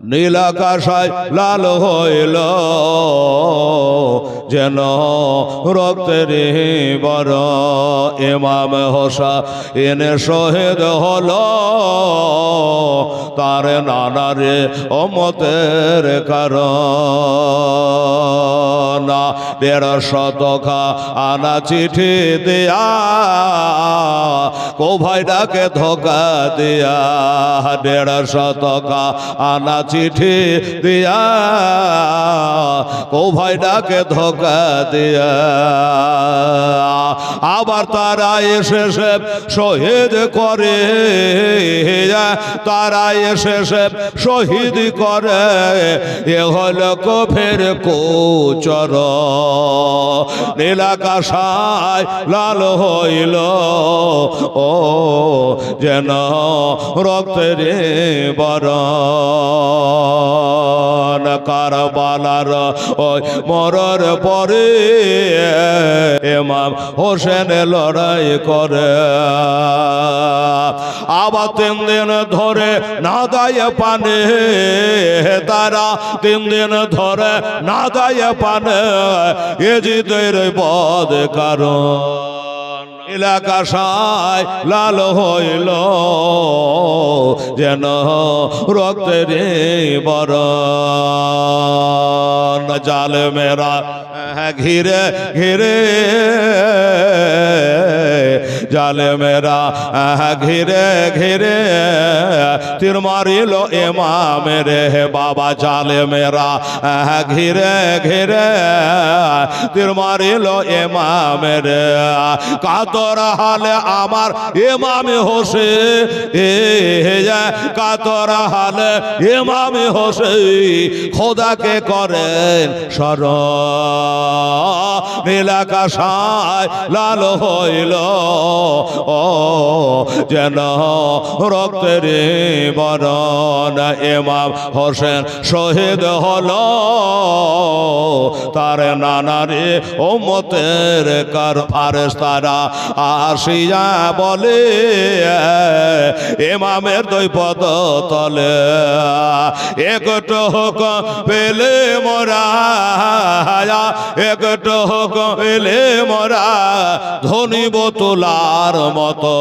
নীল আকাশায় লাল হইল যেন রক্তের বর ইমাম হোসেন শহীদ হলো তার নানারে উম্মতের কারণ 150 আনা চিঠি দিয়া কোভাইটাকে ধোকা দিয়া 150 আনা চিঠি দিয়া কোভাইটাকে ধোকা দিয়া আবার তারা এসে শহীদ করে তারা এসে শহীদ করে এ হল কফের কোচর নীল আকাশায় লাল হইল ও যেন রক্তের বরণ কারবালার ওই মরার পরে ইমাম হোসেন লড়াই করে আবার 3 দিন ধরে না দায় পানে তারা 3 দিন ধরে না দায় পানে এজিদের বদ কারণ আকাশায় লাল হইল যেন রক্তের বরণ জালেমেরা ঘিরে ঘিরে জালেমেরা ঘিরে ঘিরে তীর মারিল ইমামের বাবা জালেমেরা ঘিরে ঘিরে তীর মারিল ইমামের কাতর হালে আমার ইমাম হোসেন কাতর হালে ইমাম হোসেন খোদাকে করেন স্মরণ নীল আকাশায় লাল হইল ও যেন রক্তের বরণ ইমাম হোসেন শহীদ হলো তার নানারে উম্মতের কার ফারেস্তারা আসিয়া বলে ইমামের 2 পদ তলে একটু হোক পেলে মোরা একটু হোক পেলে মোরা ধনিব তোলার মতো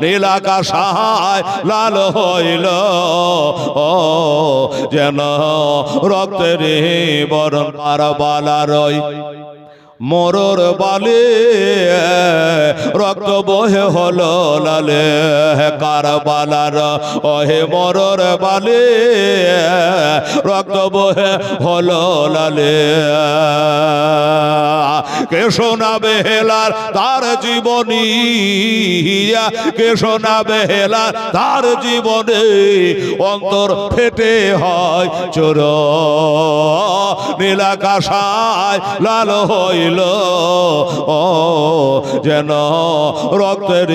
নীল আকাশায় লাল হইল ও যেন রক্তের বরণ কারবালার মরর বালে রক্ত বহে হলো লালে কারবালার ওহে মরর বালে রক্ত বহে হলো লালে কে শোনাবে হেলার তার জীবনী কে শোনাবে হেলার তার জীবনে অন্তর ফেটে হয় চোর নীল আকাশায় লাল হইল ও যেন রক্তের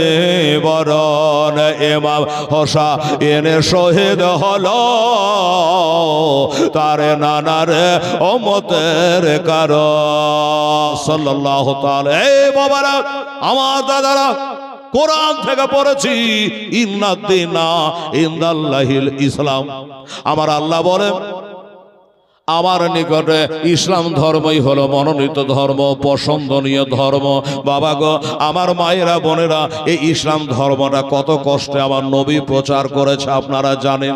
বরণ ইমাম হোসেন শহীদ হলো তার নানার উম্মতের কারণ সাল্লাল্লাহু তাআলা এই বাবারা আমার দাদারা কোরআন থেকে পড়েছি ইন্নাদ্দিনা ইনদাল্লাহিল ইসলাম আমার আল্লাহ বলেন আমার নিকটে ইসলাম ধর্মই হলো মনোনীত ধর্ম পছন্দনীয় ধর্ম বাবা গো আমার মায়েরা বোনেরা এই ইসলাম ধর্মটা কত কষ্টে আমার নবী প্রচার করেছে আপনারা জানেন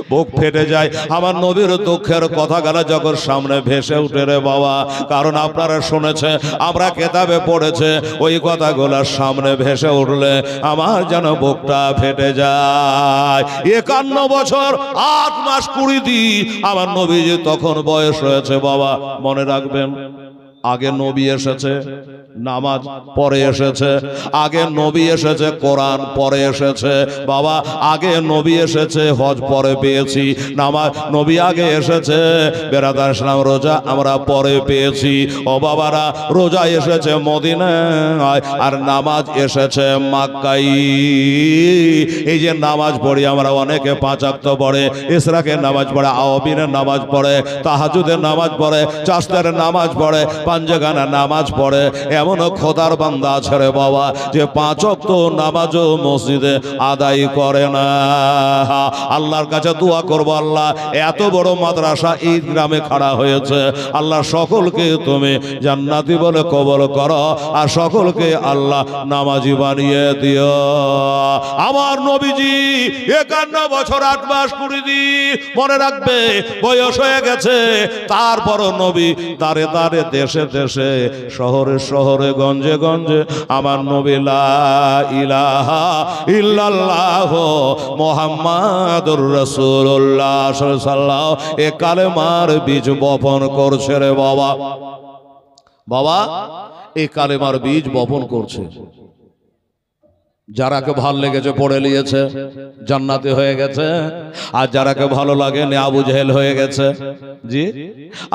বুক ফেটে যায় আমার নবীর দুঃখের কথাগুলো যখন সামনে ভেসে উঠে রে বাবা কারণ আপনারা শুনেছে আমরা কিতাবে পড়েছে ওই কথাগুলোর সামনে ভেসে উঠলে আমার যেন বুকটা ফেটে যায় 51 বছর 8 মাস 20 দিন আমার নবীজি তখন বয়স হয়েছে বাবা মনে রাখবেন আগে নবী এসেছে নামাজ পরে এসেছে আগে নবী এসেছে কোরআন পরে এসেছে বাবা আগে নবী এসেছে হজ পরে পেয়েছি নামাজ নবী আগে এসেছে বেরাদার ইসলাম রোজা আমরা পরে পেয়েছি ও বাবারা রোজা এসেছে মদিনায় আর নামাজ এসেছে মক্কায় এই যে নামাজ পড়ি আমরা অনেকে 5 ওয়াক্ত পড়ে ইশরাকের নামাজ পড়ে আওয়াবিনের নামাজ পড়ে তাহাজ্জুদের নামাজ পড়ে চাষতের নামাজ পড়ে পাঞ্জাগানা নামাজ পড়ে এমন খোদার বান্দা আছে রে বাবা যে 5 ওয়াক্ত নামাজও মসজিদে আদায় করে না। আল্লাহর কাছে দোয়া করব, আল্লাহ এত বড় মাদ্রাসা এই গ্রামে খাড়া হয়েছে, আল্লাহ সকলকে তুমি জান্নাতি বলে কবুল করো আর সকলকে আল্লাহ নামাজি বানিয়ে দিও। আমার নবীজি 51 বছর 8 মাস 20 দিন, মনে রাখবে বয়স হয়ে গেছে, তারপরও নবী দাঁড়ে দাঁড়ে দেশে দেশে শহরে শহরে গঞ্জে গঞ্জে আমার নবী লা ইলাহা ইল্লাল্লাহ মুহাম্মাদুর রাসূলুল্লাহ সাল্লাল্লাহু এ কালেমার বীজ বপন করছে রে বাবা। বাবা এই কালেমার বীজ বপন করছে, যারাকে ভাল লেগেছে পড়ে নিয়েছে জান্নাতে হয়ে গেছে, আর যারাকে ভালো লাগে নে আবু জেহেল হয়ে গেছে, জি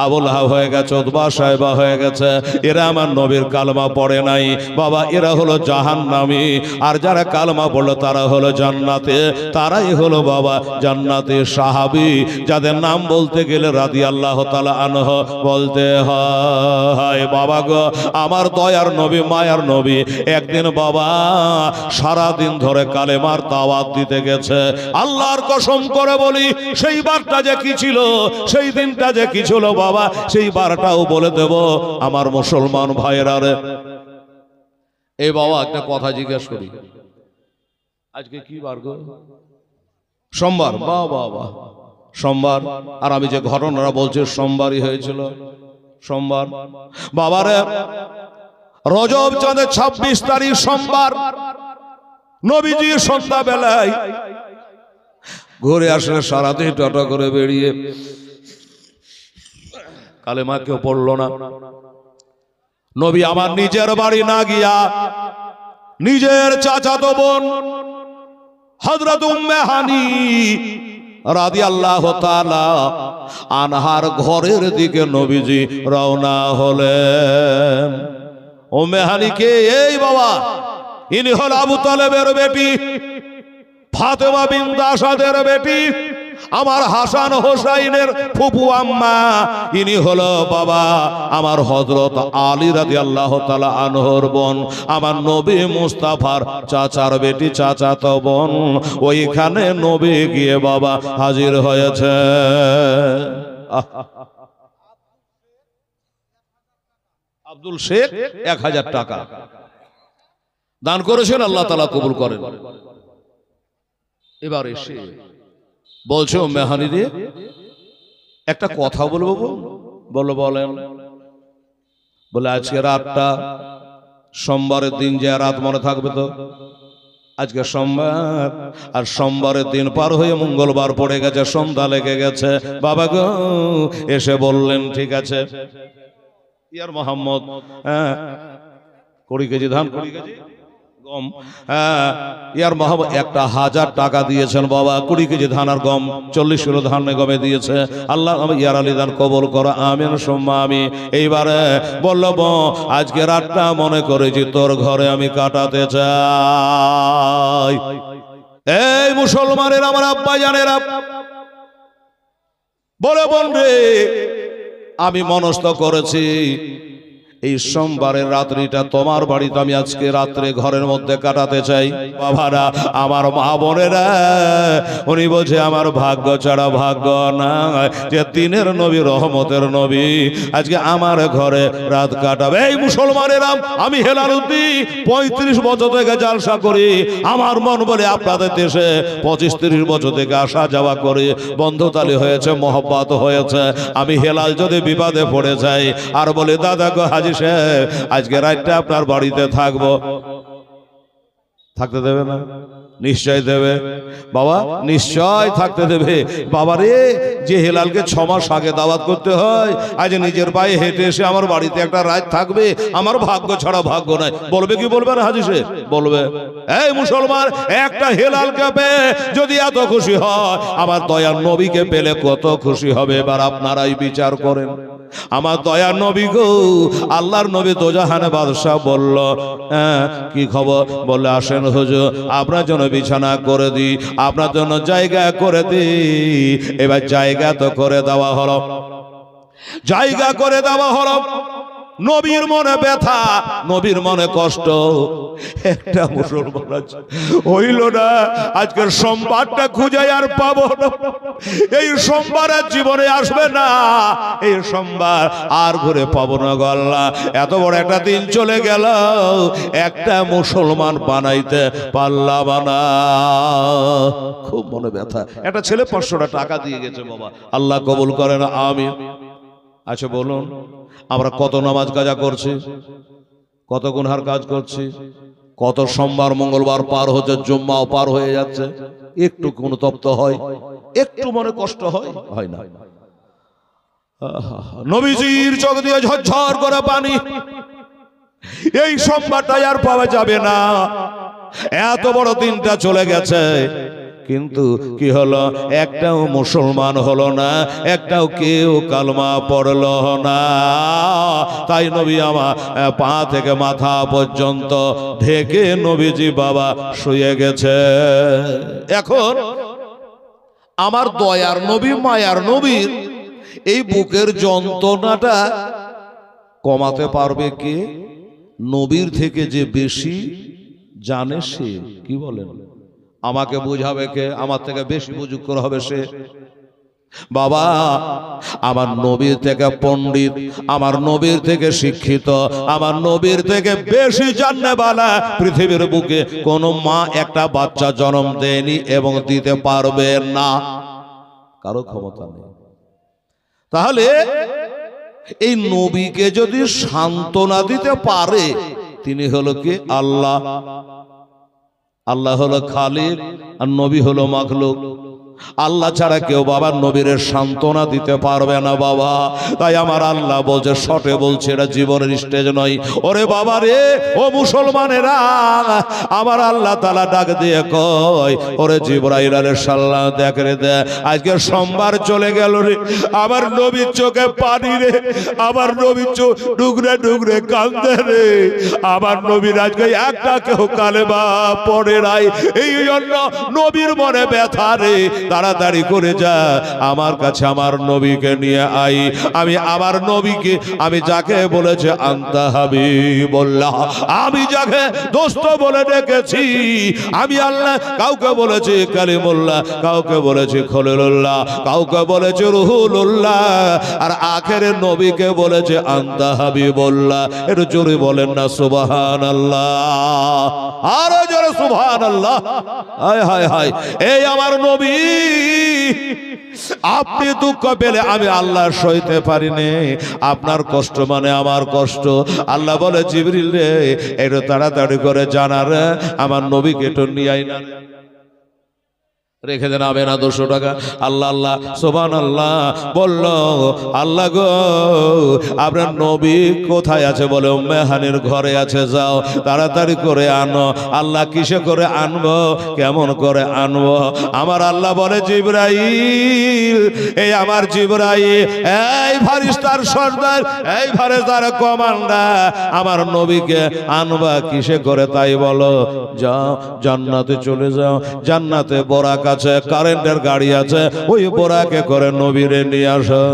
আবু লাহাব হয়ে গেছে, উতবা সাহেবা হয়ে গেছে, এরা আমার নবীর কালমা পড়ে নাই বাবা, এরা হলো জাহান্নামী। আর যারা কালমা পড়লো তারা হলো জান্নাতে, তারাই হলো বাবা জান্নাতে সাহাবী, যাদের নাম বলতে গেলে রাদিয়াল্লাহু তাআলা আনহু বলতে হয়। বাবা গো আমার দয়ার নবী মায়ার নবী একদিন বাবা সারা দিন ধরে কালেমার দাওয়াত দিতে গেছে। আল্লাহর কসম করে বলি সেই বারটা যে কি ছিল, সেই দিনটা যে কি ছিল বাবা, সেই বারটাও বলে দেব আমার মুসলমান ভাইয়েরা রে। এই বাবা একটা কথা জিজ্ঞেস করি, আজকে কি বার গো? সোমবার। বাবা বাবা সোমবার, আর আমি যে ঘটনাটা বলছি সোমবারই হয়েছিল, সোমবার। বাবারে রজব চাঁদের 26 তারিখ সোমবার নবীজি সন্ধ্যা বেলায় ঘুরে আসলে সারাদিন টাটা করে বেরিয়ে কালেমা কেউ পড়লো না। নবী আমার নিজের বাড়ি না গিয়া নিজের চাচাতো বোন হযরত উম্মে হানি রাদিয়াল্লাহু তাআলা আনহার ঘরের দিকে নবীজি রওনা হলেন। উম্মে হানি কে? এই বাবা ইনি হল আবু তালেবের বেটি, ফাতেমা বিনত আসাদের বেটি, আমার হাসান হোসাইনের ফুফু আম্মা। ইনি হলো বাবা আমার হযরত আলী রাদিয়াল্লাহু তাআলা আনহুর বোন, আমার নবী মুস্তাফার চাচার বেটি, চাচাতো বোন। ওইখানে নবী গিয়ে বাবা হাজির হয়েছে। আব্দুল শেখ 1000 টাকা দান করেছেন, আল্লাহ তাআলা কবুল করেন। এবার এসে বলছো মেহানি রে একটা কথা বলবো। বলো বলেন। বলে আজকে রাতটা সোমবারের দিন, যে রাত মনে থাকবে তো, আজকে সোমবার, আর সোমবারের দিন পার হয়ে মঙ্গলবার পড়ে গেছে, সন্ধ্যা লেগে গেছে। বাবা গো এসে বললেন ঠিক আছে ইয়ার মোহাম্মদ 20 কেজি ধান, 20 কেজি গম, ইয়ার মোহাম্মদ একটা 1000 টাকা দিয়েছেন বাবা, 20 কেজি ধান আর গম, 40 কিলো ধান গমে দিয়েছে। আল্লাহ ইয়ার আলী দান কবুল করো, আমিন সুম্মা আমিন। এইবারে বলল আজকে রাতটা মনে করেছি তোর ঘরে আমি কাটাতে চাই। এই মুসলমানের আমার আব্বা জানেরা বলে বোন রে, আমি মনস্থ করেছি এই সোমবারের রাত্রিটা তোমার বাড়িতে আমি আজকে রাত্রে ঘরের মধ্যে কাটাতে চাই। বাবারা আমার মা বোনেরা, উনি বলছে আমার ভাগ্য ছাড়া ভাগ্য না যে দিনের নবী রহমতের নবী আজকে আমার ঘরে রাত কাটাবে। এই মুসলমানেরা আমি হেলাল উদ্দিন 35 বছর থেকে জালসা করি, আমার মন বলে আপনাদের দেশে 25-30 বছর থেকে আসা যাওয়া করি, বন্ধুতালি হয়েছে, মহব্বত হয়েছে। আমি হেলাল যদি বিবাদে পড়ে যাই আর বলে দাদা গো হাজি সাহেব আজকে রাতটা আপনার বাড়িতে থাকবো, থাকতে দেবে না? নিশ্চয় দেবে বাবা, নিশ্চয় থাকতে দেবে। বাবারে যে হেলালকে 6 মাস আগে দাওয়াত করতে হয়, আজ নিজের পায়ে হেঁটে এসে আমার বাড়িতে একটা রাত থাকবে, আমার ভাগ্য ছাড়া ভাগ্য নাই। বলবে কি বলবে না হাজি সাহেব? বলবে। এই মুসলমান একটা হেলালকে পেয়ে যদি এত খুশি হয়, আমার দয়ার নবীকে পেলে কত খুশি হবে এবার আপনারাই বিচার করেন। আমার দয়ার নবী গো, আল্লাহর নবী দোজাহানে বাদশাহ বলল কি খবর? বলে আসেন হুজুর আপনার জন্য বিছানা করে দিই, আপনার জন্য জায়গা করে দিই। এবার জায়গা তো করে দেওয়া হলো, জায়গা করে দেওয়া হলো। নবীর মনে ব্যথা, নবীর মনে কষ্ট। একটা মুসলমান আছে হইল না, আজকের সোমবারটা খুঁজে আর পাবো না, এই সোমবার আর জীবনে আসবে না, এই সোমবার আর ঘুরে পাবো না গো আল্লাহ। এত বড় একটা দিন চলে গেল, একটা মুসলমান বানাইতে পারলাম না, খুব মনে ব্যথা। একটা ছেলে 500 টাকা দিয়ে গেছে, বাবা আল্লাহ কবুল করেন আমিন। আচ্ছা বলুন, আমরা কত নামাজ কাজা করছি, কত গুনহার কাজ করছি, কত সোমবার মঙ্গলবার পার হচ্ছে, জুম্মাও পার হয়ে যাচ্ছে, একটু অনুতপ্ত হয়, একটু মনে কষ্ট হয়, হয় না? নবীজির চোখ দিয়ে ঝরঝর করে পানি, এই সোমবারটাই আর পাওয়া যাবে না, এত বড় দিনটা চলে গেছে, কিন্তু কি হলো, একটাও মুসলমান হলো না, একটাও কেউ কালমা পড়লো না। তাই নবী আমার পা থেকে মাথা পর্যন্ত ঢেকে নবীজি বাবা শুয়ে গেছে। এখন আমার দয়ার নবী, মায়ার নবীর এই বুকের যন্ত্রণাটা কমাতে পারবে কে? নবীর থেকে যে বেশি জানে সে। কি বলেন? আমাকে বুঝাবে কে? আমার থেকে বেশি বুঝুক হবে সে। বাবা, আমার নবীর থেকে পণ্ডিত, আমার নবীর থেকে শিক্ষিত, আমার নবীর থেকে বেশি জাননেওয়ালা পৃথিবীর বুকে কোন মা একটা বাচ্চা জন্ম দেয়নি এবং দিতে পারবে না, কারো ক্ষমতা নেই। তাহলে এই নবীকে যদি সান্ত্বনা দিতে পারে, তিনি হলো কি? আল্লাহ। আল্লাহ হলো খালিক আর নবী হলো মাখলুক। আল্লাহ ছাড়া কেউ বাবা নবীর সান্ত্বনা দিতে পারবে না বাবা। তাই আমার আল্লাহ বলছে, শটে বলছে, এটা জীবনের স্টেজ নয়। ওরে বাবা রে, ও মুসলমানেরা, আমার আল্লাহ তাআলা ডাক দিয়ে কয়, ওরে জিবরাইল আলাইহিস সালাম, দেখ রে দেখ, আজকে সোমবার চলে গেল রে, আমার নবীর চোখে পানি রে, আমার নবীর চোখ ডুগরে ডুগরে কান্দে রে, আমার নবীর আজকে একটা কেউ কালেমা পড়ে নাই, এই জন্য নবীর মনে ব্যথা রে। তাড়াতাড়ি করে যা আমার কাছে, আমার নবীকে নিয়ে আই। আমি আমার নবীকে, আমি যাকে বলেছে আনতা হাবিবুল্লাহ, আমি যাকে দোস্ত বলে ডেকেছি, আমি আল্লাহ কাউকে বলেছি কালিমুল্লাহ, কাউকে বলেছি খলিলুল্লাহ, কাউকে বলেছি রুহুলুল্লাহ, আর আখেরের নবীকে বলেছে আনতা হাবিবুল্লাহ। একটু জোরে বলেন না সুবহানাল্লাহ, আরো জোরে সুবহানাল্লাহ। হায় হায় হায়, এই আমার নবী, আপনি দুঃখ পেলে আমি আল্লাহ সইতে পারিনি, আপনার কষ্ট মানে আমার কষ্ট। আল্লাহ বলে, জিবরিল রে, একটু তাড়াতাড়ি করে জানার, আমার নবীকে একটু নিয়ে আই না, রেখে দেন হবে না 200 টাকা। আল্লাহ আল্লাহ সুবহানাল্লাহ বলল, আল্লাহ গো, আপনার নবী কোথায় আছে? বলে উম্মে হানির ঘরে আছে, যাও তাড়াতাড়ি করে আনো। আল্লাহ কিসে করে আনবো, কেমন করে আনবো? আমার আল্লাহ বলে, জিবরাইল, এই আমার জিবরাইল, এই ফারিস্তার সর্দার, এই ফারিস্তার কমান্ডার, আমার নবীকে আনবা কিসে করে? তাই বলো, যাও জান্নাতে চলে যাও, জান্নাতে বোরাক আছে, কারেন্টের গাড়ি আছে, ওই বোরাকে করে নবীরে নিয়ে আসো।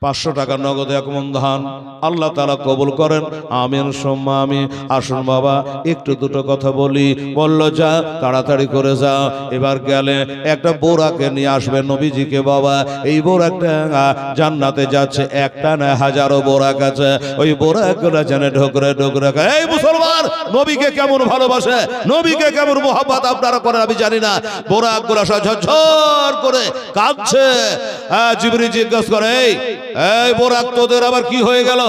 500 টাকা নগদ এক মণ ধান আল্লাহ তাআলা কবুল করেন, আমিন সুম্মা আমিন। আসুন বাবা, একটু দুটো কথা বলি। বলল, যা তাড়াতাড়ি করে যা। এবার গেলে একটা বোরাকে নিয়ে আসবে নবীজিকে। বাবা, এই বোরাকটা জান্নাতে যাচ্ছে, একটা না হাজারো বোরাক আছে, ওই বোরাকগুলো জানে ঢোকরে ঢোকরে। এই মুসলমান, নবীকে কেমন ভালোবাসে, নবীকে কেমন মোহাব্বত আপনারা করেন আমি জানি না। বোরাকগুলো ঝরঝর করে কাঁদছে। জিবরিল জিজ্ঞাসা করে, এই বোরাক তোদের আবার কি হয়ে গেল?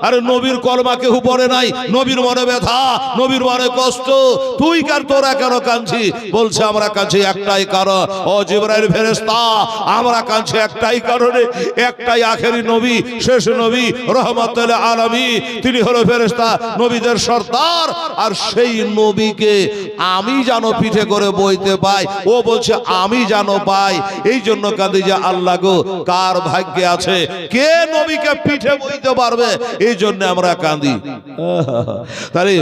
আরে নবীর কলমা কেউ পড়ে নাই, নবীর মনে ব্যথা, নবীর মনে কষ্ট, তুই কার তোরা কেন কাঁদছি? বলছে, আমরা কাঁদছি একটাই কারণ, ও জিবরাইল ফেরেশতা, আমরা কাঁদছি একটাই কারণে, একটাই আখেরি নবী, শেষ নবী, রহমাতুল আলামিন, তিনি হলো ফেরেশতা নবীদের সর্দার, আর সেই নবীকে আমি যেন পিঠে করে বইতে পাই। ও বলছে, আমি যেন পাই, এই জন্য কাঁদি যে আল্লাহ গো, কার ভাগ্যে আছে, কে নবীকে পিঠে বইতে পারবে, এই জন্য আমরা কাঁদি। তাহলে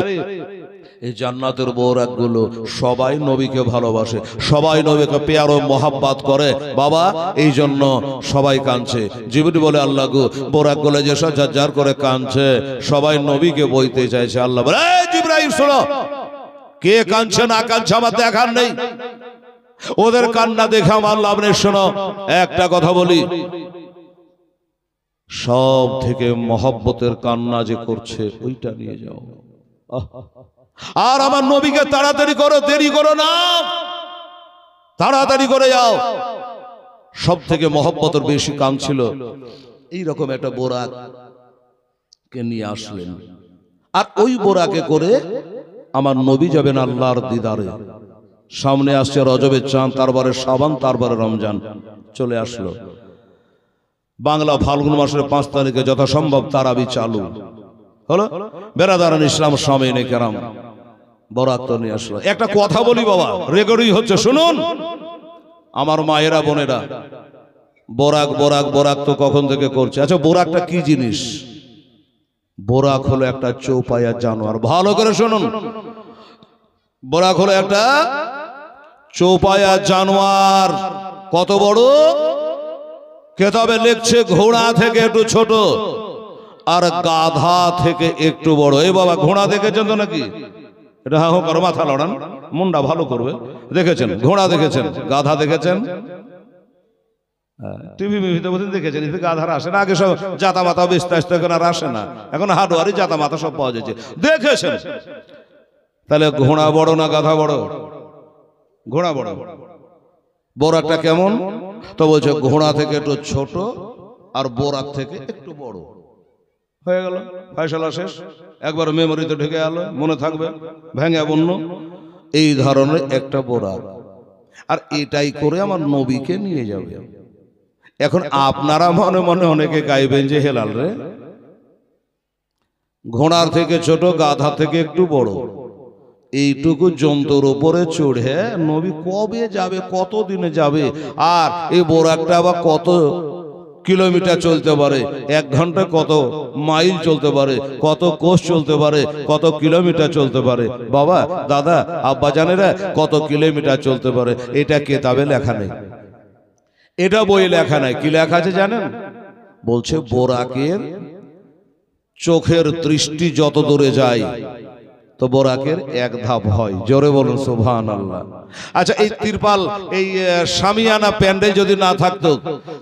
এই জান্নাতের বৌরাকগুলো সবাই নবীকে ভালোবাসে, সবাই নবীকে পেয়ার ও মহাব্বাত করে বাবা, এই জন্য সবাই কাঁদছে। জিবরিল বলে আল্লাহ গো, বৌরাকগুলো যেসব যার করে কাঁদছে, সবাই নবীকে বইতে চাইছে। আল্লাহ বলে এই জিবরাইল শোনো, কে কাঁদছে না কাঁদছে আমার দেখার নেই, ওদের কান্না দেখে আমার লাভ নেই। শোনো একটা কথা বলি, সব থেকে মহব্বতের কান্না যে করছে ওইটা নিয়ে যাও, আর আমার নবীকে তাড়াতাড়ি করো, দেরি করো না, তাড়াতাড়ি করে যাও। সব থেকে মহব্বতের বেশি কাঁদছিল, এইরকম একটা বোরাক কে নিয়ে আসলেন, আর ওই বোরাকে করে আমার নবী যাবেন আল্লাহর দিদারে। সামনে আসছে রজবের চাঁদ, তারপরে শাবান, তারপরে রমজান চলে আসলো। বাংলা ফাল্গুন মাসের 5 তারিখে যথাসম্ভব তারাবি চালু হলো। বেরাদারান ইসলাম সামিনে কেরাম বরাত তো নিয়ে আসলো। একটা কথা বলি বাবা, রেকর্ডিং হচ্ছে, শুনুন আমার মায়েরা বোনেরা, বোরাক বোরাক বোরাক তো কখন থেকে করছে। আচ্ছা বোরাকটা কি জিনিস? বোরাক হলো একটা চৌপায়া জানোয়ার। ভালো করে শুনুন, বোরাক হলো একটা চৌপায়া জানোয়ার। কত বড়? কেতাবে লিখছে ঘোড়া থেকে একটু ছোট আর গাধা থেকে একটু বড়। এই বাবা ঘোড়া দেখেছেন তো নাকি? এটা হা হোক আর মাথা লড়ান, মুন্ডা ভালো করবে। দেখেছেন ঘোড়া, দেখেছেন গাধা, দেখেছেন টিভি মিভিতে বোধহয় দেখেছেন। এতে গাধার আসে না, আগে সব জাতা মাথা বেচতে আসতে, এখন আর আসে না, এখন হাডুয়ারি জাতা মাথা সব পাওয়া যাচ্ছে, দেখেছেন। তাহলে ঘোড়া বড় না গাধা বড়? ঘোড়া বড়। বোরাকটা কেমন? তো বলছে ঘোড়া থেকে একটু ছোট আর বোরাক থেকে একটু বড়। হয়ে গেল, ফয়সালা শেষ। একবার মেমোরিতে ঢুকে গেল, মনে থাকবে, ভেঙে বন্য। এই ধরনের একটা বোরাক, আর এটাই করে আমার নবীকে নিয়ে যাবে। এখন আপনারা মনে মনে অনেকে গাইবেন যে হেলাল রে, ঘোড়ার থেকে ছোট, গাধা থেকে একটু বড়, এইটুকু জন্তুর উপরে চড়ে নবী কবে যাবে, কত দিনে যাবে? আর এই বোরাকটা আবার কত কিলোমিটার চলতে পারে, 1 ঘন্টা কত মাইল চলতে পারে, কত কোষ চলতে পারে, কত কিলোমিটার চলতে পারে। বাবা দাদা আব্বা জানেরা কত কিলোমিটার চলতে পারে, এটা কেতাবে লেখা নেই, এটা বই লেখা নাই। কি লেখা আছে জানেন? বলছে বোরাকের চোখের দৃষ্টি যত দূরে যায় তো বোরাকের 1 ধাপ হয়। জোরে বলুন সুবহানাল্লাহ। আচ্ছা এই তিরপাল, এই শামিয়ানা প্যান্ডেল যদি না থাকতো,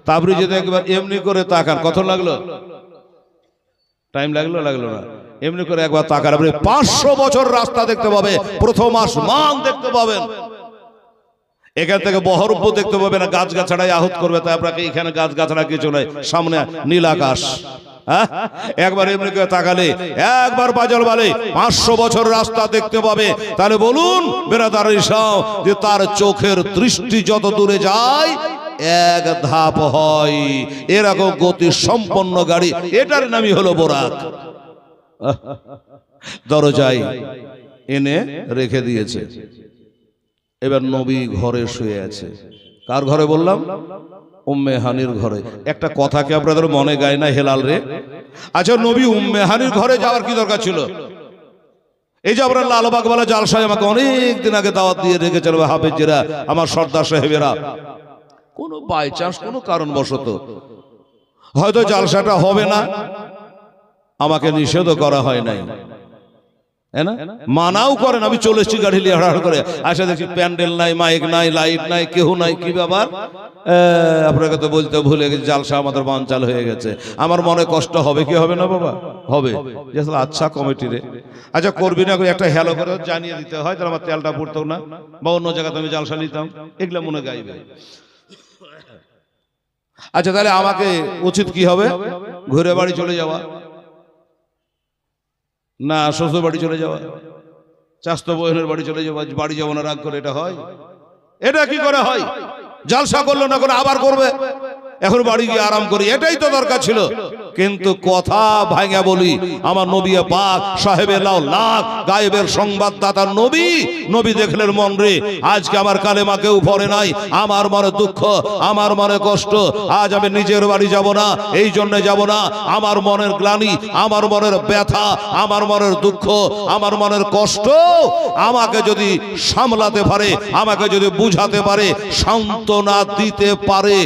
তারপরে যদি একবার এমনি করে তাকান, কত লাগলো? টাইম লাগলো? লাগলো না। এমনি করে একবার তাকান, আপনি 500 বছর রাস্তা দেখতে পাবে, প্রথম আসমান দেখতে পাবেন, এখান থেকে বহরপুর দেখতে পাবেন, গাছ গাছড়াই আহুত করবে। তাই আপনাকে এখানে গাছ গাছড়া কিছু নাই, সামনে নীল আকাশ। একবার এমনি করে তাকালে, একবার বাজল বলে 500 বছর রাস্তা দেখতে পাবে। তাহলে বলুন বেরাদার ইসলাম, যে তার চোখের দৃষ্টি যত দূরে যায় 1 ধাপ হয়। এরকম গতি সম্পন্ন গাড়ি, এটার নামই হলো বোরাক। দরজায় এনে রেখে দিয়েছে। এবার নবী ঘরে শুয়ে আছে। কার ঘরে বললাম? উম্মে হানির ঘরে। একটা কথা কি আপনাদের মনে গায় না হেলাল রে? আচ্ছা নবী উম্মে হানির ঘরে যাওয়ার কি দরকার ছিল? এই যে আপনার লালবাগওয়ালা জালসায় আমাকে অনেক দিন আগে দাওয়াত দিয়ে রেখেছিল হাফেজেরা, আমার সর্দার সাহেবেরা, কোনো বাই চান্স কোনো কারণবশত হয়তো জালসাটা হবে না, আমাকে নিষেধও করা হয় নাই, মানাও করেন। আমি চলে এসেছি গাড়ি নিয়ে হাড় করে, আসা দেখছি প্যান্ডেল নাই, মাইক নাই, লাইট নাই, কেউ নাই। কি ব্যাপার? আপনাকে তো বলতে ভুলে গেছি জালসা আমাদের বানচাল হয়ে গেছে। আমার মনে কষ্ট হবে কি হবে না বাবা? হবে। আচ্ছা কমিটি রে, আচ্ছা করবি না, একটা হ্যালো করে জানিয়ে দিতে হয়, তাহলে আমার তেলটা পড়তো না, বা অন্য জায়গাতে আমি জালসা নিতাম, এগুলো মনে গাইবে। আচ্ছা তাহলে আমাকে উচিত কি হবে? ঘুরে বাড়ি চলে যাওয়া, না শ্বশুর বাড়ি চলে যাওয়া, চাস্তো বোনের বাড়ি চলে যাওয়া, বাড়ি যাবো না রাগ করে। এটা হয়? এটা কি করে হয়? জালসা করলো না করে আবার করবে, এখন বাড়ি গিয়ে আরাম করি, এটাই তো দরকার ছিল। কিন্তু কথা ভাঙা বলি আমার নবী পাক সাহেবে লাখ গায়েবের সংবাদদাতা নবী, নবী দেখলেন মন রে আজকে আমার কালেমা কেউ পড়ে নাই, আমার মনে দুঃখ, আমার মনে কষ্ট, আজ আমি নিজের বাড়ি যাব না, এই জন্য যাব না, আমার মনের গ্লানি, আমার মনের ব্যথা, আমার মনের দুঃখ, আমার মনের কষ্ট আমাকে যদি সামলাতে পারে, আমাকে যদি বুঝাতে পারে, সান্ত্বনা দিতে পারে,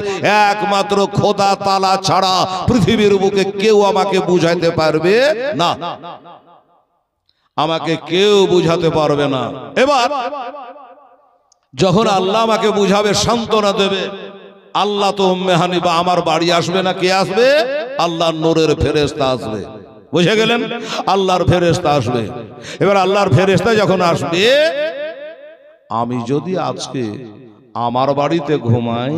একমাত্র খোদা তাআলা ছাড়া পৃথিবীর বুকে কেউ আমাকে বুঝাইতে পারবে না, আমাকে কেউ বুঝাতে পারবে না। এবার যখন আল্লাহ আমাকে বুঝাবে, সান্ত্বনা দেবে, আল্লাহ তো উম্মে হানিফা আমার বাড়ি আসবে না, কে আসবে? আল্লাহর নূরের ফেরেশতা আসবে। বুঝে গেলেন? আল্লাহর ফেরেশতা আসবে। এবার আল্লাহর ফেরেশতা যখন আসবে, আমি যদি আজকে আমার বাড়িতে ঘুমাই,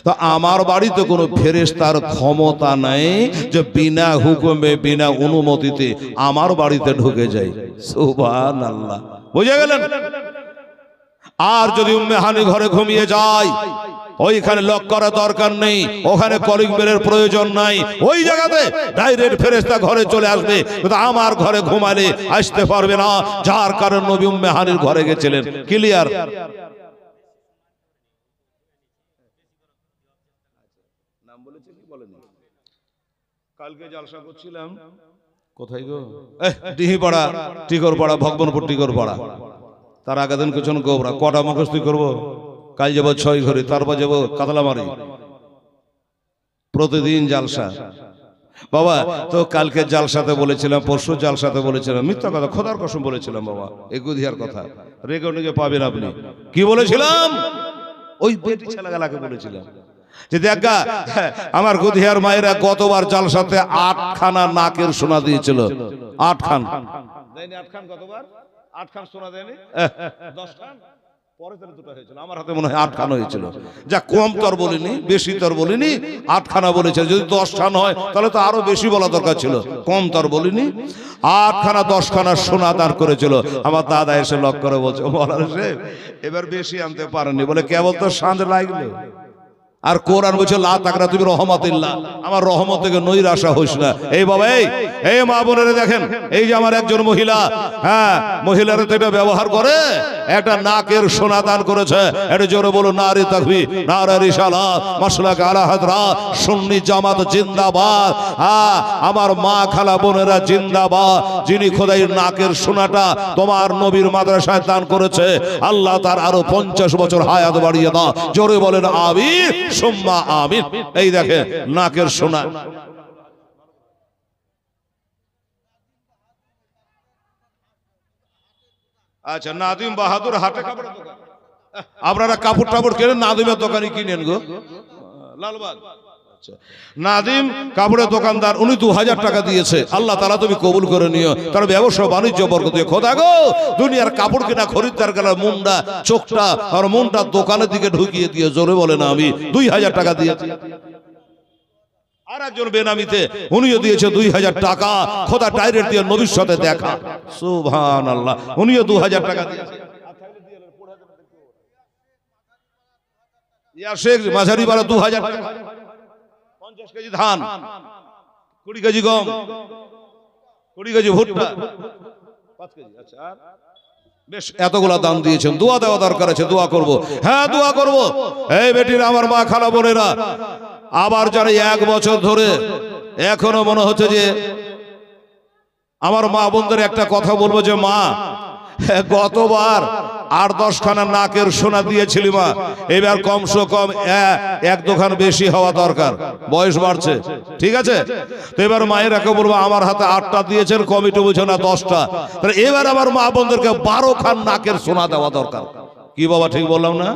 তো আমার বাড়িতে কোনো ফেরেশতার ক্ষমতা নাই যে বিনা হুকুমে বিনা অনুমতিতে আমার বাড়িতে ঢুকে যায়। সুবহানাল্লাহ। বুঝে গেলেন? আর যদি উম্মে হানি ঘরে ঘুমিয়ে যায়, ওইখানে লক করা দরকার নেই, ওখানে কলিং বেলের প্রয়োজন নাই, ওই জায়গাতে ডাইরেক্ট ফেরেশতা ঘরে চলে আসবে, কিন্তু আমার ঘরে ঘুমালে আসতে পারবে না, যার কারণ নবী উম্মে হানির ঘরে গেছিলেন। ক্লিয়ার? নাম বলেছে কি বলেনি? কালকে জলসা করছিলাম, কোথায় গো? ডিহিপাড়া, টিকরপাড়া, ভগবানপুর টিকরপাড়া। তার আগের দিন কিছু গোবরা, কটা মুখস্থি করবো? কাল যাবো 6 ঘরে, তারপর যাবো কাতলামারি, প্রতিদিন জালসা। বাবা তো কালকে জালসাতে বলেছিলাম, পরশু জালসাতে বলেছিলাম, মিথ্যা কথা, খোদার কসম বলেছিলাম বাবা, এই গুধিয়ার কথা রেকর্ডিংয়ে পাবেন আপনি। কি বলেছিলাম? ওই বেটি ছেলেগুলাকে বলেছিলাম যে দেখা আমার গুধিয়ার মায়েরা গতবার জালসাতে 8খানা নাকের সোনা দিয়েছিল। 8 খান দেয়নি? 8 খান গতবার 8 খান সোনা দেয়নি? 10 খান পরে তাহলে দুটো হয়েছিল, আমার হাতে মনে হয় 8 খানা হয়েছিল। যা কম তর বলিনি, বেশি তর বলিনি, 8 খানা বলেছে। যদি 10 খান হয় তাহলে তো আরো বেশি বলা দরকার ছিল, কম তর বলিনি। 8 খানা 10 খানা সোনা দান করেছিল। আমার দাদা এসে লক করে বলছে, মৌলানা সাহেব এবার বেশি আনতে পারেননি, বলে কেবল তো সাঁঝ লাগলো। আর কোরআন বলছে লা তাকরা তুমি রহমাতিল্লাহ, আমার রহমত থেকে নৈরাশা হইস না। এই বাবা, এই মা বোনেরা দেখেন, এই যে আমার একজন মহিলা, হ্যাঁ মহিলারা তো এটা ব্যবহার করে, একটা নাকের সোনা দান করেছে। এটা জোরে বলো নারী তাকবীর, নারে রিসালাত, মাসলাক আলা হাজরাত, সুন্নি জামাত জিন্দাবাদ। হ্যাঁ আমার মা খালা বোনেরা জিন্দাবাদ। যিনি খোদাই নাকের সোনাটা তোমার নবীর মাদ্রাসায় দান করেছে, আল্লাহ তার আরো 50 বছর হায়াত বাড়িয়ে দাও। জোরে বলেন আমিন সুম্মা আমিন। এই দেখে নাকের সোনা। আচ্ছা, নাদিম বাহাদুর হাটে কাপড়ের দোকান। আপনারা কাপড় টাপড় কেনেন, নাদিমের দোকানে কিনেন গো, লালবাগ। নাদিম কাপড়ের দোকানদার, উনি 2000 টাকা দিয়েছে। আল্লাহ তাআলা তুমি কবুল করে নিও, তার ব্যবসা বাণিজ্য বরকত দিয়ে। খোদা গো, দুনিয়ার কাপড় কেনা খরিদ্দার গেলার মুন্ডা চোখটা আর মনটা দোকানের দিকে ঢুকিয়ে দিয়ে, জোরে বলে না আমি 2000 টাকা দিয়েছি। আর একজন বেনামিতে উনিও দিয়েছে 2000 টাকা। খোদা ডাইরেক্ট দিয়ে নবীর সাথে দেখা। সুবহানাল্লাহ, উনিও 2000 টাকা দিয়েছে। ইয়া শেখ মাঝারি বাড়া 2000 টাকা, 50 কেজি ধান, 20 কেজি গম, 20 কেজি ভুট্টা, 5 কেজি। আচ্ছা, বেশ এতগুলা দান দিয়েছেন। দোয়া দেওয়া দরকার আছে, দোয়া করব। হ্যাঁ দোয়া করব। এই বেটির আমার মা খালা বোনেরা, আবার যারা 1 বছর ধরে এখনো মনে হচ্ছে যে আমার মা বোনদের একটা কথা বলবো যে মা, গতবার 8-10 খানা নাকের সোনা দিয়েছিলি মা, এবার কমসে কম 1-2 খান বেশি হওয়া দরকার, বয়স বাড়ছে, ঠিক আছে? তো এবার মায়ের একে বলবো, আমার হাতে 8টা দিয়েছেন, কমিটি বুঝে না 10টা, তাহলে এবার আমার মা বোনদেরকে 12 খান নাকের সোনা দেওয়া দরকার। কি বাবা ঠিক বললাম না?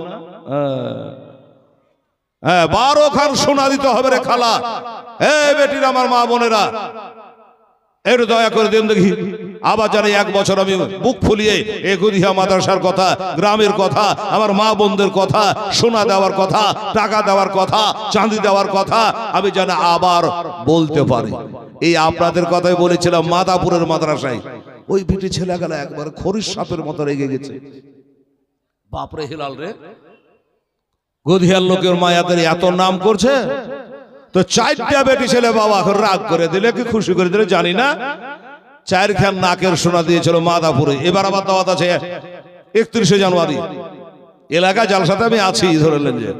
হ্যাঁ 12 খান সোনা দিতে হবে রে খালা। এই বেটির আমার মা বোনেরা, একটু দয়া করে দিন দেখি। আবার জানি 1 বছর আমি বুক ফুলিয়ে এই গুদিয়া মাদ্রাসার কথা, গ্রামের কথা, আমার মা বোনদের কথা, সোনা দেওয়ার কথা, টাকা দেওয়ার কথা, চাঁদি দেওয়ার কথা আমি জানি আবার বলতে পারি। এই আপনাদের কথাই বলেছিলাম মাদাপুরের মাদ্রাসায়, ওই বিটি ছেলেগুলো একবার খরিশ সাপের মতো রেগে গেছে। বাপরে হিলাল রে, গদিয়ার লোকের মায়াদের এত নাম করছে, তো তো 4টা বেটি ছেলে বাবা এখন রাগ করে দিলে কি খুশি করে দিলে জানি না, 4 খান নাকের সোনা দিয়েছিল মাদাপুরে। এবার আবার দাওয়াত আছে 31শে জানুয়ারি, এলাকা জালসাতে আমি আছি, ধরলেন যে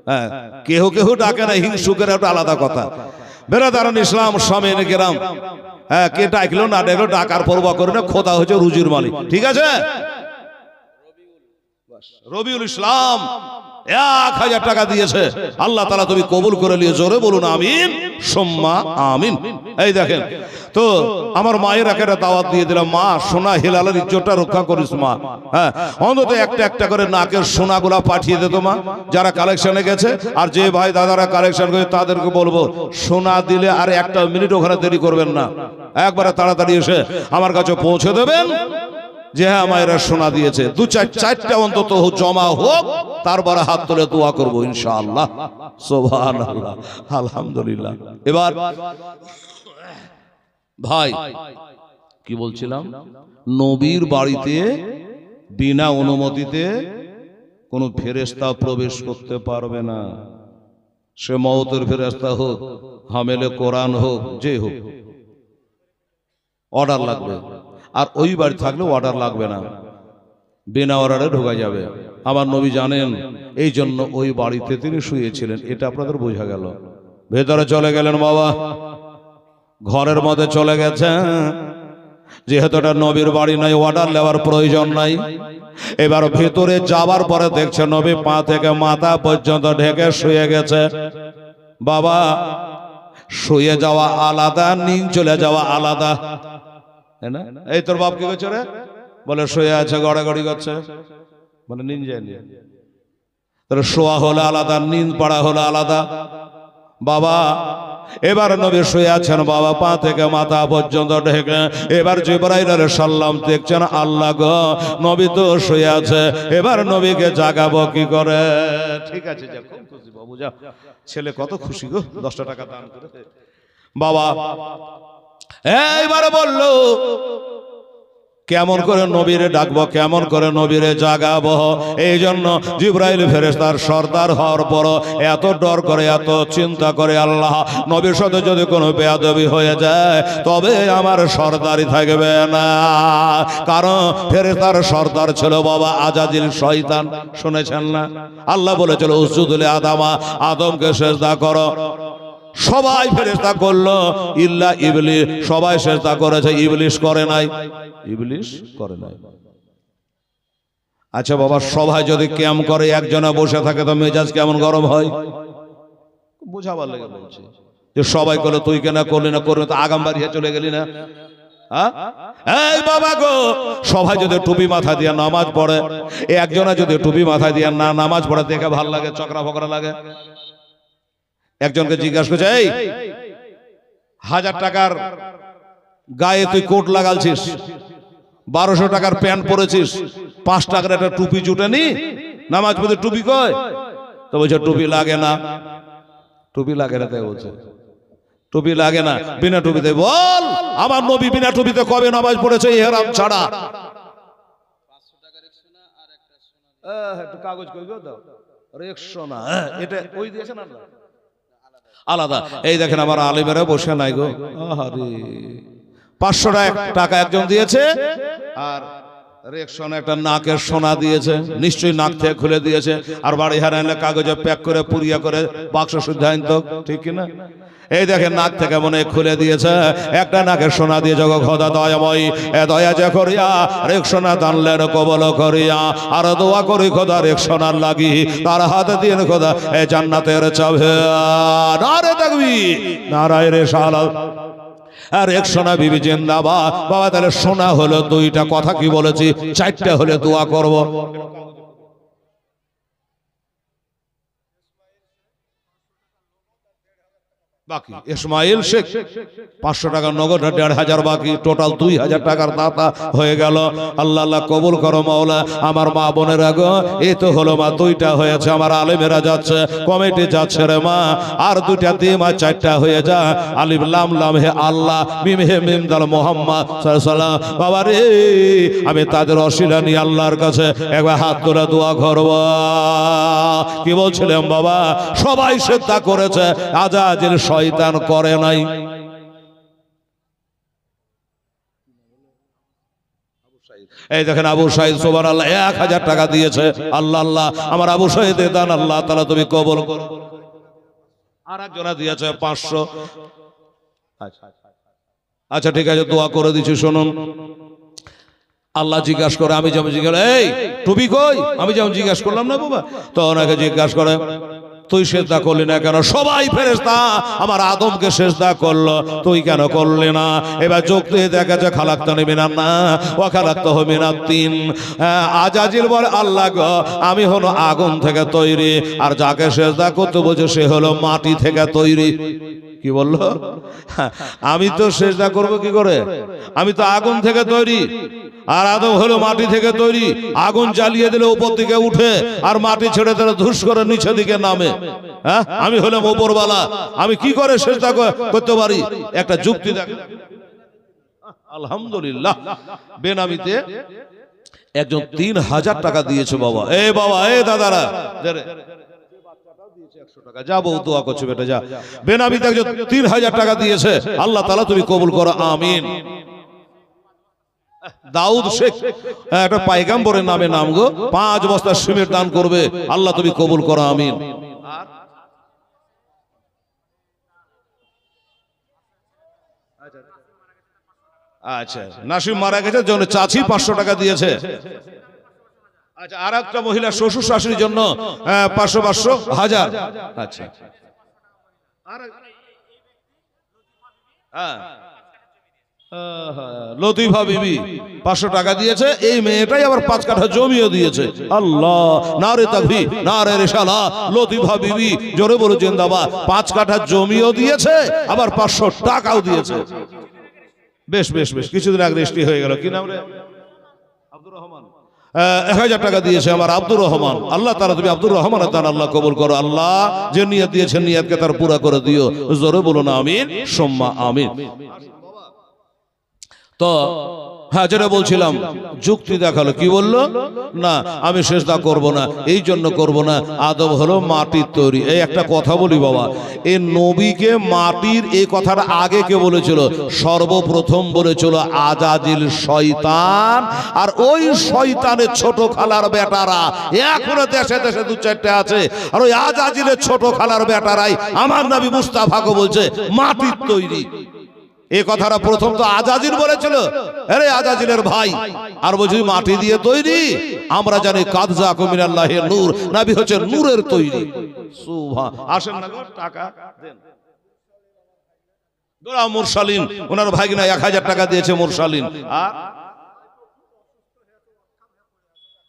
হ্যাঁ, কেহ কেহ ডাকে না, হিংসুকের একটা আলাদা কথা। বেরাদারান ইসলাম সামিন কেরাম, হ্যাঁ, কে ডাকলো না ডাকলো ডাকার পরোয়া করে না, খোদা হচ্ছে রুজির মালিক, ঠিক আছে। রবিউল ইসলাম 1000 টাকা দিয়েছে, আল্লাহ তাআলা তুমি কবুল করে নিয়ে, জোরে বলুন আমিন সুম্মা আমিন। এই দেখেন তো আমার মায়ের একটা দাওয়াত দিয়ে দিলাম, মা সোনা হিলালের ইজ্জতটা রক্ষা করিস মা, হ্যাঁ, অন্তত একটা একটা করে নাকের সোনাগুলা পাঠিয়ে দে তো মা, যারা কালেকশনে গেছে। আর যে ভাই দাদারা কালেকশন করে তাদেরকে বলবো, সোনা দিলে আর 1 মিনিট ওখানে দেরি করবেন না, একবারে তাড়াতাড়ি এসে আমার কাছে পৌঁছে দেবেন যে হ্যাঁ মায়েরা সোনা দিয়েছে। 2-4টা অন্তত জমা হোক, তারপরে হাত তুলে দোয়া করবো ইনশাআল্লাহ। সুবহানাল্লাহ, আলহামদুলিল্লাহ। এবার ভাই কি বলছিলাম, নবীর বাড়িতে বিনা অনুমতিতে কোনো ফেরেশতা প্রবেশ করতে পারবে না, সে মওতের ফেরেশতা হোক, হামেলে কোরআন হোক, যে হোক, অর্ডার লাগবে। আর ওই বাড়ি থাকলে অর্ডার লাগবে না, বিনা অর্ডারে ঢোকা যাবে। আমার নবী জানেন, এই জন্য ওই বাড়িতে তিনি শুয়েছিলেন, এটা আপনাদের বোঝা গেল। ভেতরে চলে গেলেন বাবা, ঘরের মধ্যে চলে গেছে, যেহেতু এটা নবীর বাড়ি নয়, অর্ডার নেওয়ার প্রয়োজন নাই। এবার ভেতরে যাবার পরে দেখছে নবী পা থেকে মাথা পর্যন্ত ঢেকে শুয়ে গেছে। বাবা, শুয়ে যাওয়া আলাদা, নিন চলে যাওয়া আলাদা, না? এই তোর বাপ কি করছে রে, বলে শুয়ে আছে, গড়াগড়ি করছে, মানে নিন যায়নি। তাহলে শোয়া হলো আলাদা, নিন পড়া হলো আলাদা। বাবা এবার নবী শুয়ে আছেন, বাবা পা থেকে মাথা পর্যন্ত ঢেকে। এবার জিবরাইল আলাইহিস সালাম দেখছেন, আল্লাহ গো, নবী তো শুয়ে আছে, এবার নবীকে জাগাবো কি করে? ঠিক আছে, যা, খুব খুশি বাবু, যা, ছেলে কত খুশি গো, 10টা টাকা দান করে। বাবা এইবার বললো, কেমন করে নবীরে ডাকবো, কেমন করে নবীরে জাগাবো? এই জন্য জিবরাইল ফেরেশতার সর্দার হওয়ার পর এত ডর করে, এত চিন্তা করে, আল্লাহ নবীর সাথে যদি কোনো বেয়াদবি হয়ে যায় তবে আমার সর্দারি থাকবে না। কারণ ফেরেশতার সর্দার ছিল বাবা আজাজিল শয়তান, শুনেছেন না? আল্লাহ বলেছিল উসজুদুল আদামা, আদমকে সিজদা করো। সবাই ফেরেশতা করলো ইল্লা ইবলিস, সবাই সিজদা করেছে, ইবলিস করে নাই, ইবলিস করে নাই। আচ্ছা বাবা, সবাই যদি ক্যাম করে, একজনে বসে থাকে তো মেজাজ কেমন গরম হয়? বুঝাবার লেগে বলছে যে সবাই করলো, তুই কেন করলি না, করলি তো আগাম বাড়িয়ে চলে গেলি না? এই বাবা গো, সবাই যদি টুপি মাথা দিয়ে নামাজ পড়ে, একজনে যদি টুপি মাথা দিয়ে না নামাজ পড়ে, দেখে ভাল লাগে, চকরা ফকরা লাগে। একজনকে জিজ্ঞাসা করছে, এই 1000 টাকার গায়ে তুই কোট লাগালছিস, 1200 টাকার প্যান্ট পরেছিস, 5 টাকার একটা টুপি জুটেনি, নামাজ পড়তে টুপি কয়? তো বলছে টুপি লাগে না, টুপি লাগে না। তাই বলছে টুপি লাগে না, বিনা টুপিতে বল, আমার নবী বিনা টুপিতে কবে নামাজ পড়েছে ইহরাম ছাড়া? 500 টাকার এক সোনা আর একটা সোনা একটু কাগজ কই গো দাও, আরে 100 না, এটা ওই দিয়েছেন আলাদা। এই দেখেন আমার আলিমেরা বসে নাই গো, আরে 500 টাকা একজন দিয়েছে, আর রেকশনে একটা নাকের সোনা দিয়েছে, নিশ্চয়ই নাক থেকে খুলে দিয়েছে, আর বাড়ি হারাইলে কাগজে প্যাক করে পুরিয়া করে বাক্স সিদ্ধান্ত, ঠিক কিনা? এই দেখেন নাক থেকে মনে খুলে দিয়েছে, একটা নাকের সোনা দিয়ে জগ খোদা দয়াময়, এ দয়া যে করিয়া রেকশনা দানলেন কবল করিয়া, আর দোয়া করি খোদা রেকশনার লাগি, তার হাতে দিয়ে খোদা এ জান্নাতের চাবে। নারে তাকবীর, নারায়ে রিসালাত। আর 100 বিবি জিন্দাবাদ। বাবা তাহলে সোনা হলো 2টা, কথা কি বলেছি, 4টা হলে দোয়া করব। বাকি ইসমাইল শেখ 500 টাকা নগদ, 1500 বাকি, টোটাল 2000 টাকার দাতা হয়ে গেল। আল্লাহ আল্লাহ কবুল করো মাওলা। আমার মা বোনেরা গো, এই তো হলো মা, 2টা হয়েছে। আমার আলেমেরা যাচ্ছে, কমিটি যাচ্ছে রে মা, আর 2টা দিয়ে মা 4টা হয়ে যা। আলিফ লাম লাম হে আল্লাহ, মিম হে মিম দাল মোহাম্মদ সাল্লাল্লাহু। বাবা রে, আমি তাদের অশিলা নিয়ে আল্লাহর কাছে একবার হাত তুলে দোয়া করব। কি বলছিলাম বাবা? সবাই শ্রদ্ধা করেছে, আজাজিল শয়তান করে নাই। এই দেখেন আবু সাইদ সুবহানাল্লাহ 1000 টাকা দিয়েছে। আল্লাহ আল্লাহ, আমার আবু সাইদের দান আল্লাহ তাআলা তুমি কবুল করো। আর একজনা দিয়েছে 500। আচ্ছা ঠিক আছে, দোয়া করে দিচ্ছি শুনুন। আল্লাহ জিজ্ঞাসা করে, আমি যেমন জিজ্ঞাসা, এই টুপি কই? আমি যেমন জিজ্ঞাসা করলাম না বাবা, তো ওনাকে জিজ্ঞাসা করে, তুই সেজদা করলি না কেন? সবাই ফেরেশতা আমার আদমকে সেজদা করলো, তুই কেন করলি না? এবার যোগ দিয়ে দেখা যায় খালাক্তানি মিনান না ওয়া খালাক্তাহু মিনাত তিন। আজাজিল বলে, আল্লাহ গো, আমি হলো আগুন থেকে তৈরি, আর যাকে সেজদা করতে বলছে সে হলো মাটি থেকে তৈরি। কি বললো? আমি তো সেজদা করব কি করে? আমি তো আগুন থেকে তৈরি, আর আদম হলো মাটি থেকে তৈরি। আগুন জ্বালিয়ে দিলে উপর দিকে উঠে, আর মাটি ছেড়ে দিলে ধুস করে নিচে দিকে নামে। হ্যাঁ, আমি হলাম উপরওয়ালা, আমি কি করে সেজদা করতে পারি? একটা যুক্তি দেখ। আলহামদুলিল্লাহ, বেনামিতে একজন 3000 টাকা দিয়েছে বাবা। এ বাবা, এ দাদারা, যাবো দোয়া করছো বেটা, যা। বেনামিতে একজন 3000 টাকা দিয়েছে। আল্লাহ তাআলা তুমি কবুল করো, আমিন। দাউদ শেখ, একটা পয়গম্বরের নামে নাম গো, 5 বস্তা সিমেন্ট দান করবে। আল্লাহ তুমি কবুল করো, আমিন। আচ্ছা, নাসিম মারা গেছে, জন্য চাচি 500 টাকা দিয়েছে। আচ্ছা, আর একটা মহিলা শ্বশুর শাশুড়ির জন্য 500 500 1000। আচ্ছা, হ্যাঁ, লতিফা বিবি 500 টাকা দিয়েছে। এই মেয়েটাই আবার 5 কাঠা জমিও দিয়েছে। আল্লাহ, নারে তাকবীর, নারে রিসালাত। লতিফা বিবি জোরে বলো জিন্দাবাদ। 5 কাঠা জমিও দিয়েছে, আবার 500 টাকাও দিয়েছে। বেশ বেশ বেশ, কিছুদিন আগে রেজিস্ট্রি হয়ে গেল। কি নাম রে? আব্দুর রহমান। 1000 টাকা দিয়েছে আমার আব্দুর রহমান। আল্লাহ তাআলা তুমি আব্দুর রহমানের দান আল্লাহ কবুল করো। আল্লাহ যে নিয়ত দিয়েছেন নিয়তকে তার পুরা করে দিও। জোরে বলুন আমিন, সুম্মা আমিন। তো হ্যাঁ, যেটা বলছিলাম, যুক্তি দেখালো। কি বললো? না, আমি সেজদা করব না, এই জন্য করব না, আদম হলো মাটির তৈরি। এই একটা কথা বলি বাবা, এই নবীকে মাটির এই কথাটা আগে কে বলেছিল? সর্বপ্রথম বলেছিল আজাজিল শয়তান। আর ওই শয়তানের ছোট খালার বেটারা এখনো দেশে দেশে 2-4টা আছে। আর ওই আজাজিলের ছোট খালার বেটারাই আমার নবী মুস্তাফাকে বলছে মাটির তৈরি। এই কথাটা প্রথম তো আজাজিল বলেছিল, আরে আজাজিলের ভাই, আর বলছি মাটি দিয়ে তৈরি। আমরা জানি কাদজাকুম মিনাল্লাহি নূর, নবী হচ্ছে নূরের তৈরি। সুবহান। আসেন না গো, টাকা দেন। গোরা মুরসালিন, ওনার ভাগিনা 1000 টাকা দিয়েছে মুরসালিন।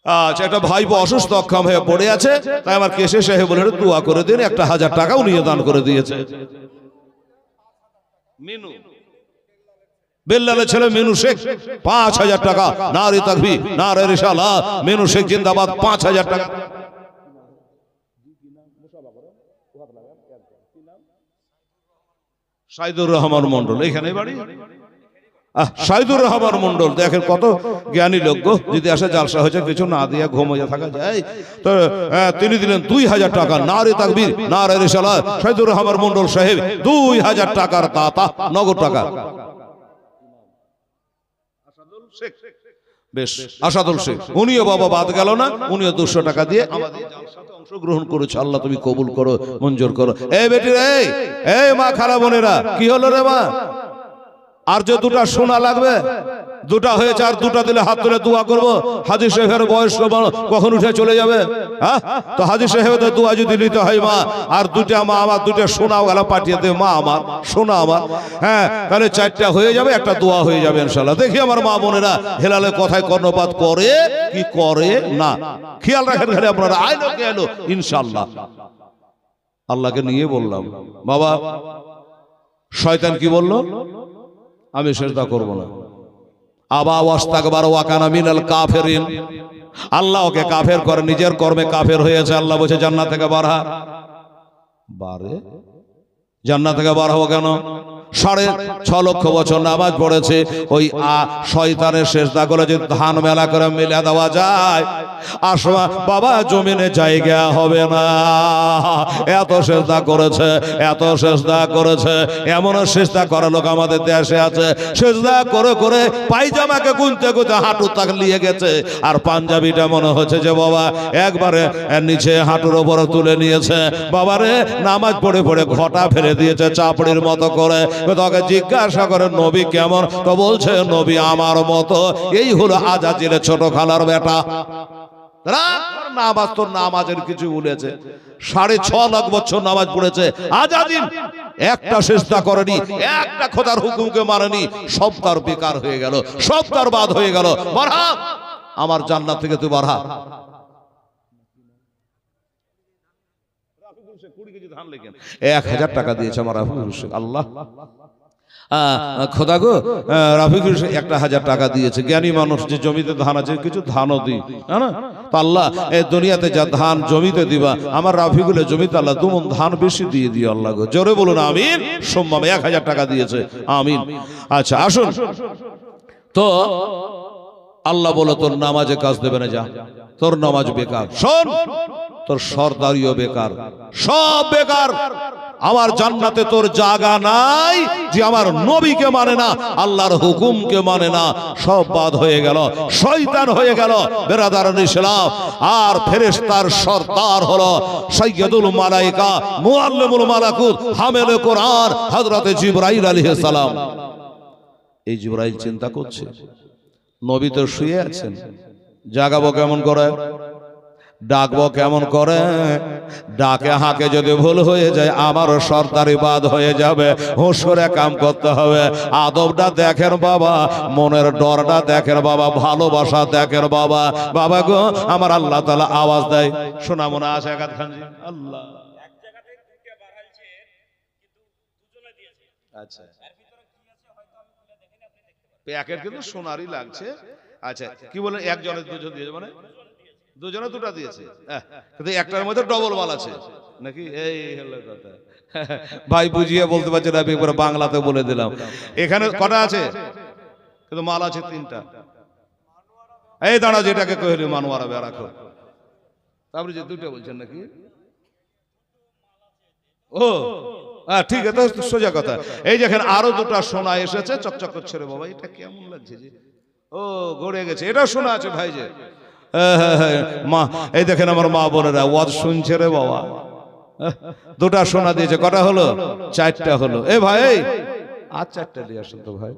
আচ্ছা, একটা ভাইপো অসুস্থ অক্ষম হয়ে পড়ে আছে, তাই আমার কেশে সাহেব বলে দোয়া করে দিন। 1000 টাকাও নিয়ে দান করে দিয়েছে। মিনু বেল্লালের ছেলে মিনু শেখ 5000 টাকা। নারে তাকবীর, নারে রিসালাত। মিনু শেখ জিন্দাবাদ, 5000 টাকা। সাইদুর রহমান মন্ডল, এখানে বাড়ি। সাইদুর রহমান মন্ডল, দেখেন কত জ্ঞানী লোক গো। যদি আসে জালসা হয়েছে, কিছু না দিয়ে ঘুমিয়ে থাকা যায়। তো তিনি দিলেন 2000 টাকা। নারে তাকবীর, নারে রিসালাত। সাইদুর রহমান মন্ডল সাহেব 2000 টাকার দাতা, নগদ টাকা। বেশ, আসাদুল শেখ, উনিও বাবা বাদ গেল না, উনিও 200 টাকা দিয়ে আমাদের জালসাতে অংশগ্রহণ করেছে। আল্লাহ তুমি কবুল করো, মঞ্জুর করো। এই বেটি রে, এই মা, খালা বোনেরা, কি হলো রে মা? আর যে 2টা সোনা লাগবে, 2টা হয়েছে, আর 2টা দিলে হাত তুলে দোয়া করবো। হাজী সাহেবের বয়স কখন উঠে চলে যাবে? হ্যাঁ, তো হাজী সাহেবের দোয়া যদি নিতে হয় মা, আর 2টা মা আমার 2টা সোনাও গেল পাঠিয়ে দেবে মা আমার, সোনা আমার। হ্যাঁ, তাহলে 4টা হয়ে যাবে, একটা দোয়া হয়ে যাবে ইনশাআল্লাহ। দেখি আমার মা বোনেরা হেলালের কথায় কর্ণপাত করে কি করে না, খেয়াল রাখেন। ঘরে আপনারা আইলো কে এলো ইনশাআল্লাহ। আল্লাহকে নিয়ে বললাম বাবা, শয়তান কি বলল? আমি সেজদা করব না। আবা ওয়াস্তাকবার ওয়া কানা মিনাল কাফিরিন। আল্লাহ ওকে কাফের করে, নিজের কর্মে কাফের হয়েছে। আল্লাহ বলছে জান্নাত থেকে বার হ। বারে জান্নাত থেকে বার হবো কেন? 6.5 লক্ষ বছর নামাজ পড়েছে, ওই শয়তানের সেজদা করে যদি ধান মেলা করে মিলে দেওয়া যায়, আসমা বাবা জমিনে জায়গা হবে না। এত সেজদা করেছে, এত সেজদা করেছে, এমন সেজদা করার লোক আমাদের দেশে আছে। সেজদা করে করে পায়জামাকে গুনতে গুনতে হাঁটু তাক লিয়ে গেছে, আর পাঞ্জাবিটা মনে হচ্ছে যে বাবা একবারে নিচে হাঁটুর ওপরে তুলে নিয়েছে। বাবারে নামাজ পড়ে পড়ে ঘটা ফেলে দিয়েছে চাপড়ির মতো করে। তোকে জিজ্ঞাসা করে নবী কেমন, তো বলছে নবী আমার মতো। এই হলো আজাজিলের ছোট খালার বেটা। নামাজ তোর নামাজের কিছু বলেছে, 6.5 লাখ বছর নামাজ পড়েছে আজাজিল, একটা চেষ্টা করেনি, একটা খোদার হুকুমকে মানেনি, সব তার বেকার হয়ে গেল, সব তার বাদ হয়ে গেল। বারহা আমার জান্নাত থেকে তুই বারহা। 1000 টাকা দিয়েছে আমার আল্লাহ। খোদা গো, রাফিকুল 1000 টাকা দিয়েছে। জ্ঞানী মানুষ, যে জমিতে ধান আছে কিছু ধানও দিই, হ্যাঁ না? তো আল্লাহ এই দুনিয়াতে যা ধান জমিতে দিবা, আমার রাফিকুলের জমিতে আল্লাহ 2 মণ ধান বেশি দিয়ে দিও আল্লাহ গো। জোরে বলুন আমিন। সোম্মাম 1000 টাকা দিয়েছে, আমিন। আচ্ছা আসুন তো, আল্লাহ বলো তোর নামাজে কাজ দেবে না, যা তোর নামাজ বেকার। শোন, তোর সরদারিও বেকার, সব বেকার। আমার জান্নাতে তোর জায়গা নাই যে আমার নবীকে মানে না, আল্লাহর হুকুমকে মানে না, সব বাদ হয়ে গেল, শয়তান হয়ে গেল। বেরাদারান ইসলাম, আর ফেরেশতার সরদার হলো সাইয়্যিদুল মালায়েকা মুআল্লিমুল মালাকুত হামেলে কোরআন হযরতে জিবরাইল আলাইহিস সালাম। এই জিবরাইল চিন্তা করছে নবী তো শুয়ে আছেন, জাগাবো কেমন করে, ডাকবো কেমন করে, ডাকে হাঁকে যদি ভুল হয়ে যায় আমারও সরদারি বাদ হয়ে যাবে। হুঁশরে কাম করতে হবে। আদবটা দেখেন বাবা, মনের ডরটা দেখেন বাবা, ভালোবাসা দেখেন বাবা। বাবা গো, আমার আল্লাহ তাআলা আওয়াজ দেয়, শোনা মনে আছে একাত খানজি আল্লাহ আচ্ছা প্যাকেট কিন্তু সোনারই লাগছে। আচ্ছা কি বলে, একজনের দুজন দিয়েছে, মানে দুজনে দুটা দিয়েছে, কিন্তু একটার মধ্যে ডবল মাল আছে নাকি? এই হলো কথা। ভাই বুঝিয়ে বলতে পারছে না, আমি বাংলাতে বলে দিলাম। এখানে কটা আছে, কিন্তু মাল আছে 3টা। এই দাঁড়া, যেটাকে কইলি মানোয়ারা বেড়া রাখো, তারপরে যে 2টা বলছেন নাকি? ও ঠিক আছে, সোজা কথা। এই দেখেন আরো 2টা সোনা এসেছে, চকচক করছে রে বাবা। এটা কেমন লাগছে যে, ও গড়ে গেছে। এটা শোনা আছে ভাই যে, মা এই দেখেন আমার মা বোনেরা ওয়াজ শুনছে রে বাবা। 2টা সোনা দিয়েছে, কটা হলো? 4টা হলো। এ ভাই আর 4টা দিয়ে আসুন তো ভাই,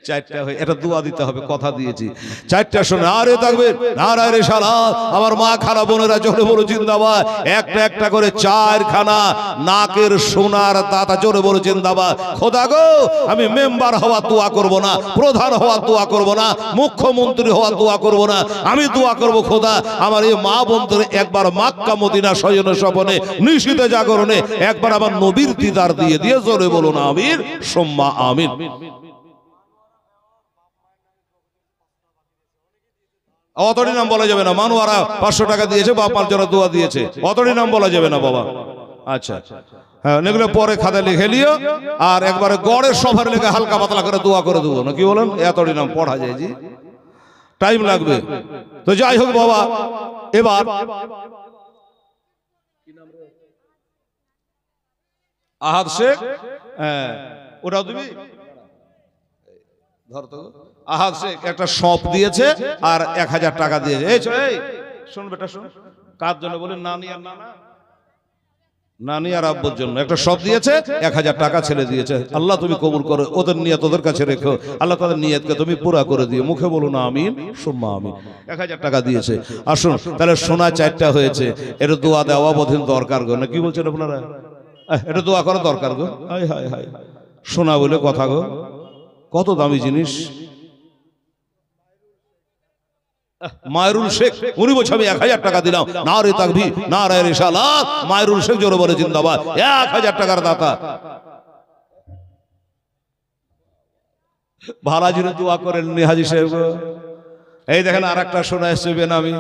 4টা হয়ে, এটা দোয়া দিতে হবে, কথা দিয়েছি। 4টা শোনা আরে থাকবে নারায় রে সালাত। আমার মা খালা বোনেরা জোরে বলো জিন্দাবাদ। একটা একটা করে 4খানা নাকের সোনার দাতা, জোরে বলো জিন্দাবাদ। খোদা গো, আমি মেম্বার হওয়া দোয়া করব না, প্রধান হওয়া দোয়া করব না, মুখ্যমন্ত্রী হওয়া দোয়া করব না, আমি দোয়া করব খোদা আমার এই মা বোনদের একবার মক্কা মদিনা শয়ন স্বপনে নিশীথে জাগরণে একবার আমার নবীর দিদার দিয়ে দিয়ে, জোরে বলুন আমিন সুম্মা আমিন। অতটি নাম বলা যাবে না। মানোয়ারা 500 টাকা দিয়েছে, বাপ মার জন্য দোয়া দিয়েছে, অতটি নাম বলা যাবে না বাবা। আচ্ছা হ্যাঁ, এগুলো পরে খাতা লিখে লিও, আর একবারে গড়ের সফার লেখে হালকা পাতলা করে দোয়া করে দেবো না, কি বলেন? এতটি নাম পড়া যায় জি, টাইম লাগবে। তো যাই হোক বাবা, এবার আহাদ শেখ, হ্যাঁ ওটাও দিবি, ধর তো। আহাদ শেখ একটা শপ দিয়েছে আর 1000 টাকা দিয়েছে। এই শোন বেটা শোন, কার জন্য বলে? নানি আর নানা, নানি আর আব্বুর জন্য একটা শপ দিয়েছে, 1000 টাকা ছেড়ে দিয়েছে। আল্লাহ তুমি কবুল করো, ওদের নিয়ত ওদের কাছে রেখো, আল্লাহ তাদের নিয়তকে তুমি পুরা করে দিও। মুখে বলুন আমিন সুম্মা আমিন। 1000 টাকা দিয়েছে। আসুন তাহলে সোনা 4টা হয়েছে, এটা দোয়া দেওয়া বোধহয় দরকার গো, না কি বলছেন আপনারা? এটা দোয়া করা দরকার গো। হায় হায় হায়, সোনা বলে কথা গো, কত দামি জিনিস। মায়রুল শেখ উনি বলছে আমি 1000 টাকা দিলাম, না রে তাকবীর না রে রিসালাত, মায়রুল শেখ জোরে বলে জিন্দাবাদ, 1000 টাকার দাতা। ভালাজির দোয়া করেন নি হাজী সাহেব। এই দেখেন আর একটা শোনা এসছে বেনামি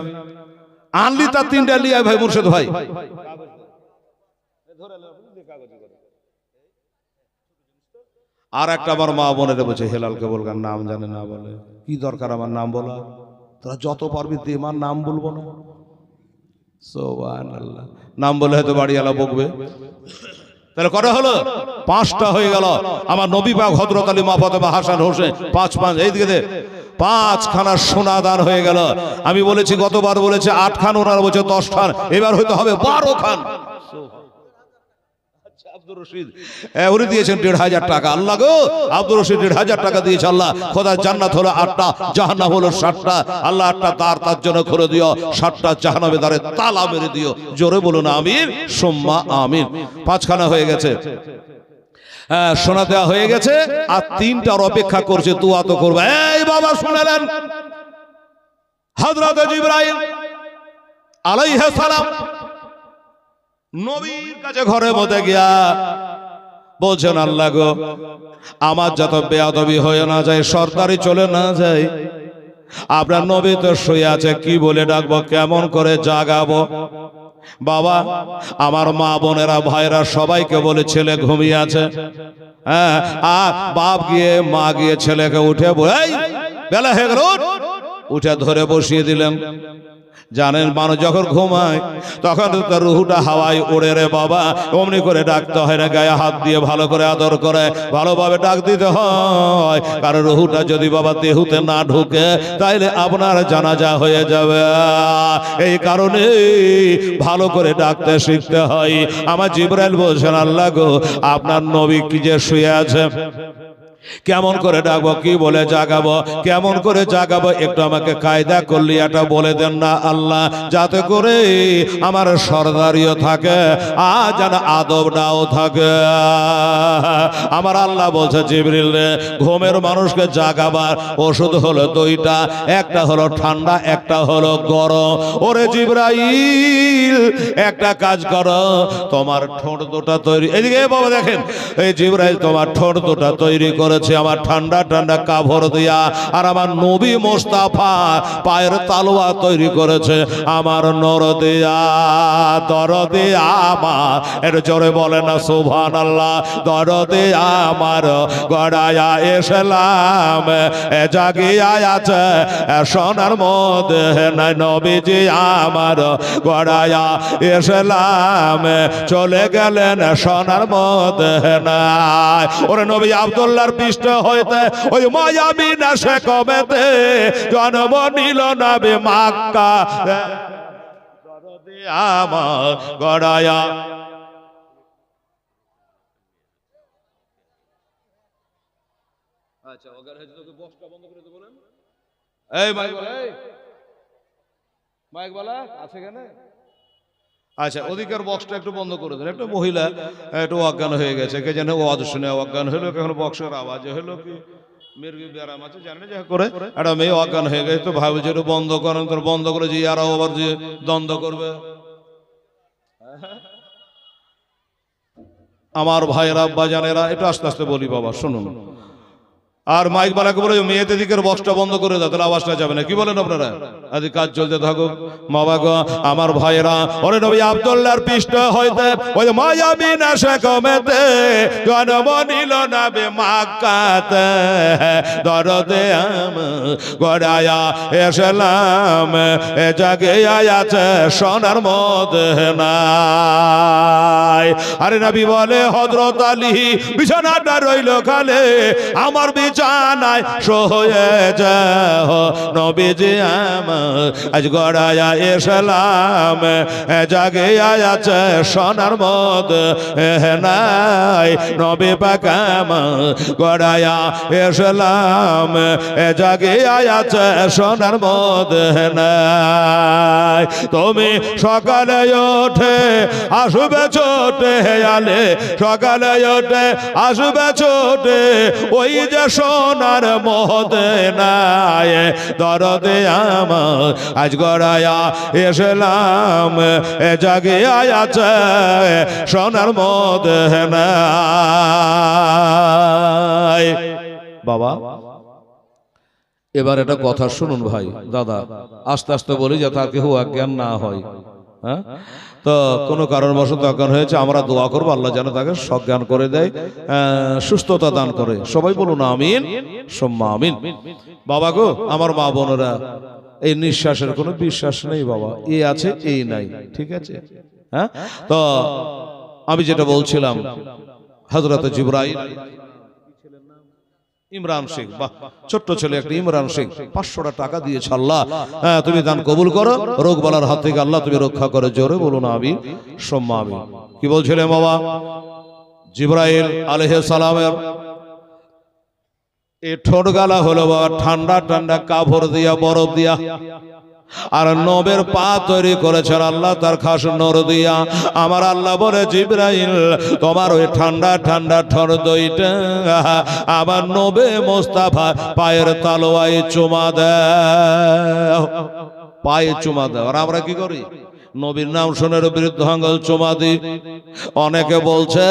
আনলি তার 3টা লিয়া ভাই মুর্শিদ ভাই। আর একটা আমার মা বোনেরা বলছে হেলালকে বলগার নাম জানে না, বলে কি দরকার আমার নাম বলা, তোরা যত পারবি দে, আমার নাম বলবো না। সুবহানাল্লাহ, নাম বলে হয়তো বাড়িওয়ালা বকবে। তাহলে কটা হলো? 5টা হয়ে গেল। আমার নবী পাক হযরত আলী মা ফাতেমা হাসান হোসেন 5 এইদিকে দে 5খানা সোনা দান হয়ে গেল। আমি বলেছি গতবার বলেছে 8 খান, ওনারা বলছে 10 খান, এবার হয়তো হবে 12 খান। আব্দুর রশিদ উনি দিয়েছেন 1500 টাকা। আল্লাহ গো, আব্দুর রশিদ 1500 টাকা দিয়েছে। আল্লাহ খোদার জান্নাত হলো 8টা, জাহান্নাম হলো 7টা। আল্লাহ 8টা দ্বার তার জন্য খুলে দিও, 7টা জাহান্নামের দ্বারে তালা মেরে দিও। জোরে বলুন আমিন সুম্মা আমিন। 5খানা হয়ে গেছে, সোনা দেওয়া হয়ে গেছে, আর 3টার অপেক্ষা করছে, দোয়া তো করবে। এই বাবা শুনলেন, হযরত জিবরাইল আলাইহিস সালাম নবীর কাছে ঘরের মধ্যে গিয়া বলছেন আল্লাহ গো, আমার যত বেয়াদবি হয়ে না যায়, সরদারি চলে না যায়, আপনার নবী তো শুয়ে আছে, কি বলে ডাকবো, কেমন করে জাগাবো? বাবা আমার মা বোনেরা ভাইরা সবাইকে বলে ছেলে ঘুমিয়ে আছে। হ্যাঁ, আর বাপ গিয়ে মা গিয়ে ছেলেকে উঠে বলে বেলা হয়ে গেল, উঠে ধরে বসিয়ে দিলেন। জানেন মানুষ যখন ঘুমায় তখন তার রুহুটা হাওয়ায় ওড়ে রে বাবা, অমনি করে ডাকতে হয় না, গায়ে হাত দিয়ে ভালো করে আদর করে ভালোভাবে ডাক দিতে হয়, কারণ রুহুটা যদি বাবা দেহুতে না ঢুকে তাইলে আপনার জানাজা হয়ে যাবে। এই কারণে ভালো করে ডাকতে শিখতে হয়। আমার জিবরাইল বলছেন আল্লাহ গো, আপনার নবী কি যে শুয়ে আছে, কেমন করে ডাকবো, কি বলে জাগাবো, কেমন করে জাগাবো, একটু আমাকে কায়দা করলি এটা বলে দেন না আল্লাহ, যাতে করে আমার সরদারিও থাকে আর যেন আদবটাও থাকে। আমার আল্লাহ বলছে জিবরিল রে, ঘুমের মানুষকে জাগাবার ওষুধ হলো 2টা, একটা হলো ঠান্ডা, একটা হলো গরম। ওরে জিবরাইল একটা কাজ করো, তোমার ঠোঁট দুটা তৈরি, এদিকে বাবা দেখেন, এই জিবরাইল তোমার ঠোঁট দুটা তৈরি করে আমার ঠান্ডা ঠান্ডা কাপড় দিয়া, আর আমার নবী মোস্তাফা পায়ের তালোয়া তৈরি করেছে আমার নর দিয়া, দরদে আমার, এটা জোরে বলে না সুবহানাল্লাহ, দরদে আমার গড়ায়া এসলাম, জাগিয়া আছে সোনার মধ্যে নাই, নবীজি আমার গড়ায়া এসলাম, চলে গেলেন সোনার মধ্যে নাই। ওরে নবী আব্দুল্লাহর পৃষ্ঠ হইতে ওই মায়াবী না সে কবেতে জন্ম নিল নবী মক্কা, আমার গড়ায়া। আচ্ছা ওগার হয়েছে, তোকে বক্সটা বন্ধ করে দিতে বলেন। এই মাইক বলা, এই মাইক বলা আছে কেন? আচ্ছা ওদিকের বক্সটা একটু বন্ধ করে দেন। একটা মহিলা একটু অজ্ঞান হয়ে গেছে, কে জানে আওয়াজ শুনে অজ্ঞান হলো, এখন বক্সের আওয়াজ হলো কি মির্গি ব্যারাম আছে জানে না, যা করে একটা মেয়ে অজ্ঞান হয়ে গেছে, তো ভাবে যে বন্ধ করেন, তোর বন্ধ করে যে আর আবার যে দ্বন্দ্ব করবে। আমার ভাইয়েরা আব্বা জানেরা একটু আস্তে আস্তে বলি বাবা শুনুন, আর মাইক বালাকে বলে মেয়েদের দিকের বক্সটা বন্ধ করে দাও, তাহলে আওয়াজটা যাবে না। কি বলেন আপনারা? আজ কাজ চলতে থাকুক। বাবা গো আমার ভাইরা, ওরে নবী আব্দুল্লাহর পৃষ্ঠ হইতে ওই মায়াবী না সে কমেতে জন্ম নিল নবী মক্কাতে, দরদে আমার গড়ায়া এসলাম, জাগিয়া আছে সোনার মধ্যে নাই। আরে নবী বলে হযরত আলী বিছানাটা রইল খালে, আমার জানাই সয়ে যাও নবীজি আমার আজ গড়ায়া এসলাম, জাগিয়া আছে সোনার মধ্যে নাই, নবী পাক আমার গড়ায়া এসলাম, জাগিয়া আছে সোনার মধ্যে নাই। তুমি সকালে ওঠে আসবে ছোটে আলে, সকালে ওঠে আসবে ছোটে ওই যে সোনার মদিনায়। দরদে আমার আজ গড়ায়া এসলাম এ জাগিয়া আছে সোনার মদিনায়। বাবা এবার এটা কথা শুনুন ভাই দাদা, আস্তে আস্তে বলি যাতে আর কেউ অজ্ঞান না হয়। হ্যাঁ, তো কোনো কারণবশত অজ্ঞান হয়েছে, আমরা দোয়া করবো আল্লাহ যেন তাকে সজ্ঞান করে দেয়, সুস্থতা দান করে। সবাই বলুন আমিন সুম্মা আমিন। বাবা গো, আমার মা বোনেরা, এই নিঃশ্বাসের কোনো বিশ্বাস নেই বাবা, এই আছে এই নাই, ঠিক আছে? হ্যাঁ, তো আমি যেটা বলছিলাম, হযরত জিবরাইল ইমরান শেখ, বাহ ছোট্ট ছেলে একটা ইমরান শেখ 500 টাকা দিয়েছে। আল্লাহ তুমি দান কবুল করো, রোগ বালার হাত থেকে আল্লাহ তুমি রক্ষা করে। জোরে বলুন আমিন সুম্মা আমিন। কি বলছিলেন বাবা? জিবরাইল আলাইহিস সালামের এই ঠোঁট গালা হলো বাবা ঠান্ডা ঠান্ডা কাপড় দিয়া, বরফ দিয়া, আর নবের পা তৈরি করেছেন আল্লাহ তার খাস নূর দিয়া। আমার আল্লাহ বলে জিবরাইল তোমার ওই ঠান্ডা ঠান্ডা ঠোঁট দুইটা আমার নবে মোস্তাফা পায়ের তালুয়ায় চুমা দাও, পায়ে চুমা দাও। আর আমরা কি করি? নবীর নাম শুনে বৃদ্ধ আঙ্গুল চুমা দিই। অনেকে বলছে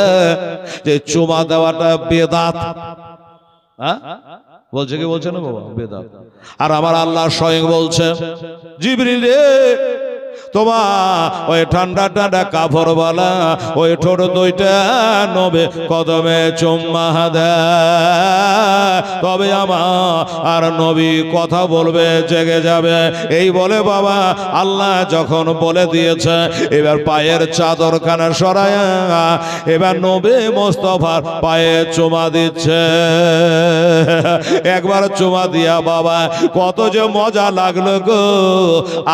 যে চুমা দেওয়াটা বেদাত। হ্যাঁ বলছে কি বলছে না বাবা? বেদাত। আর আমার আল্লাহ স্বয়ং বলছে জিবরিল রে তোমার ওই ঠান্ডা ঠান্ডা কাপড় বালা ওই ঠোঁট দুইটা নবে কদমে চুম্মা দেয়, তবে আমার আর নবী কথা বলবে, জেগে যাবে। এই বলে বাবা আল্লাহ যখন বলে দিয়েছে, এবার পায়ের চাদর খানা সরায়া এবার নবী মোস্তফার পায়ে চুমা দিচ্ছে। একবার চুমা দিয়া বাবা কত যে মজা লাগলো গো,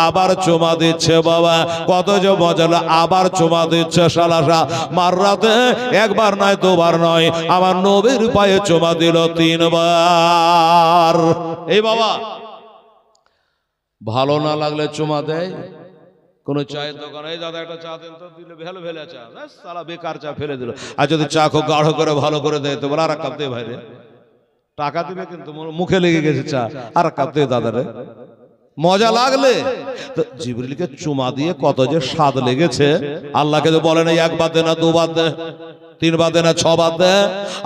আবার চুমা দিচ্ছে বাবা, কত যে মজা, আবার চুমা দিচ্ছে। সালাসা মাররাতে একবার নয় দুবার নয়, আমার নবীর পায়ে চুমা দিল 3 বার। এই বাবা ভালো না লাগলে চুমা দেয় কোন চায়ের দোকানে, এই দাদা একটা চা দেন তো, দিলে ভেলে ভেলে চা, সালা বেকার চা ফেলে দিল। আর যদি চা খুব গাঢ় করে ভালো করে দেয় তো বলে আর এক কাপ দে ভাই রে, টাকা দিবে কিন্তু মুখে লেগে গেছে চা, আর এক কাপ দে দাদা রে। মজা লাগলে তো জিবরিলকে চুমা দিয়ে কত যে স্বাদ লেগেছে। আল্লাহকে তো বলে না 1 বার দে না 2 বার দে, 3 বার দে না 6 বার দে,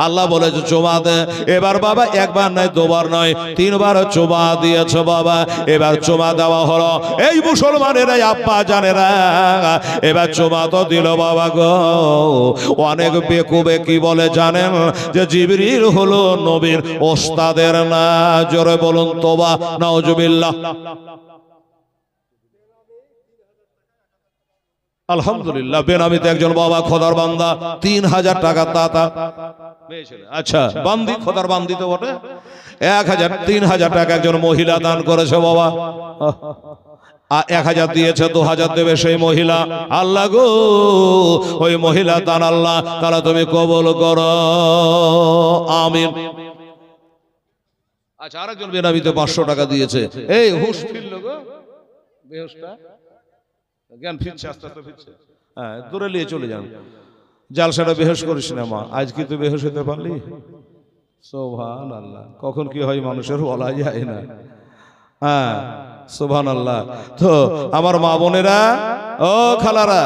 আল্লাহ বলেছে চুমা দে। এবার বাবা 1 বার নয় 2 বার নয় 3 বার চুমা দিয়েছে বাবা। এবার চুমা দেওয়া হলো। এই মুসলমানেরা আব্বা জানেরা, এবার চুমা তো দিল বাবা গো। অনেক বেকুবে কি বলে জানেন? যে জিবরিল হলো নবীর ওস্তাদের না। জোরে বলুন তোবা নাউজুবিল্লাহ। আলহামদুলিল্লাহ, বেনামিতে একজন বাবা খোদার বান্দা 3000 টাকা দাতা। আচ্ছা বান্দি, খোদার বান্দি তো বটে। 3000 টাকা একজন মহিলা দান করেছে বাবা। 1000 দিয়েছে, 2000 দেবে সেই মহিলা। আল্লাহ গো ওই মহিলা দান আল্লাহ তাআলা তুমি কবুল করো, আমিন। আচ্ছা আরেকজন বেনামিতে 500 টাকা দিয়েছে। এই হুশ ফিরল গো, বেহুশটা জ্ঞান ফিরছে, আস্তে আস্তে ফিরছে। হ্যাঁ দূরে নিয়ে চলে যান, জালসাটা বেহুশ করিস না মা। আজ কি তুই বেহুশ হতে পারলি? সুবহানাল্লাহ, কখন কি হয় মানুষের বলা যায় না। হ্যাঁ সুবহানাল্লাহ। তো আমার মা বোনেরা, ও খালারা,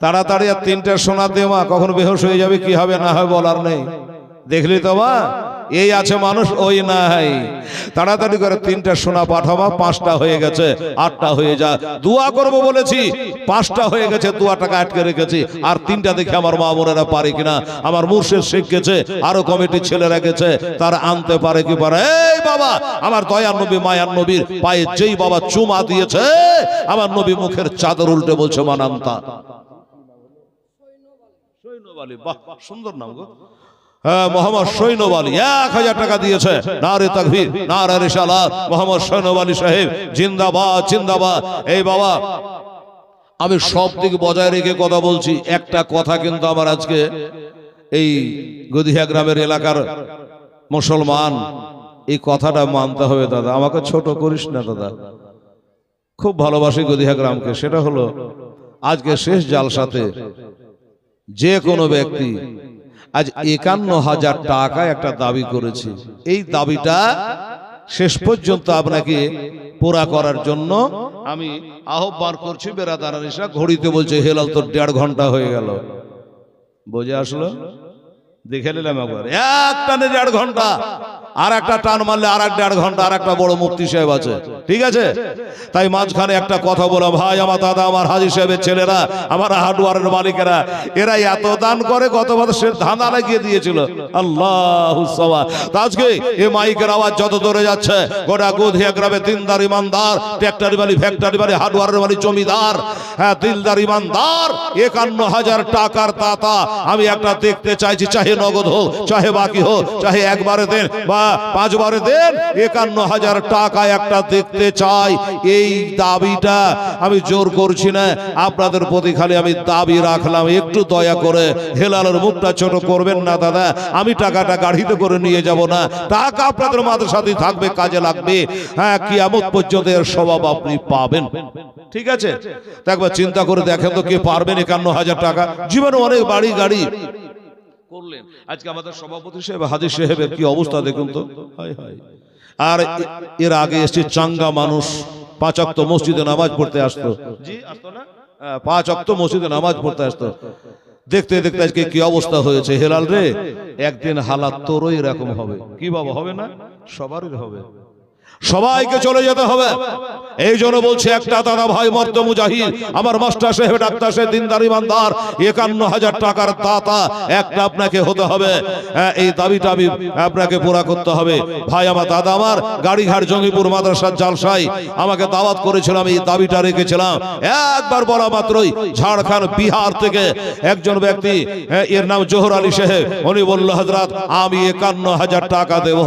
তাড়াতাড়ি আর 3টা সোনা দে মা, কখন বেহুশ হয়ে যাবে কি হবে না হয় বলার নেই। দেখলি তো মা, এই আছে মানুষ ওই নাই। তাড়াতাড়ি করে 3টা সোনা পাঠাবা, 5টা হয়ে গেছে, 8টা হয়ে যা। দোয়া করবো বলেছি, 5টা হয়ে গেছে, 2 টাকা আটকে রেখেছি। আর 3টা দেখে আমার মা বোনেরা পারে কিনা। আমার মুর্শিদ শেখ গেছে, আরো কমিটির ছেলেরা গেছে, তারা আনতে পারে কি পারে। এই বাবা আমার দয়ার নবী মায়ার নবীর পায়ে যেই বাবা চুমা দিয়েছে, আমার নবী মুখের চাদর উল্টে বলছে মানান্তা। সৈন্যবালী, বাহ সুন্দর নাম গো। হ্যাঁ মোহাম্মদ সৈনব আলী 1000 টাকা দিয়েছে। নারে তাকবীর, নারে রিসালাত, মোহাম্মদ সৈনব আলী সাহেব জিন্দাবাদ জিন্দাবাদ। এই বাবা আমি সব দিক বজায় রেখে কথা বলছি। একটা কথা কিন্তু আমার আজকে এই গদিয়া গ্রামের এলাকার মুসলমান, এই কথাটা মানতে হবে দাদা। আমাকে ছোট করিস না দাদা, খুব ভালোবাসি গদিহা গ্রামকে, সেটা হলো আজকে শেষ জালসাতে যে কোনো ব্যক্তি আজ 51,000 টাকা একটা দাবি করেছে, এই দাবিটা শেষ পর্যন্ত আপনাকে পুরা করার জন্য আমি আহ্বান করছি। বেরাদারানিসা ঘড়িতে বলছে হেলাল তো 1.5 ঘন্টা হয়ে গেল, বুঝে আসলো? দেখে নিলাম একবার, এক টানে 1.5 ঘন্টা, আর একটা টান মারলে আর 1.5 ঘন্টা, আর একটা বড় মুফতি সাহেব আছে, ঠিক আছে? তাই মাঝখানে একটা কথা বলা, ভাই আমার দাদা, আমার হাজী সাহেবের ছেলেরা, আমার হার্ডওয়ারের মালিকেরা, এরা এত দান করে, গত বছর ধাঁধা লাগিয়ে দিয়েছিল। আল্লাহু সাওয়া। আজকে এই মাইকের আওয়াজ যত দূরে যাচ্ছে, গোটা গদিহা গ্রামে দিনদার ইমানদার, ট্র্যাক্টরি বালি, ফ্যাক্টরি বালি, হার্ডওয়ারের বালি, জমিদার, হ্যাঁ দিলদার ইমানদার 51,000 টাকার দাতা আমি একটা দেখতে চাইছি, চাহে নগদ হোক, চাহে বাকি হোক, চাহে একবারে দেন বা 5 বারে দেন, 51,000 টাকা একটা দেখতে চাই। এই দাবিটা আমি জোর করছি না, আপনাদের প্রতি খালি আমি দাবি রাখলাম, একটু দয়া করে হেলালের মুখটা ছোট করবেন না দাদা। আমি টাকাটা গাড়িতে করে নিয়ে যাব না, টাকা আপনাদের মাদ্রাসাতেই থাকবে, কাজে লাগবে। হ্যাঁ, কিয়ামত পর্যন্ত এর স্বভাব আপনি পাবেন, ঠিক আছে? তো একবার চিন্তা করে দেখেন তো, কে পারবেন 51,000 টাকা? জীবনে অনেক বাড়ি গাড়ি করলেন, আজকে আমাদের সভাপতি সাহেব, হাজী সাহেবের কি অবস্থা দেখুন তো। আর এর আগে এসে চাঙ্গা মানুষ 5 ওয়াক্ত মসজিদে নামাজ পড়তে আসতো, জি আসতো না? 5 ওয়াক্ত মসজিদে নামাজ পড়তে আসতো। দেখতে দেখতে আজকে কি অবস্থা হয়েছে। হেলাল রে, একদিন হালাত তোরও এরকম হবে। কি বাবা, হবে না? সবারই হবে, সবাইকে চলে যেতে হবে। এই জন্য বলছে, একটা দাদা ভাই মর্দ মুজাহিদ, আমার মাস্টার সাহেব, ডাক্তার সাহেব, দিনদার ইমানদার 51,000 টাকার দাতা একটা আপনাকে হতে হবে। এই দাবিটা আমি আপনাকে পুরা করতে হবে। ভাই আমার দাদা, আমার গাড়িঘাট জঙ্গিপুর মাদ্রাসার জালসায় আমাকে দাওয়াত করেছিল, আমি এই দাবিটা রেখেছিলাম। একবার বলা মাত্রই ঝাড়খণ্ড, বিহার থেকে একজন ব্যক্তি, এর নাম জোহর আলী সাহেব, উনি বলল, হযরত আমি 51,000 টাকা দেব।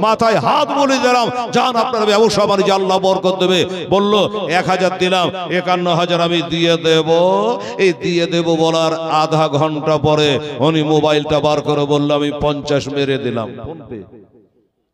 মাথায় হাত বলে দিলাম, জান আপনার ব্যবসা বাণিজ্য আল্লাহ বরকত দেবে। বলল 1,000 দিলাম, 51,000 আমি দিয়ে দেব। এই দিয়ে দেব বলার আধা ঘন্টা পরে উনি মোবাইলটা বার করে বলল, আমি 50 মেরে দিলাম। ফোন পে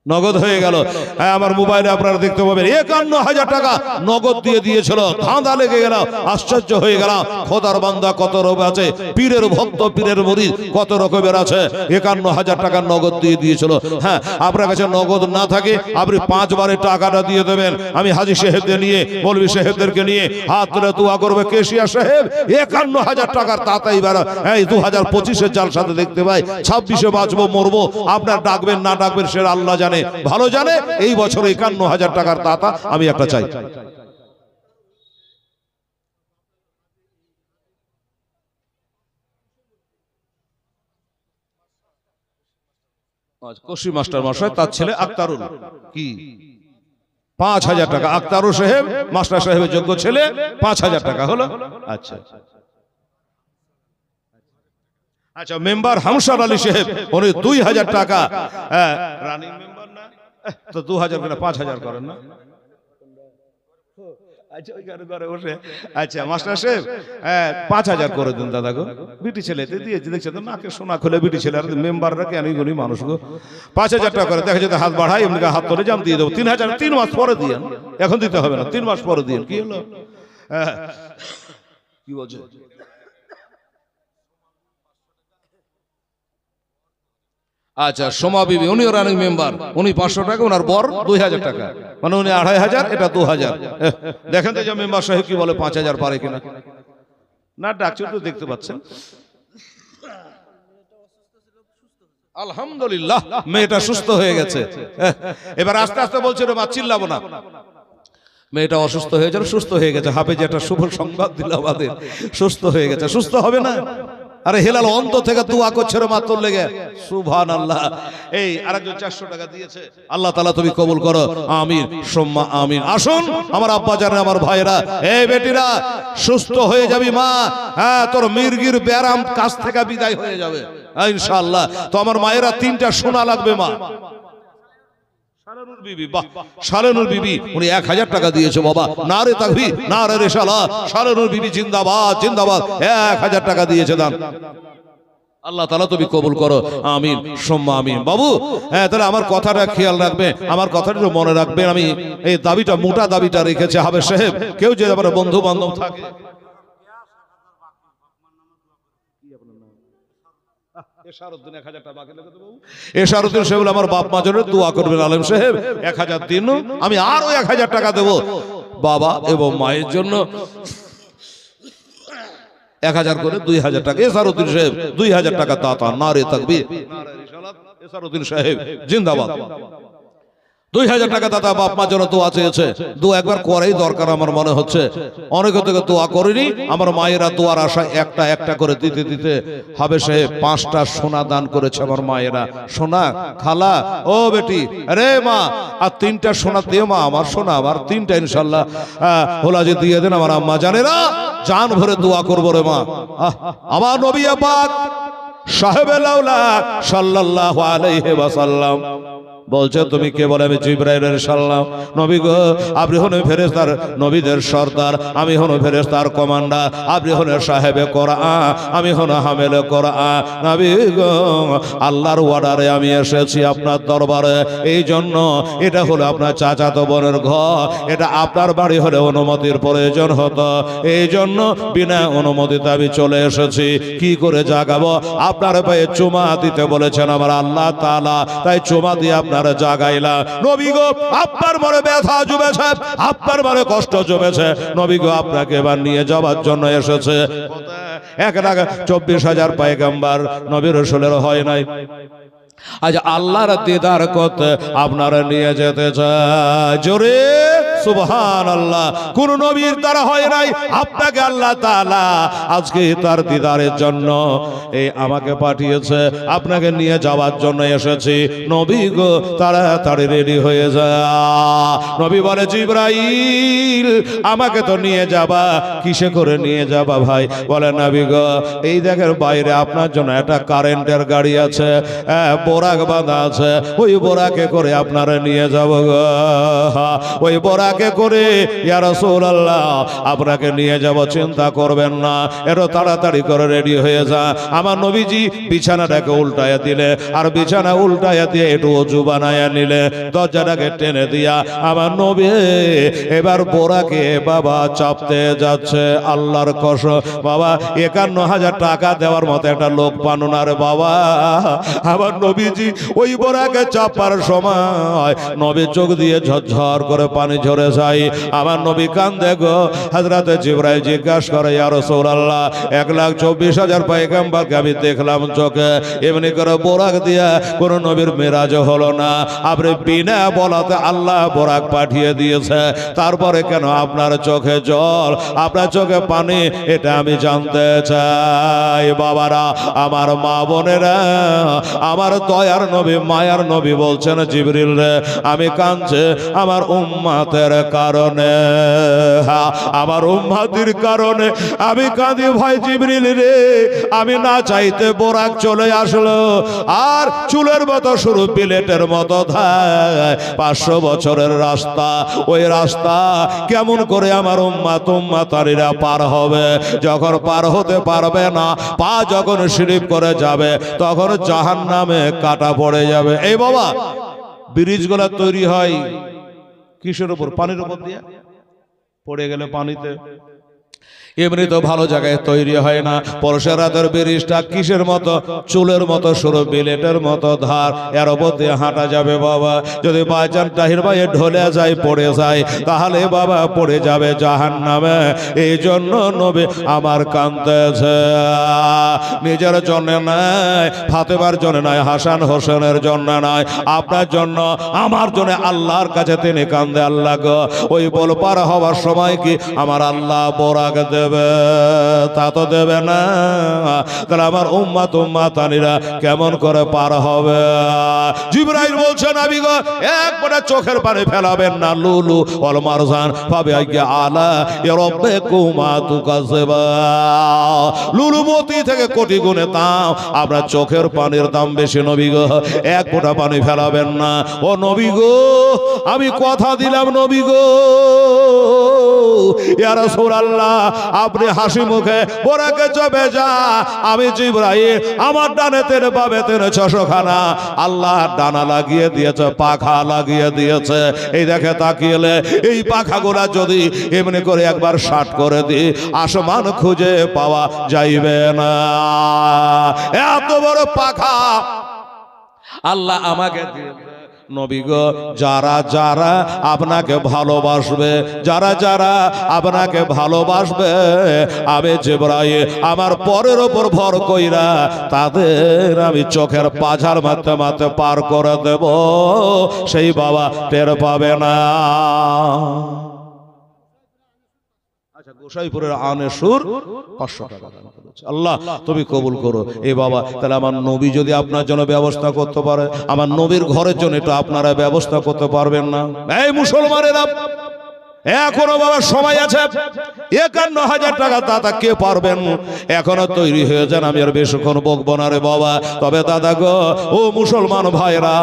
নগদ হয়ে গেল। হ্যাঁ, আমার মোবাইলে আপনারা দেখতে পাবেন 51,000 টাকা নগদ দিয়ে দিয়েছিল। ধাঁধা লেগে গেল, আশ্চর্য হয়ে গেল। খোদার বান্দা কত রকম আছে, পীরের ভক্ত, পীরের মুরিদ কত রকমের আছে। 51,000 টাকা নগদ দিয়ে দিয়েছিল। হ্যাঁ, আপনার কাছে নগদ না থাকে আপনি 5 বারে টাকাটা দিয়ে দেবেন। আমি হাজী সাহেবদের নিয়ে, মৌলভী সাহেবদেরকে নিয়ে হাত তুলে দোয়া করবে, কেশিয়া সাহেব 51,000 টাকার তাতাই বেড়া। এই 2025-এর জালসাতে দেখতে পাই, 26-এ বাঁচবো মরবো, আপনার ডাকবেন না ডাকবেন সে আল্লাহ জানে, ভালো জানে। এই বছর 51,000 টাকার দাতা আমি একটা চাই। কশি মাস্টার মশাই, তার ছেলে আক্তারুল, কি 5,000 টাকা। আক্তারুল সাহেব মাস্টার সাহেবের যোগ্য ছেলে, 5,000 টাকা হলো। আচ্ছা আচ্ছা, মেম্বার হামসার আলী সাহেব, উনি 2,000 টাকা। রানিং মেম্বার না তো 2,000 করে 5,000 করেন না? আচ্ছা মাস্টার সাহেব 5,000 করে দিন দাদা গো। বিটি ছেলেতে দিয়েছি, দেখছে তো নাকে সোনা খুলে বিটি ছেলে, আর মেম্বাররা কেন গুলি মানুষ গো। 5,000 টাকা করে দেখা যেতে হাত বাড়াই, এমনি হাত তোলে জাম দিয়ে দেবো। 3,000 3 মাস পরে দিয়ে, এখন দিতে হবে না, 3 মাস পরে দিয়ে। কি হলো? কি বলছে? আচ্ছা, সোমা বিবি, উনিও রানিং মেম্বার, উনি 500 টাকা, ওনার বর 2,000 টাকা, মানে উনি 2,500, এটা 2,000। দেখেন তো যে মেম্বার সাহেব কি বলে, 5,000 পারে কিনা। না ডাকছে তো, দেখতে পাচ্ছেন। আলহামদুলিল্লাহ, মেয়েটা সুস্থ হয়ে গেছে। এবার আস্তে আস্তে বলছে, রে মা চিল্লাবো না, মেয়েটা অসুস্থ হয়ে যাবে, সুস্থ হয়ে গেছে। হাফেজ একটা শুভ সংবাদ দিল আমাদের, সুস্থ হয়ে গেছে। সুস্থ হবে না? আরে হেলাল অন্তর থেকে দোয়া করছে রে মাত্র লেগে, সুবহানাল্লাহ। এই আরেকজন 400 টাকা দিয়েছে, আল্লাহ তাআলা তুমি কবুল করো, আমিন সুম্মা আমিন। আসুন আমার আব্বা জানেন, আমার ভাইরা, এই বেটিরা সুস্থ হয়ে যাবি মা। হ্যাঁ, তোর মির্গির ব্যারাম কাছ থেকে বিদায় হয়ে যাবে ইনশাআল্লাহ। তো আমার মায়েরা 3টা সোনা লাগবে মা। শালানুর বিবি, বাহ, শালানুর বিবি উনি 1,000 টাকা দিয়েছে বাবা। নারে তাকবীর, নারে রিসালাত, শালানুর বিবি জিন্দাবাদ, জিন্দাবাদ। 1,000 টাকা দিয়েছে দান। আল্লাহ তাআলা তুমি কবুল করো, আমিন সুম্মা আমিন। বাবু হ্যাঁ, তাহলে আমার কথাটা খেয়াল রাখবে, আমার কথাটা একটু মনে রাখবেন। আমি এই দাবিটা, মোটা দাবিটা রেখেছে হাবেজ সাহেব, কেউ যদি আমার বন্ধু বান্ধব থাকে। এশারউদ্দিন 1000 টাকা বাকি লেগে দেবো। এশারউদ্দিন সাহেব আমার বাপ মা জন্য দোয়া করবেন আলেম সাহেব, 1000 দিন আমি আরো 1000 টাকা দেবো বাবা এবং মায়ের জন্য, 1000 করে 2000 টাকা। এশারউদ্দিন সাহেব 2000 টাকা দাতা, নারে তাকবীর, নারে রিসালাত। এশারউদ্দিন সাহেব জিন্দাবাদ। 2000 টাকা দাতা বাপ মা জন্য দোয়া চেয়েছে, দোয়া একবার করাই দরকার আমার মনে হচ্ছে। অনেকে থেকে দোয়া করেনি, আমার মায়েরা দোয়ার আশায় একটা একটা করে দিতে দিতে হাবেজ সাহেব 5টা সোনা দান করেছে আমার মায়েরা। সোনা খালা, ও বেটি, রে মা, আর 3টা সোনা দিও মা, আমার সোনা আমার 3টা ইনশাআল্লাহ হোলাজে দিয়ে দেন আমার আম্মা জানেরা, জান ভরে দোয়া করবো রে মা। আমার নবী পাক সাহেবে লাউলা সাল্লাল্লাহু আলাইহি ওয়াসাল্লাম বলছে, তুমি কে বলে? আমি জিবরাইলের সাল্লাম। নবী গো, আপনি হন ফেরেশতার নবীদের সর্দার, আমি হন ফেরেশতার কমান্ডার, আপনি হন সাহেবে কোরআন, আমি হন হামেলে কোরআন। নবী গো, আল্লাহর অর্ডারে আমি এসেছি আপনার দরবারে, এই জন্য এটা হলো আপনার চাচাতো বোনের ঘর, এটা আপনার বাড়ি হলে অনুমতির প্রয়োজন হতো, এই জন্য বিনা অনুমতিতে আমি চলে এসেছি। কি করে জাগাবো? আপনার পায়ে চুমা দিতে বলেছেন আমার আল্লাহ তাআলা, তাই চুমা দিয়ে আপনার জাগাইলা। নবী গো, আপনার মনে ব্যথা জমেছে, আপনার মনে কষ্ট জমেছে, নবী গো আপনাকে এবার নিয়ে যাওয়ার জন্য এসেছে। 1,24,000 পয়গম্বর নবী রাসূলের হয় নাই, আজ আল্লাহর দিদার করতে আপনারা নিয়ে যেতে চায়। জোরে সুবহানাল্লাহ। কোন নবীর দ্বারা হয় নাই, আপনাকে আল্লাহ তাআলা আজকে তার দিদারের জন্য এই আমাকে পাঠিয়েছে, আপনাকে নিয়ে যাওয়ার জন্য এসেছি। নবী গো, তাড়াতাড়ি রেডি হয়ে যা। নবী বলে, জিবরাইল আমাকে তো নিয়ে যাবা, কিসে করে নিয়ে যাবা ভাই? বলে, নবী গো, এই দেখেন বাইরে আপনার জন্য একটা কারেন্টের গাড়ি আছে, বোরাক বাঁধা আছে, ওই বোরাকে করে আপনারা নিয়ে যাব গো, ওই বোরাকে করে ইয়া রাসূলুল্লাহ আপনাকে নিয়ে যাব, চিন্তা করবেন না, এত তাড়াতাড়ি করে রেডি হয়ে যা। আমার নবীজি বিছানাটাকে উল্টায়া দিলে, আর বিছানা উল্টায়া দিয়ে একটু ওযু বানায়া নিলে, দরজাটাকে টেনে দিয়া আমার নবী এবার বোরাকে বাবা চাপতে যাচ্ছে। আল্লাহর কসম বাবা, 51,000 টাকা দেওয়ার মতো একটা লোক পানো না রে বাবা। আমার নবীজি ওই বোরাকে চাপার সময় নবীর চোখ দিয়ে ঝরঝর করে পানি ঝরে যায়। আমার নবী কান্দে গো। হযরত জিবরাইল জিজ্ঞাসা করে, ইয়া রাসূলুল্লাহ, 1,24,000 পয়গম্বরকে আমি দেখলাম চোখে, এমনি করে বোরাক দিয়া কোন নবীর মেরাজ হলো না, আপনি বিনা বলাতে আল্লাহ বোরাক পাঠিয়ে দিয়েছে, তারপরে কেন আপনার চোখে জল, আপনার চোখে পানি? এটা আমি জানতে চাই। বাবারা, আমার মা বোনেরা, আমার দয়ার নবী মায়ার নবী বলছেন, জিবরিল রে, আমি কাঁদছি আমার উম্মতের কারণে, আমার উম্মতির কারণে আমি কাঁদি ভাই জিবরিল রে। আমি না চাইতে বোরাক চলে আসলো, আর চুলের মতো শুরু বিলেটের মতো ধায়, 500 বছরের রাস্তা, ওই রাস্তা কেমন করে আমার উম্মতারিরা পার হবে? যখন পার হতে পারবে না, পা যখন স্লিপ করে যাবে, তখন জাহান্নামে কাটা পড়ে যাবে। এই বাবা, ব্রিজগুলা তৈরি হয় কিসের উপর? পানির উপর দিয়ে। পড়ে গেলে পানিতে, এমনি তো ভালো জায়গায় তৈরি হয় না। পরশের রাতের ব্রিজটা কিসের মতো? চুলের মতো সরু, বিলেটের মতো ধার, এর উপর দিয়ে হাঁটা যাবে বাবা। যদি বাইচান তাহির ভাই ঢলে যায়, পড়ে যায়, তাহলে বাবা পড়ে যাবে জাহান্নামে। এই জন্য নবী আমার কাঁদতেছে, নিজের জন্য নয়, ফাতেমার জন্য নয়, হাসান হোসেনের জন্য নয়, আপনার জন্য, আমার জন্য আল্লাহর কাছে তিনি কান্দে। আল্লাহ গো, ওই বল পার হওয়ার সময় কি আমার আল্লাহ বোরাক দেবে? তা তো দেবে না। তাহলে আমার উম্মতানিরা কেমন করে পার হবে? জিবরাইল বলছেন, নবী গো, এক ফোঁটা চোখের পানি ফেলাবেন না। লুলু ওয়াল মারজান ফাবিআইয়ি আলা রাব্বিকুমা তুকাযিবা, লুলু মতি থেকে কোটি গুণে দাম, আপনার চোখের পানির দাম বেশি। নবী গো, এক ফোঁটা পানি ফেলাবেন না। ও নবী গো, আমি কথা দিলাম নবী গো, ইয়া রাসূলুল্লাহ, আপনি হাসি মুখে বোরাকে চবে যা, আমি জিবরাইল আমার ডানে তেনে পাবে তেনে 600 খানা আল্লাহ ডানা লাগিয়ে দিয়েছে, পাখা লাগিয়ে দিয়েছে। এই দেখে তাকিয়েলে এই পাখাগুলা যদি এমনি করে একবার শাট করে দিই আসমান খুঁজে পাওয়া যাইবে না। এত বড় পাখা আল্লাহ আমাকে দিয়েছে। নবী গো, যারা যারা আপনাকে ভালোবাসবে, যারা যারা আপনাকে ভালোবাসবে, আমি জিবরাইল আমার পরের ওপর ভর কইরা তাদের আমি চোখের পাঝার মারতে মারতে পার করে দেব, সেই বাবা টের পাবে না। আচ্ছা, গোসাইপুরের আনে সুর 500 টাকা দান করেছে। আল্লাহ তুমি কবুল করো। এই বাবা, তাহলে আমার নবী যদি আপনার জন্য ব্যবস্থা করতে পারে, আমার নবীর ঘরের জন্য একটু আপনারা ব্যবস্থা করতে পারবেন না? এই মুসলমানেরা, এখনো বাবা সময় আছে। 51,000 টাকা দাদা কে পারবেন? এখনো তৈরি হয়ে যান, আমি আর বেশিক্ষণ বকবো না রে বাবা। তবে দাদা গো, ও মুসলমান ভাইরা,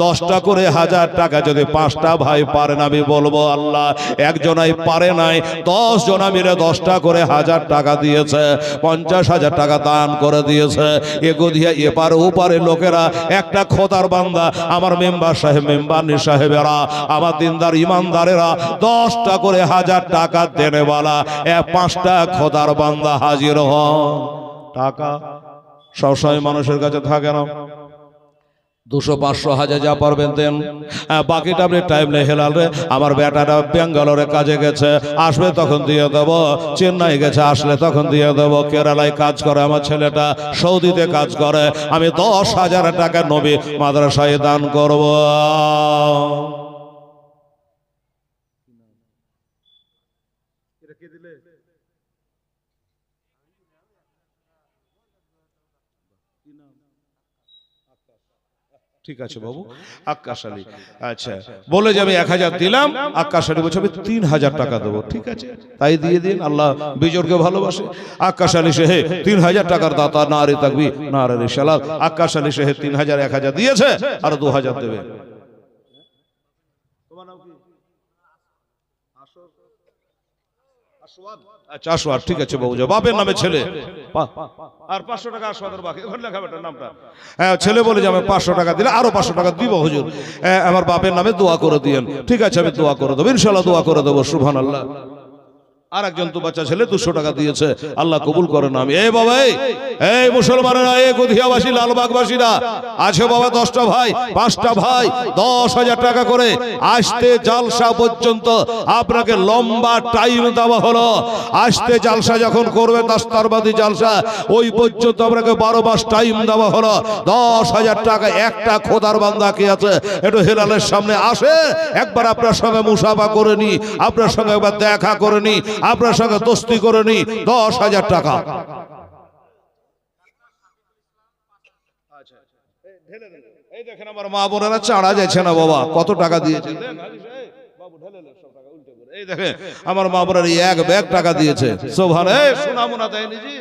10টা করে 1000 টাকা যদি 5টা ভাই পারেন, আমি বলবো আল্লাহ একজনাই পারে নাই, 10 জনা মিলে 10টা করে 1000 টাকা দিয়েছে, 50,000 টাকা দান করে দিয়েছে। এগোধিয়া এপারে ওপারে লোকেরা একটা খোদার বান্দা, আমার মেম্বার সাহেব, মেম্বারনি সাহেবেরা, আমার দিনদার ইমানদারেরা 10টা করে 1000 টাকা দেনেওয়ালা 5টা খোদার বান্দা হাজির হন। টাকা সবসময় মানুষের কাছে থাকে না। 200, 500, 1000 যা পারবেন দেন। বাকিটা আপনি টাইম নেই হেলালে। আমার বেটাটা ব্যাঙ্গালোরে কাজে গেছে, আসবে তখন দিয়ে দেব। চেন্নাই গেছে, আসলে তখন দিয়ে দেব। কেরালায় কাজ করে আমার ছেলেটা, সৌদিতে কাজ করে। আমি 10,000 টাকা নবী মাদ্রাসায় দান করব। ঠিক আছে বাবু, আক্কাশ আলী। আচ্ছা, বলে যাবে 1000 দিলাম, আক্কাশ আলী বলছে আমি 3000 টাকা দেবো। ঠিক আছে, তাই দিয়ে দিন, আল্লাহ বিজোরকে ভালোবাসে। আক্কাশ আলী সে 3000 টাকার দাতা, নারে তাকবীর, নারে রিসালাত। আক্কাশ আলী সে 3000, 1000 দিয়েছে, আর 2000 দেবে। আচ্ছা, আসওয়াদ। ঠিক আছে বাবু, বাপের নামে ছেলে, আর 500 টাকা আসওয়াদের বাকি, ওখানে লেখা বেটার নামটা। ছেলে বলে যে আমি 500 টাকা দিলে আরো 500 টাকা দিব হুজুর, আমার বাপের নামে দোয়া করে দিয়েন। ঠিক আছে, আমি দোয়া করে দেবো, ইনশাআল্লাহ দোয়া করে দেবো। সুবহানাল্লাহ। আর একজন তো বাচ্চা ছেলে 200 টাকা দিয়েছে, আল্লাহ কবুল করেন। আমি এই বাবা, এই মুসলমানেরা, এই গদিয়াবাসী, লালবাগবাসীরা আছে বাবা, 10টা ভাই, 5টা ভাই, 10,000 টাকা করে। আসতে জালসা পর্যন্ত আপনাকে লম্বা টাইম দেওয়া হলো। আসতে জালসা যখন করবে, দাস্তারবাদী জালসা, ওই পর্যন্ত আপনাকে 12 মাস টাইম দেওয়া হলো। 10,000 টাকা। একটা খোদার বান্দা কি আছে, একটু হেলালের সামনে আসে, একবার আপনার সঙ্গে মুসাফা করে নি, আপনার সঙ্গে একবার দেখা করে নি, আপনার সঙ্গে দোস্তি করে নি। 10,000 টাকা। এই দেখেন আমার মা বোনেরা চাড়া যাচ্ছে না বাবা, কত টাকা দিয়েছে। এই দেখেন আমার মা বোনেরা 1 ব্যাগ টাকা দিয়েছে। সোনা মোনা দেয়নি জি,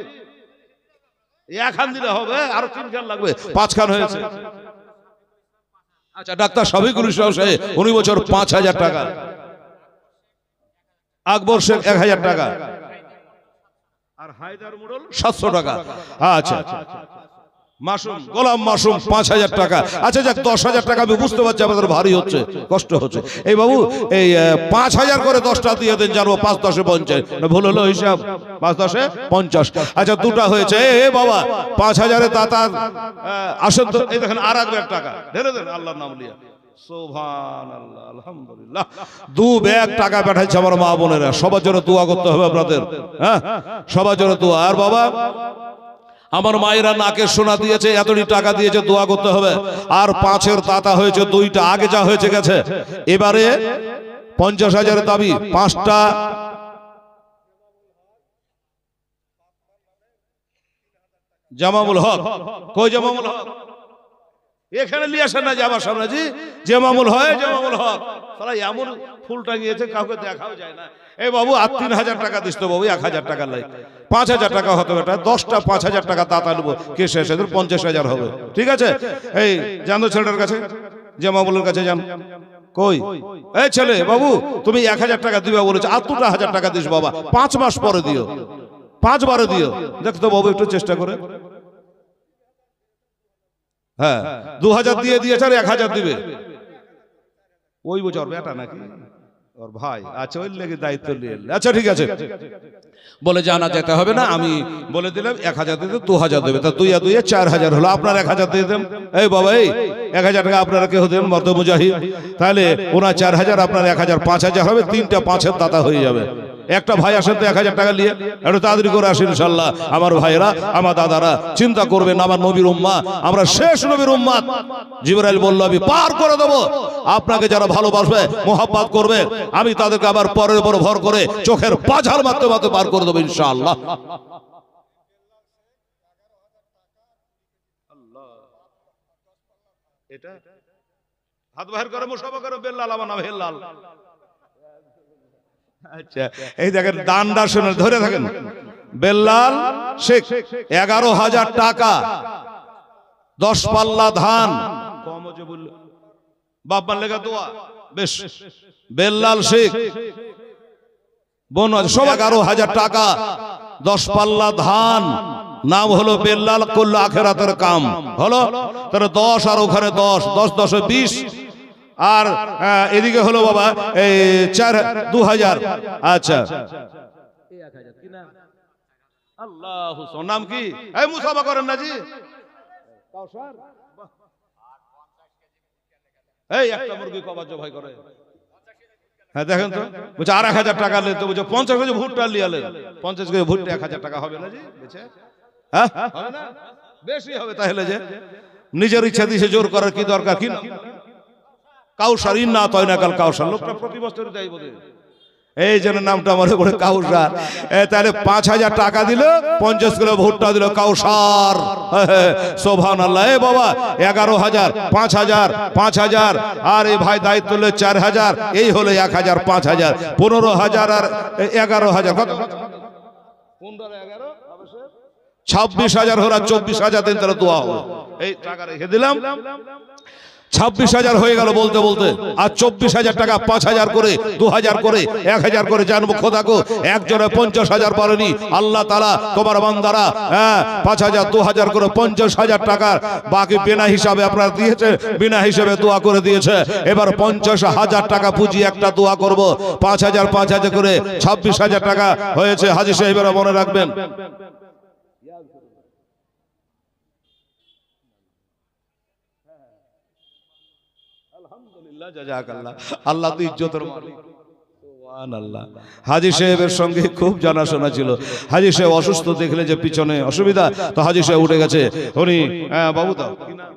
1 খান দিলে হবে, আরো 3 খান লাগবে, 5 খান হয়েছে। আচ্ছা, ডাক্তার শফিকুল ইসলাম সাহেব 19 বছর 5,000 টাকা। আকবর শেখ 1,000 টাকা। আর হায়দার মুড়ল 700 টাকা। আচ্ছা, মাসুম, গোলাম মাসুম 5,000 টাকা। আচ্ছা যাক, 10,000 টাকা আমি বুঝতে পারছি আমাদের ভারী হচ্ছে, কষ্ট হচ্ছে। এই বাবু, এই 5,000 করে 10টা দিয়ে দেন, জানবো 5 10 50। ভুল হলো হিসাব, 5 10 50। আচ্ছা, 2টা হয়েছে। এ বাবা, 5,000 দাতা আসেন তো। এই দেখেন আর 1 ব্যাগ টাকা ঢেলে দেন, আল্লাহর নাম লিয়া। সুবহানাল্লাহ, আলহামদুলিল্লাহ। 2 ব্যাগ টাকা পাঠাইছে আমার মা বোনেরা। সবার জন্য দোয়া করতে হবে আপনাদের, হ্যাঁ, সবার জন্য দোয়া। আর বাবা, আমার মায়েরা নাকের সোনা দিয়েছে, এতটি টাকা দিয়েছে, দোয়া করতে হবে। আর 5-এর দাতা হয়েছে 2টা, আগে যা হয়েছে গেছে। এবারে 50,000 দাবি, 5টা। জামামুল হক, কই জামামুল হক? এখানে নিয়ে আসেন না, যাবার সামনে জি, জামামুল হয়, জামামুল হক। তাহলে এমন ফুল টাঙিয়েছে, কাউকে দেখাও যায় না। এই বাবু, আর 3,000 টাকা দিস তো বাবু, 1,000 টাকা লাই, 5,000 টাকা হতো এটা। 10টা 5,000 টাকা দাতা নেবো, কে শেষ 50,000 হবে। ঠিক আছে, এই জানো ছেলেটার কাছে, জামামুলের কাছে যান। কই এই ছেলে, বাবু তুমি 1,000 টাকা দিবা বলেছে, আর 2টা 1,000 টাকা দিস বাবা, 5 মাস পরে দিও। 5 বারে দিও। দেখতো বাবু একটু চেষ্টা করে। হ্যাঁ 2000 দিয়ে দিয়েছে আর 1000 দিবে। ওই বছর বেটা নাকি ওর ভাই? আচ্ছা ওই লেগে দায়িত্ব নিয়ে। আচ্ছা ঠিক আছে, বলে জানা যেতে হবে না, আমি বলে দিলাম 1000 দিতে 2000 দেবে। তা 2 আর 2 4000 হলো। আপনার 1000 দিয়ে দেন। এই বাবা এই 1000 টাকা আপনারা কেউ দেন মর্দ মুজাহিদ, তাহলে ওনার 4000 আপনার 1000 5000 হবে। 3টা 5-এর দাতা হয়ে যাবে। একটা ভাই আসেন তো 1000 টাকা নিয়ে, একটু তাড়াতাড়ি করে আসেন ইনশাআল্লাহ। আমার ভাইরা আমার দাদারা চিন্তা করবেন, আমার নবীর উম্মাত, আমরা শেষ নবীর উম্মাত। জিবরাইল বলল আমি পার করে দেব। আপনাকে যারা ভালোবাসবে মোহাব্বত করবে আমি তাদেরকে আবার পরের উপর ভর করে চোখের পাঝাল মারতে মারতে পার করে দেবো ইনশাআল্লাহ। এটা হাত বাহির করে মুসাফা করে বেল্লাল, আমার নাম হেল্লাল। আচ্ছা এই দেখেন দানটা শুনে ধরে থাকেন। বেল্লাল শেখ 11,000 টাকা, 10 পাল্লা ধান, কম হচ্ছে বলল বাপমার লেখা দোয়া। বেশ বেল্লাল শেখ বোন সব 11,000 টাকা, 10 পাল্লা ধান, নাম হলো বেল্লাল, করলো আখেরাতের কাম হলো। তাহলে 10 আর ওখানে 10, 10 10 20, আর এদিকে হলো বাবা এই 2000। আচ্ছা আল্লাহ নাম কি? এই মুসাফা করেন না জি। এই একটা মুরগি কবার জবাই করে। হ্যাঁ দেখেন তো বলছে আর 1000 টাকা নিলে তো বলছে 50 কেজি ভুট্টা লিয়ালেন। 50 কেজি ভুট্টা 1000 টাকা হবে না জি? হ্যাঁ হবে না, বেশি হবে। তাহলে যে নিজের ইচ্ছা দিয়ে জোর করার কি দরকার? কি কাউসার, ইন্না তয়না কাল কাউসার, লোকটা প্রতি বছর দেয় বলে এই জন্য নামটা মনে করে কাউসার। তাহলে 5000 টাকা দিল, 50 কিলো ভুট্টা দিল কাউসার। সুবহানাল্লাহ। এ বাবা 11,000, 5,000, 5,000, আর এই ভাই দায়িত্ব হলো 4,000, এই হলো 1,000, 5,000, 15,000 আর 11,000 কত? 15 11 26,000 হলো। 24,000 দিন তাহলে দোয়া হবে। এই টাকা রেখে দিলাম, 26,000 হয়ে গেল বলতে বলতে। আর 24,000 টাকা 5,000 করে, 2,000 করে, 1,000 করে জানবো খোদাকো। একজনে 50,000 পারেনি। আল্লাহ তাআলা তোমার বান্দারা 5,000 2,000 করে 50,000 টাকার বাকি বিনা হিসাবে আপনারা দিয়েছে, বিনা হিসাবে দোয়া করে দিয়েছে। এবার 50,000 টাকা পুঁজি একটা দোয়া করব। 5,000 5,000 করে 26,000 টাকা হয়েছে। হাজী সাহেবেরা মনে রাখবেন। আল্লাহ তো ইজ্জতের মালিক। সুবহানাল্লাহ। হাজী সাহেবের সঙ্গে খুব জানাশোনা ছিল। হাজী সাহেব অসুস্থ দেখলে যে পিছনে অসুবিধা, তো হাজী সাহেব উঠে গেছে। উনি বাবু দাও কি নাম?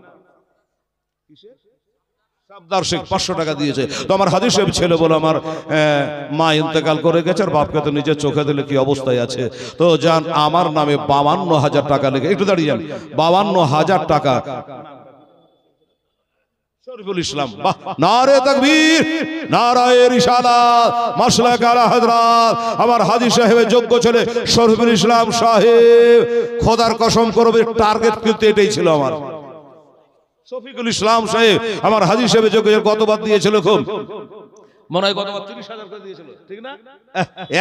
সাবদার শেখ 500 টাকা দিয়েছে। তো আমার হাজী সাহেব ছিল বলে আমার মা ইন্তেকাল করে গেছে, আর বাপকে তো নিজের চোখে দিলে কি অবস্থায় আছে। তো যান আমার নামে 52,000 টাকা লেগে, একটু দাঁড়িয়ে যান, 52,000 টাকা। শরীফুল ইসলাম, বাহ, নারে তাকবীর, নারায়ে রিসালাত, মাসলাক আলা হযরত। আমার হাজী সাহেবের যোগ্য ছেলে শরীফুল ইসলাম সাহেব, খোদার কসম করবে টার্গেট কিন্তু এটাই ছিল আমার। শফিকুল ইসলাম সাহেব আমার হাজী সাহেবের যোগ্য কতবার দিয়েছিল? খুব মনে হয় কতবার 30,000 করে দিয়েছিল, ঠিক না?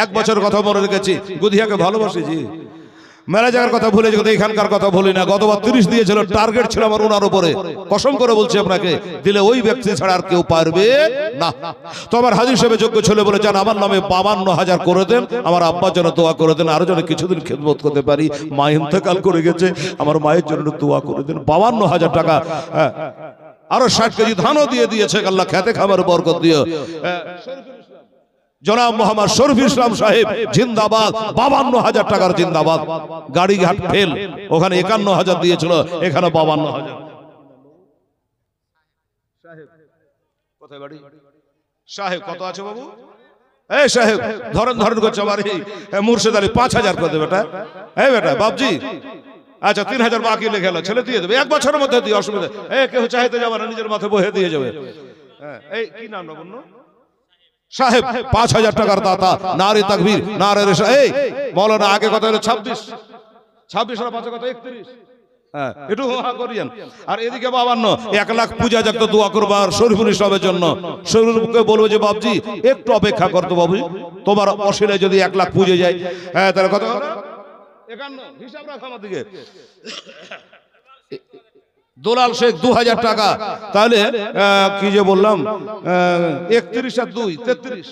এক বছর কথা মনে রেখেছি, গুদিয়াকে ভালোবাসেছি। মেলা জায়গার কথা ভুলে যেতে এখানকার কথা ভুলি না। গতবার 30 দিয়েছিল, টার্গেট ছিল আমার ওনার উপরে। কসম করে বলছি আপনাকে, দিলে ওই ব্যক্তি ছাড়া আর কেউ পারবে না। তো আমার হাজী সাহেব যোগ্য ছিল বলে জান আমার নামে 52,000 করে দেন, আমার আব্বার জন্য দোয়া করে দেন, আরো যেন কিছুদিন খেদমত করতে পারি। মা ইন্তেকাল করে গেছে, আমার মায়ের জন্য দোয়া করে দেন। 52,000 টাকা, আরো 60 কেজি ধানও দিয়ে দিয়েছে। আল্লাহ খেতে খাবার বরকত দিও। জনাব মোহাম্মদ শরীফুল ইসলাম সাহেব জিন্দাবাদ, 52,000 টাকার জিন্দাবাদ। গাড়িঘাট ফেল, ওখানে 51,000 দিয়েছিল, এখানে 52,000। কোথায় বাড়ি? সাহেব কত আছে বাবু? এই সাহেব ধরেন ধরেন করছে আমার এই মুর্শিদ আলী 5,000 করে দেবে বেটা। এই বেটা বাবজি, আচ্ছা 3,000 বাকি লিখে এলো, ছেলে দিয়ে দেবে 1 বছরের মধ্যে দিয়ে, অসুবিধা। কেউ চাইতে যাবে না, নিজের মাথায় বহে দিয়ে যাবে। এই কি নাম না বলুন? সাহেব 5,000 টাকার দাতা। নারে তাকবীর, নারে রেশা। এই মৌলানা আগে কথা হলো 26 আর 5 কথা 31। একটু হা করিয়েন। আর এদিকে 52, 1 লাখ পূজা যাক দোয়া করবো আর শরীফুল ইসলামের জন্য। শরীফুলকে বলবো যে বাবজি একটু অপেক্ষা করতো বাবু, তোমার অশিলায় যদি 1 লাখ পুজো যায়, তাহলে কত 51 হিসাব রাখো আমার দিকে। দোলাল শেখ 2000 টাকা, তাহলে কি যে বললাম 31 আর 2 33।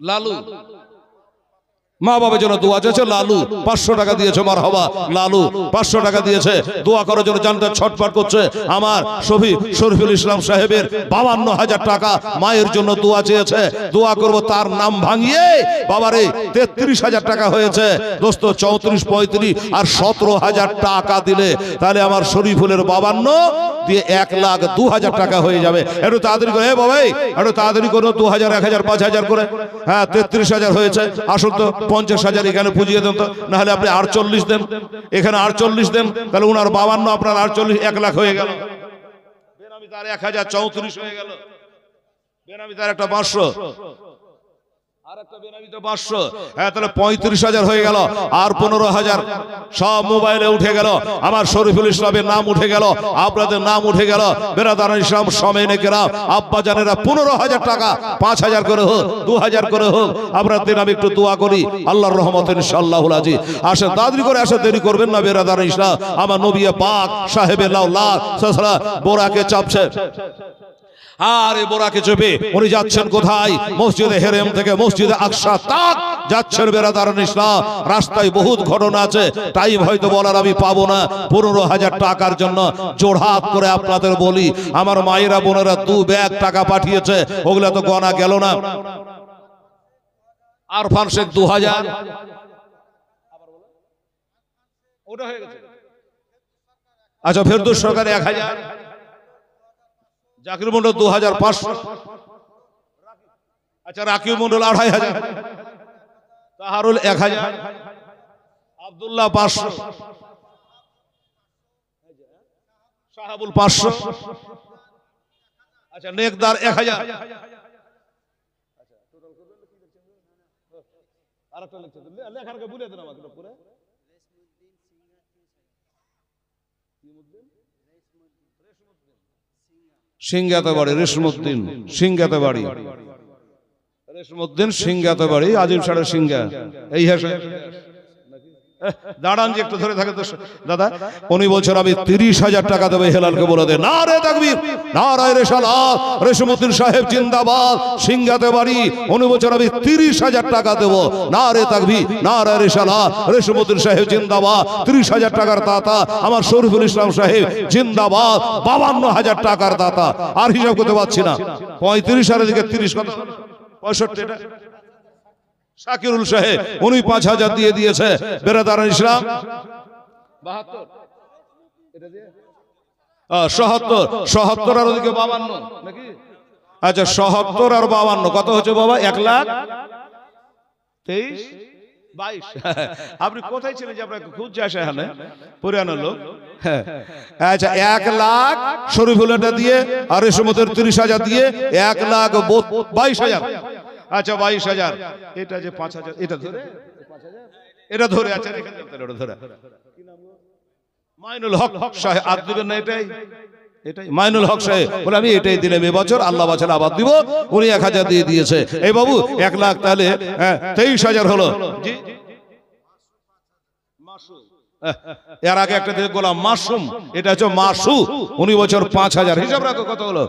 লালু মা বাবার জন্য দোয়া চেয়েছে, লালু 500 টাকা দিয়েছে, মারহাবা লালু 500 টাকা দিয়েছে, দোয়া করার জন্য জানতে ছটফট করছে। আমার শরীফুল ইসলাম সাহেবের 52,000 টাকা মায়ের জন্য দোয়া চেয়েছে, দোয়া করব তার নাম ভাঙিয়ে বাবারে 33,000 টাকা হয়েছে দোস্ত। 34, 35 আর 17,000 টাকা দিলে তাহলে আমার শরীফুলের 52 দিয়ে 1,02,000 টাকা হয়ে যাবে। একটু তাড়াতাড়ি করে বাবাই, একটু তাড়াতাড়ি করো, 2,000, 1,000, 5,000 করে। হ্যাঁ 33,000 হয়েছে। আসুন তো 50,000 এখানে পুজিয়ে দেন তো, না হলে আপনি 48 দেন, এখানে 48 দেন, তাহলে উনার 52 আপনার 48, 1 লাখ হয়ে গেল। বেনামি তার 1,034 হয়ে গেল। বেনামি তার একটা 500, আর একটা বেনামি তো 500। হ্যাঁ তাহলে 35,000 হয়ে গেল। আর 15,000 সব মোবাইলে উঠে গেল। আমার শরীফুল ইসলামের নাম উঠে গেল, আপনাদের নাম উঠে গেল। বেরাদার ইসলাম সমেনে কেরাম আব্বা জানেরা 15,000 টাকা, 5,000 করে হোক, 2,000 করে হোক, আপনাদের নামে একটু দোয়া করি আল্লাহর রহমতে ইনশাআল্লাহুল আজিজ। আসেন তাড়াতাড়ি করে, আসেন দেরি করবেন না। বেরাদার ইসলাম আমার নবী পাক সাহেবের লাউলা সাসরা বোরাকে চাপছে, আর এই বোরাকে চেপে উনি যাচ্ছেন কোথায়? মসজিদে হেরেম থেকে মসজিদে আকসা তাক যাচ্ছেন বেরাদারান ইসলাম। রাস্তায় বহুত ঘটনা আছে, টাইম হয়তো বলার আমি পাবো না। 15,000 টাকার জন্য জোড়হাত করে আপনাদের বলি, আমার মায়েরা বোনেরা 2 ব্যাগ টাকা পাঠিয়েছে, ওগুলা তো গনা গেল না। আরফান শেখ 2,000, ওটা হয়ে গেছে। আচ্ছা ফেরদৌস সরকার 1,000, জাকির মন্ডল 2,500, আচ্ছা রাকিব মন্ডল 2,500, তাহারুল 1,000, আব্দুল্লাহ 500, শাহাবুল 500, আচ্ছা নেকদার 1,000। আরেকটা লেখার বলে দেন আমাকে পুরো। সিংগাতে বাড়ি রেশমুদ্দিন, সিংগাতে বাড়ি রেশমুদ্দিন, সিংগাতে বাড়ি আজিম সাড়ে সিংহা। এই হাসে দাঁড়ান যে একটু ধরে থাকে তো দাদা। উনি বলছেন আমি 30,000 টাকা দেবো, হেলালকে বলে দে নারে তাকবীর, নারায়ে রিসালাত, রেশমুদ্দিন সাহেব জিন্দাবাদ, সিংগাতে বাড়ি। উনি বলছেন আমি 30,000 টাকা দেবো, নারে তাকবীর, নারায়ে রিসালাত, রেশমুদ্দিন সাহেব জিন্দাবাদ। 30,000 টাকার দাতা আমার শরীফুল ইসলাম সাহেব জিন্দাবাদ, 52,000 টাকার দাতা। আর হিসাব করতে পারছি না, 35 আর এদিকে 30 কত 65। এটা শাকিরুল সাহেব উনি 5,000 দিয়ে দিয়েছে। বেরাদারান ইসলাম 72, এটা দিয়ে 77 আর ওদিকে 52 নাকি? আচ্ছা 77 আর 52 কত হচ্ছে বাবা? 1,23,22। আপনি কোথায় ছিলেন যে আপনাকে খুঁজছে আসে? এখানে পুরানো লোক। আচ্ছা 1 লাখ শরীফুলটা দিয়ে আর রেশমতের 30,000 দিয়ে 1,22,000। আচ্ছা 22,000, এটা যে 5,000, এটা ধরে 5,000, এটা ধরে আছে এখানে ধরে। মাইনুল হক সাহেব আর দিবেন না? এটাই মাইনুল হক সাহেব বলে আমি এটাই দিলাম এবছর, আল্লাহ বাছাল আবার দিব। উনি 1,000 দিয়ে দিয়েছে। এই বাবু 1 লাখ, তাহলে 23,000 হলো। জি এর আগে একটা দিয়ে গোলাম মাসুম, এটা হচ্ছে মাসু, উনি বছর 5,000। হিসাব রাখো কত হলো?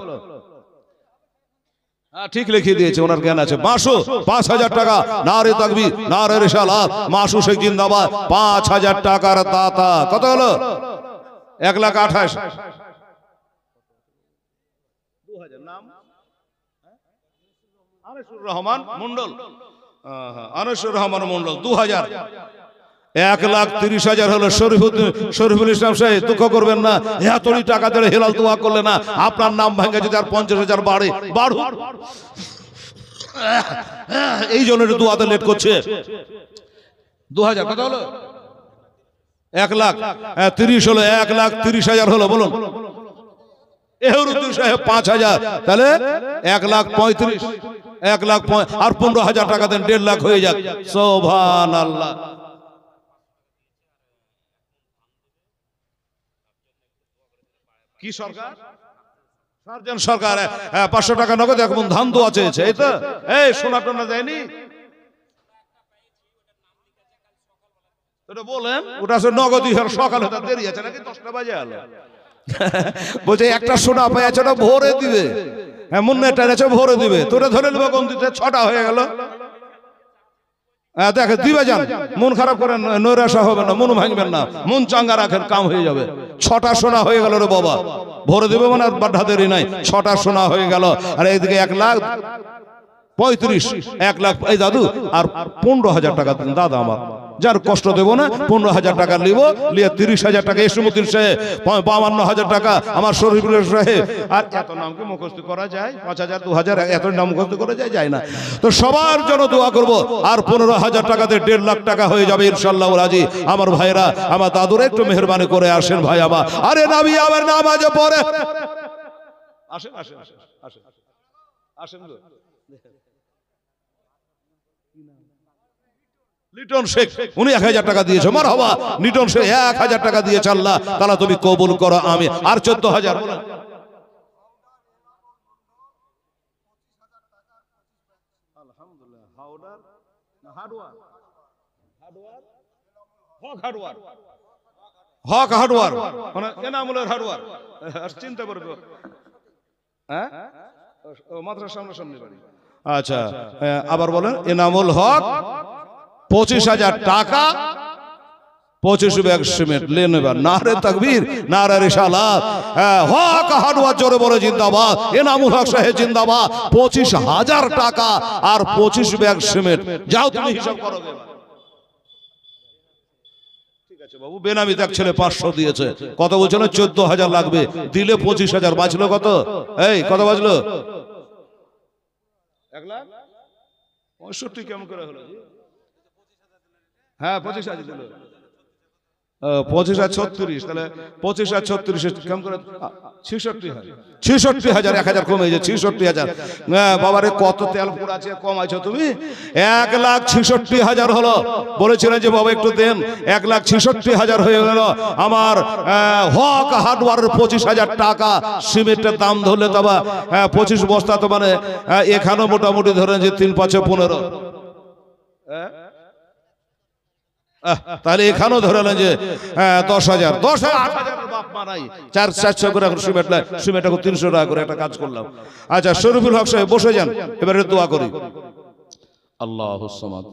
ঠিক লিখিয়ে দিয়েছে, ওনার জ্ঞান আছে। মাসু 5,000 টাকা, নারে তাকবীর, নারে রিসালাত, মাসু শেখ জিন্দাবাদ, 5,000 টাকার দাতা। কত হলো? 1,28,000। 2,000 নাম আনিসুর রহমান মন্ডল, আনিসুর রহমান মন্ডল 2,000। 1,30,000 হলো শরীফুল ইসলাম সাহেব। দুঃখ করবেন না, এতই টাকা ধরে হেলাল দোয়া করলে না, আপনার নাম ভাঙে যদি আর 50,000 বাড়ুক, এই জন্য দোয়াতে লেট করছে। 2,000 কত হলো? 1,30,000 হলো, 1,30,000 হলো। বলুন এহরুদ্দিন সাহেব 5,000, তাহলে 1,35,000, 1,05,000 আর 15,000 টাকা দেন, 1.5 লাখ হয়ে যাক। সুবহানাল্লাহ। কি সরকার? সার্জন সরকার 500 টাকা নগদ এখন ধান দোয়া চেয়েছে। এই তো এই সোনা টোনা দেয়নি। ওটা বলেন, ওটা আছে নগদই হল, সকালে তার দেরি আছে নাকি 10টা বাজে আলো। বলছে একটা সোনা পেয়েছে ওটা ভরে দিবে, হ্যাঁ মুন্নেটা আছে ভরে দিবে, তোরা ধরে নেবে কোন দিতে 6টা হয়ে গেল। হ্যাঁ দেখে দিবে যান, মন খারাপ করেন, নৈরাশা হবে না, মন ভাঙবেন না, মন চাঙ্গা রাখেন, কাম হয়ে যাবে। 6টা সোনা হয়ে গেল রে বাবা, ভরে দেবে মানে আর বাধা দেরি নাই, 6টা সোনা হয়ে গেল। আর এইদিকে 1,35,000, 1 লাখ এই দাদু আর 15,000 টাকা দিন দাদা, আমার যার কষ্ট দেবো না, 15,000 টাকা নিব, নিয়ে 30,000 টাকা ইসমুদ্দিন সাহেব, 52,000 টাকা আমার শরীফুল সাহেব। আর এত নামকে মুখস্থ করা যায়? 5,000 2,000 এত নাম মুখস্থ করা যায়? যায় না। তো সবার জন্য দোয়া করব। আর 15,000 টাকাতে 1.5 লাখ টাকা হয়ে যাবে ইনশাআল্লাহ রাজি। আমার ভাইরা, আমার দাদুর একটু মেহরবানি করে আসেন ভাই আমার। আরে নবী আমার নামাজে পড়ে আসেন আসেন আসেন আসেন আসেন। লিটন শেখ উনি 1,000 টাকা দিয়েছে, মারহাবা। লিটন শেখ 1,000 টাকা দিয়েছে, আল্লাহ তাআলা তুমি কবুল করো, আমি। আর 14,000 বলেন। আলহামদুলিল্লাহ। হাওড়ার না হাড়ুয়ার? হাড়ুয়ার হক হাড়ুয়ার, হক হাড়ুয়ার মানে এনামুলের হাড়ুয়ার। আর চিন্তা করবে, হ্যাঁ মাদ্রাসার সামনে সামনে বাড়ি। আচ্ছা আবার বলেন। এনামুল হক 25,000 টাকা, 25 ব্যাগ সিমেন্ট লেন। এবার নারে তাকবীর, নারে রিসালাত। হক হাড়ুয়া জোরে বলে জিন্দাবাদ। এনামুল হক সাহেব জিন্দাবাদ। 25,000 টাকা আর 25 ব্যাগ সিমেন্ট। যাও তুমি হিসাব করো। ঠিক আছে বাবু, বেনামি দেখ ছেলে 500 দিয়েছে। কত বলছিল? 14,000 লাগবে, দিলে 25,000, বাঁচলো কত? এই কত বাঁচলো? 1,65,000 কেমন করে হলো? হ্যাঁ 25,000 দিল। 25,036, তাহলে 25,036 কেমন করে? 66,000, 1,000 কমে গেছে, 66,000। বাবারে কত তেল পুড়াছে, কম আছে তুমি। 1,66,000 হলো। বলেছিলেন যে বাবা একটু দেন, 1,66,000 হয়ে গেল আমার। হক হার্ডওয়ারের 25,000 টাকা সিমেন্টের দাম ধরলে তো 25 বস্তা, তো মানে এখানে মোটামুটি ধরেন যে 3 5 15। তাহলে এখানেও ধরেলেন যে 10,000, 8,000 বাপ মানাই 400 করে এখন সিমেন্ট এখন 300 টাকা করে একটা কাজ করলাম। আচ্ছা শরীফুল হক সাহেব বসে যান, এবারে দোয়া করি। আল্লাহুস সামাদ।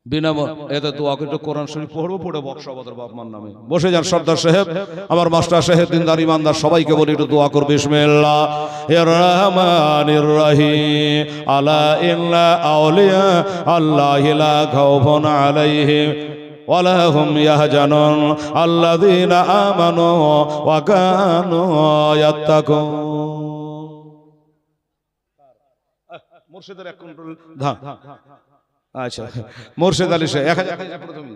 বিনা এতে দোয়া করে কোরআন শরীফ পড়বো, পড়ে বক্সবাদের বাপ মার নামে। বসে যান সর্দার সাহেব, আমার মাস্টার সাহেব, দিনদার ইমানদার সবাইকে বলি একটু দোয়া করবে। বিসমিল্লাহির রহমানির রহিম। আলা ইন্না আউলিয়া আল্লাহি লা খাউফুন আলাইহিম ওয়ালা হুম ইয়াহজানুন আল্লাযীনা আমানু ওয়া কানু ইয়াত্তাকুন। মুর্শিদের এক কুইন্টাল ধান। আচ্ছা মোর্শেদ আলী সাহেব 1,000 প্রথমে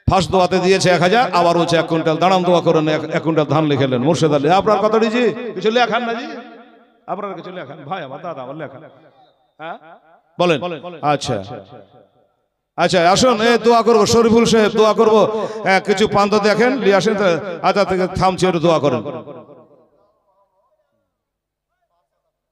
ফার্স্ট দোয়াতে দিয়েছে 1,000, আবার হচ্ছে 1 কুইন্টাল। দাঁড়ান দোয়া করেন, 1 কুইন্টাল ধান লিখেলেন মোর্শেদ আলী। আপনার কথা জি কিছু লেখান না জি, আপনার কিছু লেখান ভাই, আমার দাদা আমার লেখান। হ্যাঁ বলেন। আচ্ছা আচ্ছা আসুন দোয়া করবো। শরীফুল সাহেব দোয়া করবো, কিছু পান্ত দেখেন নিয়ে আসেন। আচ্ছা থেকে থামছি, একটু দোয়া করেন।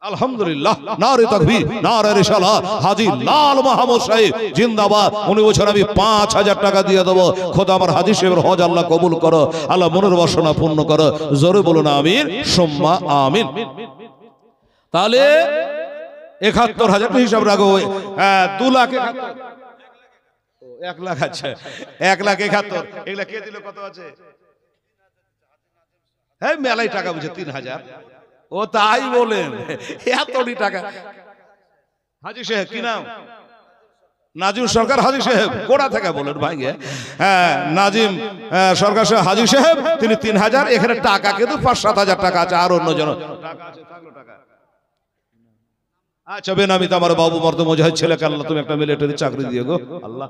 আলহামদুলিল্লাহ, নারে তাকবীর, নারে রিসালাত। হাজী লাল মাহমুদ সাহেব জিন্দাবাদ। উনি বলছেন আমি 5,000 টাকা দিয়ে দেবো। খোদা আমার হাজী সাহেবের হজ আল্লাহ কবুল করো, আল্লাহ মনের বাসনা পূর্ণ করো। জোরে বলুন আমিন, সুম্মা আমিন। তাহলে 71,000 হিসাব রাখো। 2 লাখ 1 লাখ। আচ্ছা 1,71,000 এগুলা কে দিল? কত আছে? হ্যাঁ মেলাই টাকা বুঝে 3,000। ও তাই বলেন, এতটি টাকা। হাজী সাহেব কি নাম? নাজিম সরকার হাজী সাহেব, গোড়া থেকে বলেন ভাই। হ্যাঁ নাজিম সরকার সাহেব হাজী সাহেব, তিনি 3,000। এখানে টাকা কিন্তু 5-7,000 টাকা আছে, আর অন্য জন টাকা আছে, থাকলো টাকা। আচ্ছা বেনামিতে আমার বাবু মর্দ মুজাহিদ ছেলেকে আল্লাহ তুমি একটা মিলিটারি চাকরি দিয়ে গো আল্লাহ।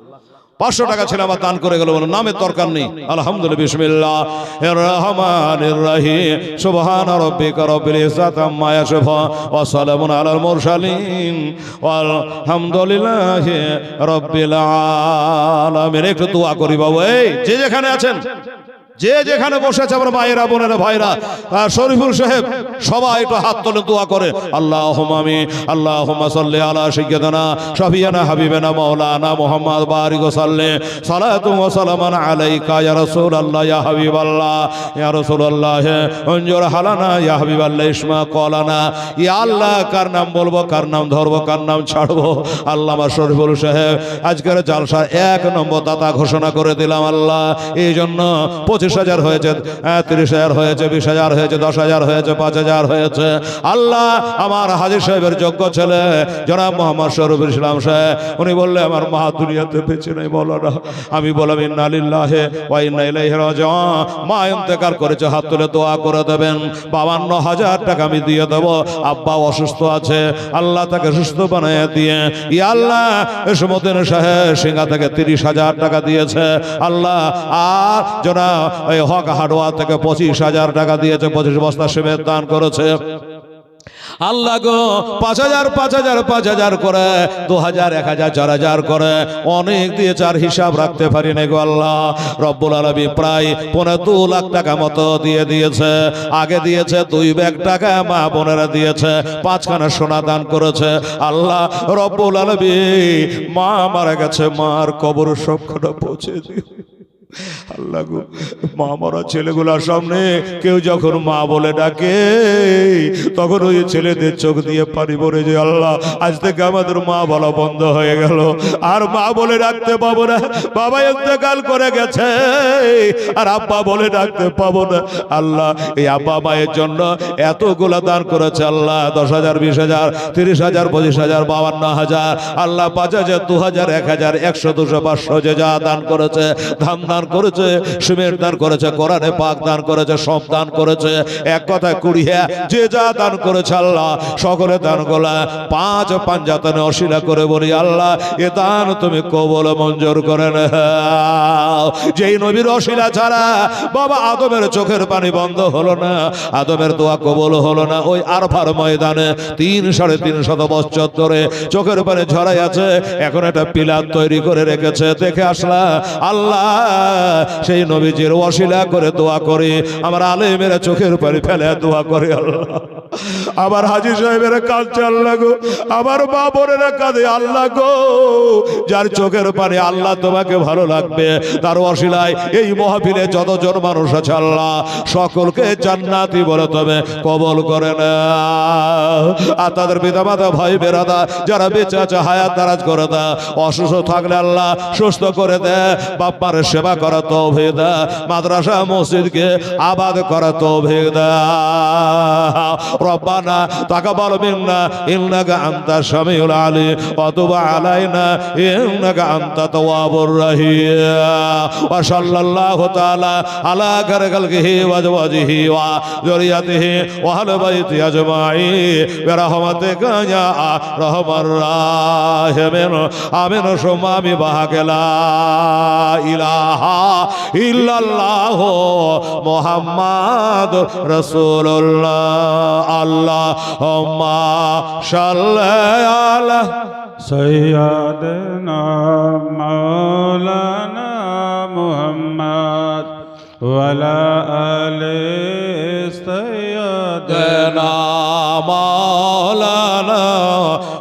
500 টাকা ছিল আমার দান করে গেল, বলো নামের দরকার নেই। আলহামদুলিল্লাহ। বিসমিল্লাহির রহমানির রহিম। সুবহান রাব্বিকা রাব্বিল ইজ্জাতি আম্মা ইয়াসিফুন ওয়া সালামুন আলাল মুরসালিন ওয়াল হামদুলিল্লাহি রাব্বিল আলামিন। একটু দোয়া করি বাবু, এই যে যেখানে আছেন যে যেখানে বসেছে আমার ভাইয়েরা বোনেরা ভাইরা শরীফুল সাহেব সবাই একটু হাত তুলে দোয়া করে আল্লাহুম্মা আমিন আল্লাহুম্মা সাল্লি আলা সাইয়্যিদিনা শাফিয়ানা হাবিবানা মাওলানা মুহাম্মদ বারিক ওয়া সাল্লি সালাতু ওয়া সালামান আলাইকা ইয়া রাসূলুল্লাহ ইয়া হাবিবাল্লাহ ইয়া রাসূলুল্লাহ উনজুর হালানা ইয়া হাবিবাল্লাহ ইসমা কলানা ইয়া আল্লাহ কার নাম বলবো কার নাম ধরবো কার নাম ছাড়বো আল্লাহ আমার শরীফুল সাহেব আজকের জালসা 1 নম্বর দাতা ঘোষণা করে দিলাম আল্লাহ এই জন্য 25,000 হয়েছে 30,000 হয়েছে 20,000 হয়েছে 10,000 হয়েছে 5,000 হয়েছে আল্লাহ আমার হাজী সাহেবের যোগ্য ছেলে জনাব মোহাম্মদ শরীফুল ইসলাম সাহেব উনি বললে আমার মা দুনিয়াতে বেঁচে নেই মওলানা আমি বললাম ইন্না লিল্লাহি ওয়া ইন্না ইলাইহি রাজিউন মা ইন্তেকাল করেছে হাত তুলে দোয়া করে দেবেন 52,000 টাকা আমি দিয়ে দেব আব্বা অসুস্থ আছে আল্লাহ তাকে সুস্থ বানিয়ে দিয়ে ইয়া আল্লাহ ইসমউদ্দিন সাহেব সিঙ্গা থেকে 30,000 টাকা দিয়েছে আল্লাহ আর জনাব ওই হক হাডোয়া থেকে 25,000 টাকা দিয়েছে 25 বস্তা সিমেন্ট দান করেছে আল্লাহ গো 5,000 5,000 5,000 করে 2,000 1,000 4,000 করে অনেক দিয়েছে আর হিসাব রাখতে পারি না গো আল্লাহ রব্বুল আলামিন প্রায় 2 লাখ টাকা মতো দিয়ে দিয়েছে আগে দিয়েছে 2 ব্যাগ টাকা মা বোনেরা দিয়েছে 5খানা সোনা দান করেছে আল্লাহ রব্বুল আলামিন মা মারা গেছে মার কবর সবখানা পৌঁছে দিও আল্লাহ গো মা মরা ছেলেগুলার সামনে কেউ যখন মা বলে ডাকে তখন ওই ছেলেদের চোখ দিয়ে পানি পড়ে যে আল্লাহ আজ থেকে আমাদের মা বলা বন্ধ হয়ে গেল আর মা বলে ডাকতে পাবো না বাবা ইন্তেকাল করে গেছে আর আব্বা বলে ডাকতে পাবো না আল্লাহ এই আব্বা মায়ের জন্য এতগুলা দান করেছে আল্লাহ 10,000 20,000 30,000 25,000 52,000 আল্লাহ 5,000 2,000 1,000 100 200 500 যে যা দান করেছে ধান দান করেছে সিমেন্ট দান করেছে কোরআনে পাক দান করেছে সব দান করেছে এক কথায় 20 যে যা দান করেছে আল্লাহ সকলে দান গোলা 5 পাঞ্জাতনে অশিলা করে বলি আল্লাহ এ দান তুমি কবুল মঞ্জুর করে নাও যেই নবীর অশিলা ছাড়া বাবা আদমের চোখের পানি বন্ধ হলো না আদমের দোয়া কবুল হলো না ওই আরফার ময়দানে 300-350 বছর ধরে চোখের পানি ঝরাই আছে এখন একটা পিলার তৈরি করে রেখেছে দেখে আসলা আল্লাহ সেই নবীজির ওয়াসিলা করে দোয়া করি আমার আলেমের চোখের পানি ফেলে দোয়া করে আল্লাহ আমার হাজী সাহেবের কাঁদছে আল্লাহ গো আমার মা বোনেরা কাঁদে আল্লাহ গো যার চোখের পানি আল্লাহ তোমাকে ভালো লাগবে তার ওয়াসিলায় এই মাহফিলে যতজন মানুষ আছে আল্লাহ সকলকে জান্নাতি বলে তবে কবুল করে না আর তাদের পিতামাতা ভাই বেরাদা যারা বেঁচে আছে হায়াত দারাজ করে দা অসুস্থ থাকলে আল্লাহ সুস্থ করে দে বাপ্পার সেবা করা তৌফিক দে মাদ্রাসা মসজিদকে আবাদ করা তৌফিক দে রব্বানা তাকাব্বাল মিন্না ইন্নাকা আনতাস সামিউল আলিম ওয়া তুব আলাইনা ইন্নাকা আনতাত তাওয়াবুর রহিম ওয়া সাল্লাল্লাহু তাআলা আলা খালিহি ওয়া আজওয়াজিহি ওয়া যুরিয়াতিহি ওয়া আহলি বাইতি আজমাইন বিরহমাতিকা ইয়া আরহামার রাহিমিন আমিন সুম্মা আমিন বাহাকালা ইলাহা ইল্লাল্লাহ মুহাম্মাদুর রাসূলুল্লাহ আল্লাহুম্মা সাল্লি আলা সাইয়্যিদিনা মাওলানা মুহাম্মদ ওয়া আলা আলি সাইয়্যিদিনা মাওলানা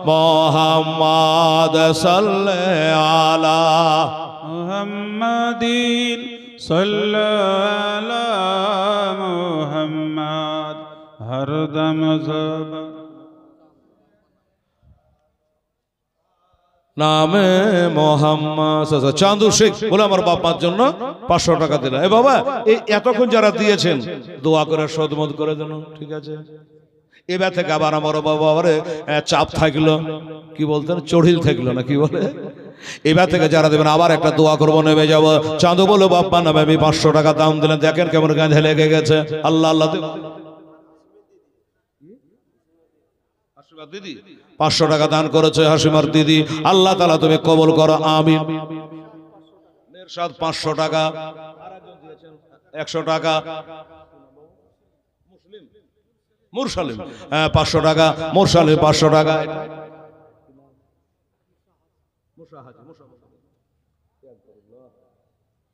মুহাম্মদ সাল্লি আলা মুহাম্মাদিন সাল্লাল্লাহু আলা মুহাম্মদ হরদম জব নামে মোহাম্মদ চান্দু শেখ বলে আমার বাবার জন্য 500 টাকা দিলেন এ বাবা এই এতক্ষণ যারা দিয়েছেন দোয়া করে সদমত করে দেন ঠিক আছে এবার থেকে আবার আমার বাবারে চাপ থাকলো কি বলতেন চড়িল থাকলো না কি বলে এবার থেকে যারা দেবেন আবার একটা দোয়া করবো নেমে যাবো চাঁদু বলে বাপ্পা নামে আমি 500 টাকা দাম দিলেন দেখেন কেমন গাঁধে লেগে গেছে আল্লাহ আল্লাহ দিদি 500 টাকা দান করেছে হাসিমার দিদি আল্লাহ তাআলা তুমি কবুল করো আমিন মেরশাদ 500 টাকা 100 টাকা মুরসালিম 500 টাকা মুরসালিম 500 টাকা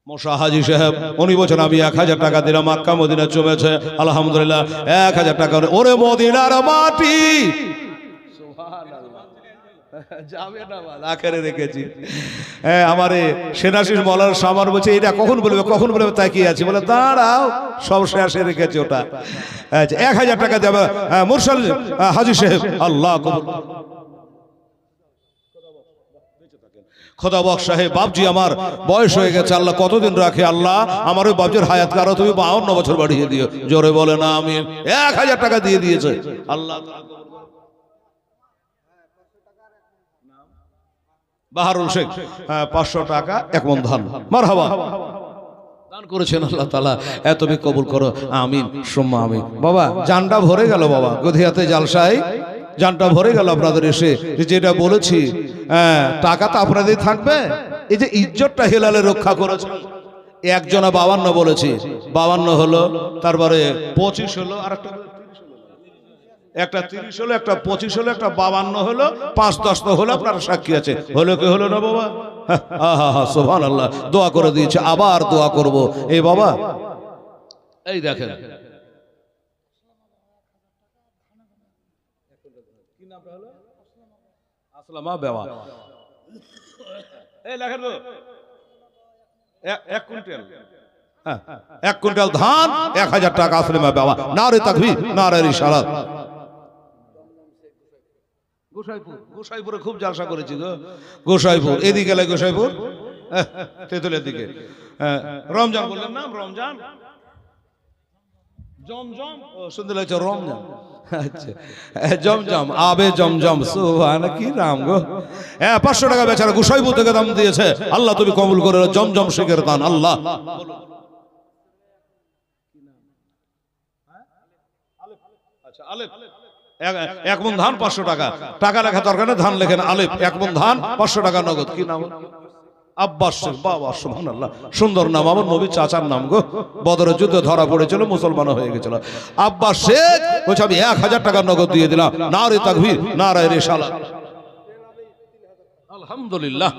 মশা হাজি সাহেব উনি বলছেন আমি 1000 টাকা দিলাম, মক্কা মদিনা জমেছে আলহামদুলিল্লাহ 1000 টাকা। ওরে মদিনার মাটি যাবে না বল, আখেরে রেখেছি। হ্যাঁ, আমারে সেনাশিস মলার সামার বলছে এটা কখন বলবে কখন বলবে, তাই কি আছে বলে দাঁড়াও সব শেষে রেখেছি ওটা। আচ্ছা 1000 টাকা দেবে মুরসাল হাজি সাহেব, আল্লাহ কবুল। খোদাবক সাহেব বাপজি আমার বয়স হয়ে গেছে, আল্লাহ কতদিন রাখে, আল্লাহ আমার ওই বাপজির হায়াত কারো তুমি 52 বছর বাড়িয়ে দিও, জোরে বলে না আমি। 1000 টাকা দিয়ে দিয়েছে আল্লাহ। বাহারুল শেখ 500 টাকা 1 মণ ধান মারহাবা দান করেছেন, আল্লাহ তাআলা তুমি কবুল করো, আমিন সুম্মা আমিন। বাবা জানটা ভরে গেল, বাবা গধিয়াতে জালসায় জানটা ভরে গেল আপনাদের এসে, যেটা বলেছি টাকা তো আপনাদের থাকবে, এই যে ইজ্জতটা হেলালে রক্ষা করেছেন। একজনা 52 বলেছি, 52 হলো, তারপরে 25 হলো, আর একটা 30 হলো, একটা 25 হলো, একটা 52 হলো, 5-10 তো হলো, আপনার সাক্ষী আছে। হলো কি হলো না বাবা? হ্যাঁ সুবহানাল্লাহ, দোয়া করে দিয়েছে, আবার দোয়া করব। এই বাবা এই দেখেন কি নামটা হলো আসলামা বেওয়া, এই লেখেন 1 কুইন্টাল, 1 কুইন্টাল ধান 1000 টাকা আসলামা বেওয়া। নারে তাকবীর, নারে রিসালাত। গোসাইপুরে খুব জালসা করেছি গো, গোসাইপুর এদিকে গেলে গোসাইপুর তেতুলের দিকে। রমজান বললেন না, রমজান জমজম শুনতে লাগছে রমজান, আচ্ছা জমজম আবে জমজম সুবহান কি নাম গো। 500 টাকা বেচারা গোসাইপুর থেকে দাম দিয়েছে, আল্লাহ তুমি কবুল করে জমজম শেখের দান আল্লাহ। আচ্ছা আলেপ 1 মণ ধান 500 টাকা, টাকা লেখা দরকার নেই, ধান লেখেন আলেপ। 1 মণ ধান 500 টাকা নগদ। কি নাম? আব্বাস শেখ। বাবা সুবহানাল্লাহ, সুন্দর নাম, আমার নবীর চাচার নাম গো, বদরের যুদ্ধে ধরা পড়েছিল, মুসলমান হয়ে গেছিল। আব্বাস শেখ বলছে আমি 1000 টাকা নগদ দিয়ে দিলাম, নারে তাকবীর, নারে রিসালাত। আলহামদুলিল্লাহ।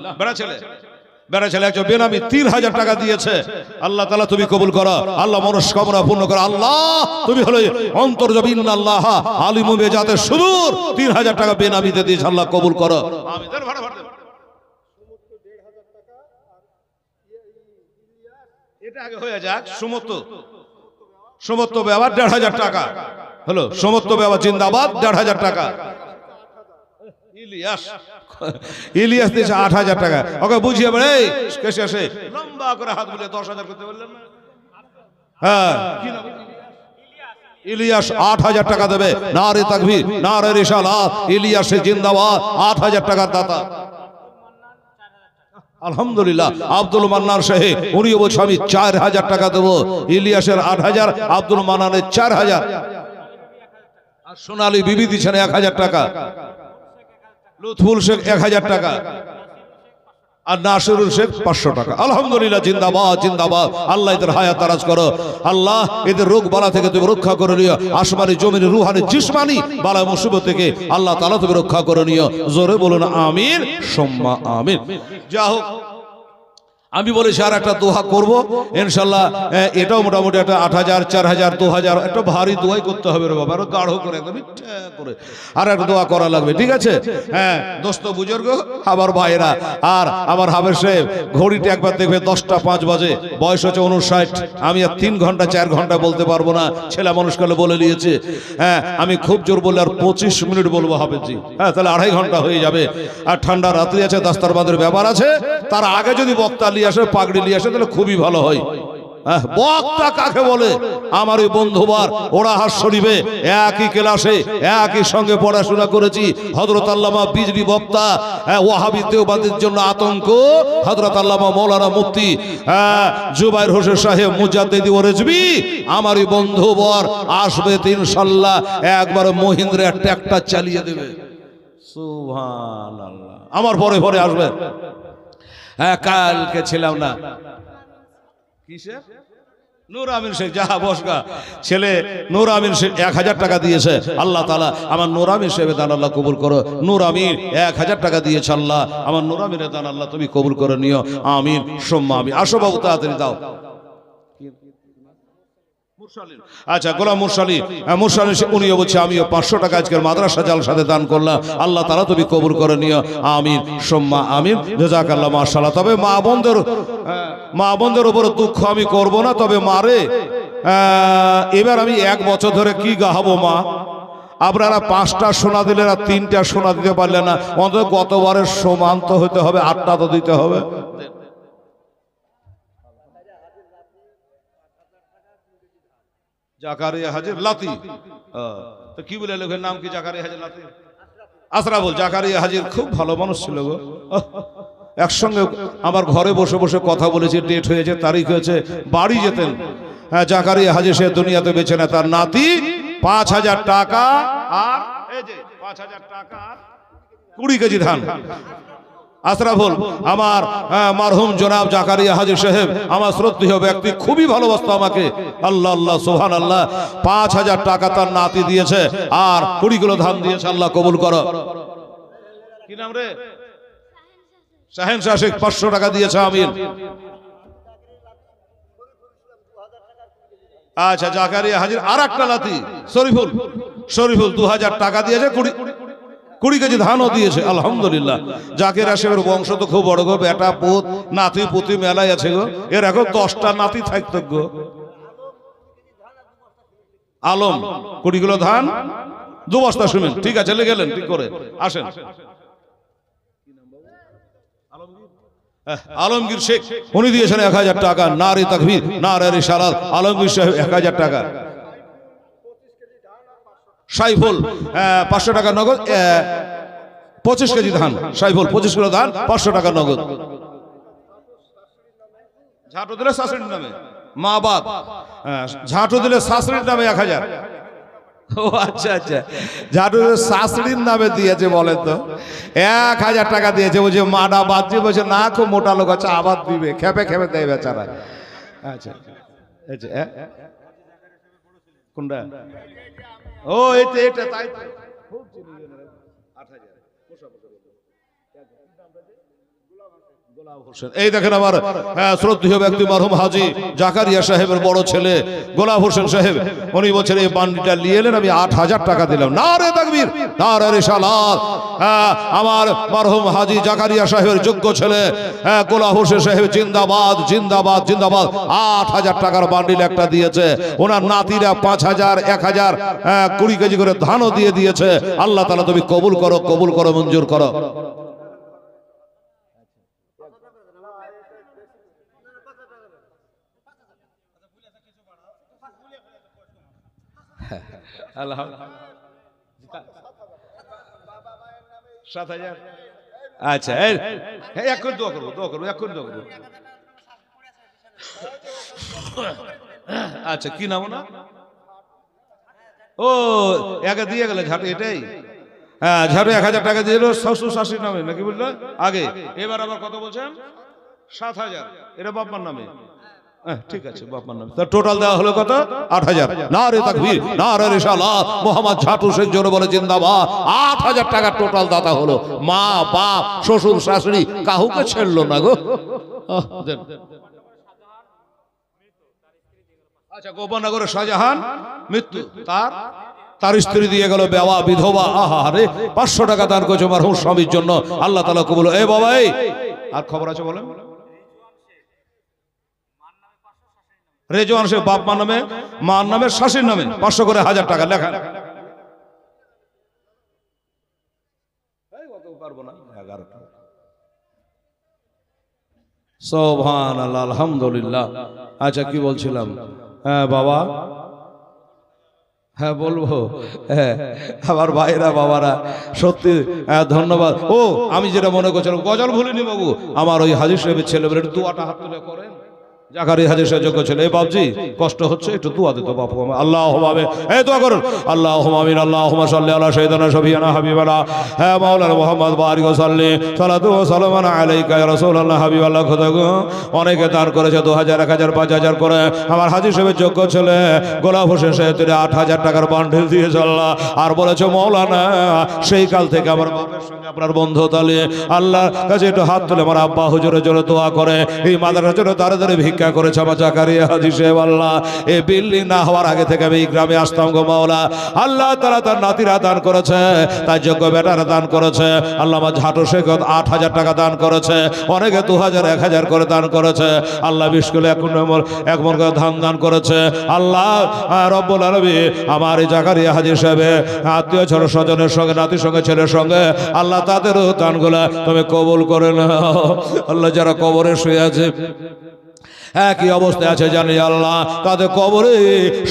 বেড়া ছেলে একজন বেনামি 3000 টাকা দিয়েছে, আল্লাহ তাআলা তুমি কবুল করো, আল্লাহ মনস্কামনা পূর্ণ করো, আল্লাহ তুমি হলো অন্তর্যামী, ইন্নাল্লাহ আলিমু বিজাতিস সুদূর। 3000 টাকা বেনামিতে দিয়েছে, আল্লাহ কবুল করো আমিন। এটা আগে হয়ে যাক। সমত্ত ব্যবহার 1500 টাকা হলো, সমত্ত ব্যবহার জিন্দাবাদ 1500 টাকা। ইলিয়াস দিয়েছে 8000 টাকা, ওকে বুঝিয়ে বলে কেসে আসে লম্বা করে হাত বুলিয়ে 10000 করতে বললেন না? হ্যাঁ ইলিয়াস 8000 টাকা দেবে, নারে তাকবীর, নারে রিসালাত। ইলিয়াস জিন্দাবাদ, 8000 টাকার দাতা আলহামদুলিল্লাহ। আব্দুল মান্নান সাহেব উনিও বলছে আমি 4000 টাকা দেবো। ইলিয়াসের 8000, আব্দুল মান্নানের 4000, আর সোনালী বিবি দিচ্ছেন 1000 টাকা, লুৎফুল শেখ 1000 টাকা, আর নাসিরুল শেখ 500 টাকা। আলহামদুলিল্লাহ, জিন্দাবাদ জিন্দাবাদ। আল্লাহ এদের হায়াত দারাজ করো, আল্লাহ এদের রোগ বালা থেকে তুমি রক্ষা করে নিও, আসমানি জমিনি রুহানি জিসমানি বালা মুসিবত থেকে আল্লাহ তাআলা তুমি রক্ষা করে নিও। জোরে বলুন আমিন সুম্মা আমিন। যা হোক, আমি বলেছি আর একটা দোয়া করব ইনশাআল্লাহ। এটাও মোটামুটি একটা 8000, 4000, 2000, একটা ভারী দোয়াই করতে হবে রে বাবা, আরো গাঢ় করে একদম ইচ্ছা করে আর একটা দোয়া করা লাগবে, ঠিক আছে? হ্যাঁ দোস্ত বুজুর্গ আবার ভাইরা, আর আমার হাবের সাহেব ঘড়িতে একবার দেখবে 10টা 5 বাজে, বয়স হচ্ছে 59। আমি আর 3 ঘন্টা 4 ঘন্টা বলতে পারবো না, ছেলে মানুষ কালে বলে নিয়েছে। হ্যাঁ আমি খুব জোর বললে আর 25 মিনিট বলবো হাফেজি, হ্যাঁ তাহলে 2.5 ঘন্টা হয়ে যাবে। আর ঠান্ডা রাত্রি আছে, দাস্তারবাদের ব্যাপার আছে, তার আগে যদি বক্তা আসে পাগড়ি নিয়ে আসে তাহলে খুবই ভালো হয়। বক্তা কাকে বলে? আমার ওই বন্ধুবার ওরা হাস শরীফে একই ক্লাসে একই সঙ্গে পড়াশোনা করেছি। হযরত আল্লামা বিজলি বক্তা, ওয়াহাবি দেওবান্দির জন্য আতঙ্ক। হযরত আল্লামা মাওলানা মুফতি জুবাইর হোসেন সাহেব মুজাদ্দিদি ও রেজবি, আমার ওই বন্ধুবার আসবে ইনশাআল্লাহ, একবার মহিন্দ্রা ট্রাক্টর চালিয়ে দেবে। সুবহানাল্লাহ, আমার পরে পরে আসবে। হ্যাঁ কালকে ছিলাম না, কিসে নূর আমিন শেখ, যাহা বসগা ছেলে নূর আমিন শেখ 1000 টাকা দিয়েছে। আল্লাহ তাআলা আমার নূর আমিন সাহেবের দান আল্লাহ কবুল করো। নূর আমিন 1000 টাকা দিয়েছে আল্লাহ, আমার নূর আমিনের দান আল্লাহ তুমি কবুল করে নিও, আমিন সুম্মা আমিন। আসো বাবু তাড়াতাড়ি দাও। আচ্ছা, গোলাম মুরসালি, মুরসালি উনিও বলছে আমিও 500 টাকা আজকের মাদ্রাসা জালসাতে দান করলাম, আল্লাহ তাআলা তুমি কবুল করে নিও, আমিন সুম্মা আমিন। জাযাকাল্লাহ, মাশাআল্লাহ। তবে মা বোনদের উপর দুঃখ আমি করব না, তবে মারে এবার আমি 1 বছর ধরে কি গাহাবো মা, আপনারা 5টা সোনা দিলেন আর 3টা সোনা দিতে পারলেন না, অন্তত গতবারের সমান তো হতে হবে, 8টা তো দিতে হবে। জাকারিয়া হাজির লাতি, তো কি বলে লোকের নাম কি? জাকারিয়া হাজির লাতি, আশরাফুল। জাকারিয়া হাজির খুব ভালো মানুষ ছিল গো, একসঙ্গে আমার ঘরে বসে বসে কথা বলেছি, ডেট হয়েছে, তারিখ হয়েছে, বাড়ি যেতেন। হ্যাঁ, জাকারিয়া হাজির সে দুনিয়াতে বেঁচে না, তার নাতি 5000 টাকা আর এই যে 5000 টাকা আর 20 কেজি ধান। আশরাফুল আমার মারহুম জনাব জাকারিয়া হাজী সাহেব আমার শ্রদ্ধেয় ব্যক্তি, খুবই ভালোবাসতো আমাকে। আল্লাহ আল্লাহ সুবহানাল্লাহ, 5000 টাকা তার নাতি দিয়েছে আর 20 কিলো ধান দিয়েছে, আল্লাহ কবুল করো। কি নাম রে? শাহেন শাহ শেখ 500 টাকা দিয়েছে, আমিন। আচ্ছা, জাকারিয়া হাজীর আর একটা নাতি শরীফুল 2000 টাকা দিয়েছে, 20 কেজি ধানও দিয়েছে, আলহামদুলিল্লাহ। জাকির সাহেবের বংশ তো খুব বড় গো, বেটা পুত নাতি পুতি মেলায় আছে গো, এর এখন 10টা নাতি থাকতো গো। আলম 20 কিলো ধান, 2 বস্তা সিমেন্ট, ঠিক আছে, চলে গেলেন, ঠিক করে আসেন। আলমগীর শেখ উনি দিয়েছেন 1000 টাকা, নারে তাকবীর নারে রিসালাত, আলমগীর সাহেব 1000 টাকা। সাইফুল 500 টাকা নগদ, 25 কেজি ধান, সাইফুল 25 কিলো ধান, 500 টাকা নগদ। ঝাঁটু দিলে শাশুড়ির নামে, মা বাপ ঝাঁটু দিলে শাশুড়ির নামে 1000। ও আচ্ছা আচ্ছা, ঝাঁটু শাশুড়ির নামে দিয়েছে, বলেন তো 1000 টাকা দিয়েছে। বলছে মাটা বাচ্চি, বলছে না খুব মোটা লোক আছে, আবার দিবে, খেপে খেপে দেয় বেচারা। আচ্ছা আচ্ছা, কোনটা? ও এটা তাই তো, খুব চিনি 8000। এই দেখেন আমার শ্রদ্ধেয় ব্যক্তি মারহুম হাজী জাকারিয়া সাহেবের বড় ছেলে গোলাম হোসেন সাহেব, উনি বলছেন এই বান্ডিটা নিয়ে এলেন, আমি 8000 টাকা দিলাম। নারে তাকবীর নারে রিসালাত। আমার মারহুম হাজী জাকারিয়া সাহেবের যোগ্য ছেলে গোলাম হোসেন সাহেব জিন্দাবাদ জিন্দাবাদ জিন্দাবাদ। 8000 টাকার বান্ডিল একটা দিয়েছে, ওনার নাতিরা 5000 1000 20 কেজি করে ধানও দিয়ে দিয়েছে। আল্লাহ তাআলা তুমি কবুল করো, কবুল করো, মঞ্জুর করো। আচ্ছা, এখন দোয়া করবো, এখন দোয়া করবো। আচ্ছা, কি নাম না? ও একে দিয়ে গেলে ঝাঁটু, এটাই। হ্যাঁ, ঝাঁটু 1000 টাকা দিয়েছিল শ্বশুর শাশুড়ির নামে নাকি বললো আগে, এবার আবার কত বলছেন? 7000। এটা বাপমার নামে, ঠিক আছে, বাপমার নামে। তার টোটাল দেওয়া হলো কত? 8000। নারে তাকবীর নারে রিসালাত, মোহাম্মদ ঝাঁটু শেখ জোরে বলে জিন্দাবাদ। 8000 টাকা টোটাল দাতা হলো, মা বাপ শ্বশুর শাশুড়ি কাউকে ছেড়লো না গো। আচ্ছা, গোপনগরের শাহজাহান মৃত্যু, তার স্ত্রী দিয়ে গেল বেওয়া বিধবা। আহারে 500 টাকা দান করেছে মারহুম স্বামীর জন্য, আল্লাহ তাআলা কবুল। এ বাবা, এই আর খবর আছে বলেন? রেজওয়ান শেখ বাপ মার নামে, মার নামে, শাশুড়ির নামে 500 করে 1000 টাকা লেখা। সুবহানাল্লাহ, আলহামদুলিল্লাহ। আচ্ছা, কি বলছিলাম? হ্যাঁ বাবা, হ্যাঁ বলবো। হ্যাঁ আমার ভাইরা বাবারা সত্যি ধন্যবাদ। ও আমি যেটা মনে করছিলাম, গজল ভুলিনি বাবু, আমার ওই হাজী সাহেবের ছেলেমেয়ের দুয়াটা হাত তুলে করেন। জাকারিয়া হাজির সাহেব যোগ্য ছিল। এই বাপজি কষ্ট হচ্ছে, একটু দোয়া দিত বাপু আমার। আল্লাহ হবে এই দোয়া করুন। আল্লাহ আমিন। আল্লাহুম্মা সাল্লি আলা সাইয়্যিদিনা শফিয়ানা হাবিবানা হ্যাঁ মাওলানা মুহাম্মদ বারিক ওয়া সাল্লি সালাতু ওয়া সালামান আলাইকা ইয়া রাসূলুল্লাহ হাবিবাল্লাহ। খোদাগো অনেকে দান করেছে 2000 1000 5000 করে। আমার হাজির সাহেবের যোগ্য ছেলে গোলাপ হোসেন সাহেব তিনি 8000 টাকার বান্ডিল দিয়েছে আল্লাহ। আর বলেছে মাওলানা সেই কাল থেকে আমার বাপের সঙ্গে আপনার বন্ধুতা নিয়ে আল্লাহর কাছে একটু হাত তুলে আমার আব্বা হুজুরের জন্য দোয়া করে। এই মাদ্রাসার জন্য তাড়াতাড়ি ভিক্ষা করেছে আমার জাকারিয়া হাজী সাহেব। আল্লাহ এই বিল্ডিং না হওয়ার আগে থেকে আমি এই গ্রামে আসতাম গো মাওলা। আল্লাহ তাআলা তার নাতিরা দান করেছে, তার যোগ্য বেটারা দান করেছে। আল্লাহ আমার ঝাটু শেখ 8000 টাকা দান করেছে, অনেকে 2000 1000 করে দান করেছে। আল্লাহ বিশকুল এক মন করে ধান দান করেছে। আল্লাহ রব্বুল আলামিন আমার এই জাকারিয়া হাজী সাহেবের আত্মীয় ছোট স্বজনের সঙ্গে নাতির সঙ্গে ছেলের সঙ্গে আল্লাহ তাদেরও দানগুলা তুমি কবুল করে নাও। আল্লাহ যারা কবরে শুয়ে আছে একই অবস্থায় আছে জানি আল্লাহ, তাদের কবরে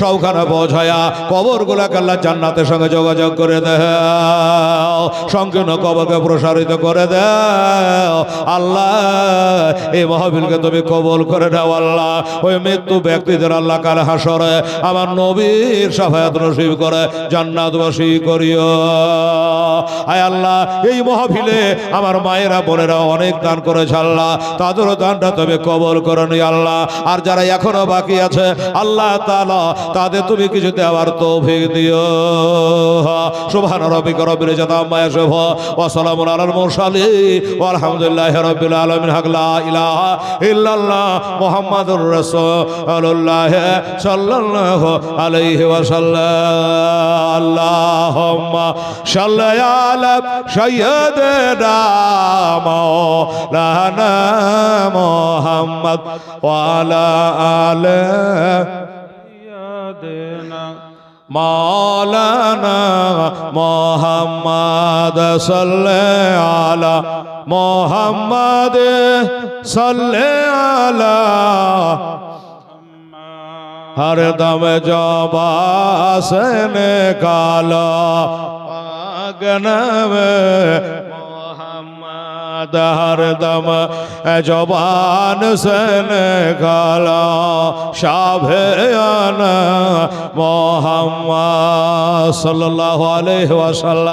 সবখানে পৌঁছায়া কবরগুলাকে আল্লাহ জান্নাতের সঙ্গে যোগাযোগ করে দাও, সংকীর্ণ কবরকে প্রসারিত করে দাও। আল্লাহ এই মাহফিলকে তুমি কবুল করে দাও আল্লাহ। ওই মৃত্যু ব্যক্তিদের আল্লাহ কাল হাসরে আমার নবীর শাফায়াত নসিব করে জান্নাতবাসী করিও। আয় আল্লাহ এই মাহফিলে আমার মায়েরা বোনেরা অনেক দান করেছে আল্লাহ, তাদেরও দানটা তুমি কবুল করে নি আল্লাহ। আর যারা এখনো বাকি আছে আল্লাহ তাআলা তাদের তুমি কিছু দেওয়ার তৌফিক দিও। সুবহান রাব্বিকা রাব্বিল ইজ্জাতি আম্মা ইয়াসিফুন ওয়া সালামুন আলাল মুরসালিন ওয়ালহামদুলিল্লাহি রাব্বিল আলামিন। হাক লা ইলাহা ইল্লাল্লাহ মুহাম্মাদুর রাসূলুল্লাহ সাল্লাল্লাহু আলাইহি ওয়াসাল্লাম। আল্লাহুম্মা সাল্লি আলা সাইয়্যিদিনা মাওলানা মুহাম্মদ ওয়ালা আলে মাওলানা মুহাম্মদ সাল্লি আলা মুহাম্মদ সাল্লি আলা हर दम जबा से निकाला अगनम मोहम्मद, हर दम जबान से निकाला शाभियाना मोहम्मद सल्लल्लाहु अलैहि वसल्लम।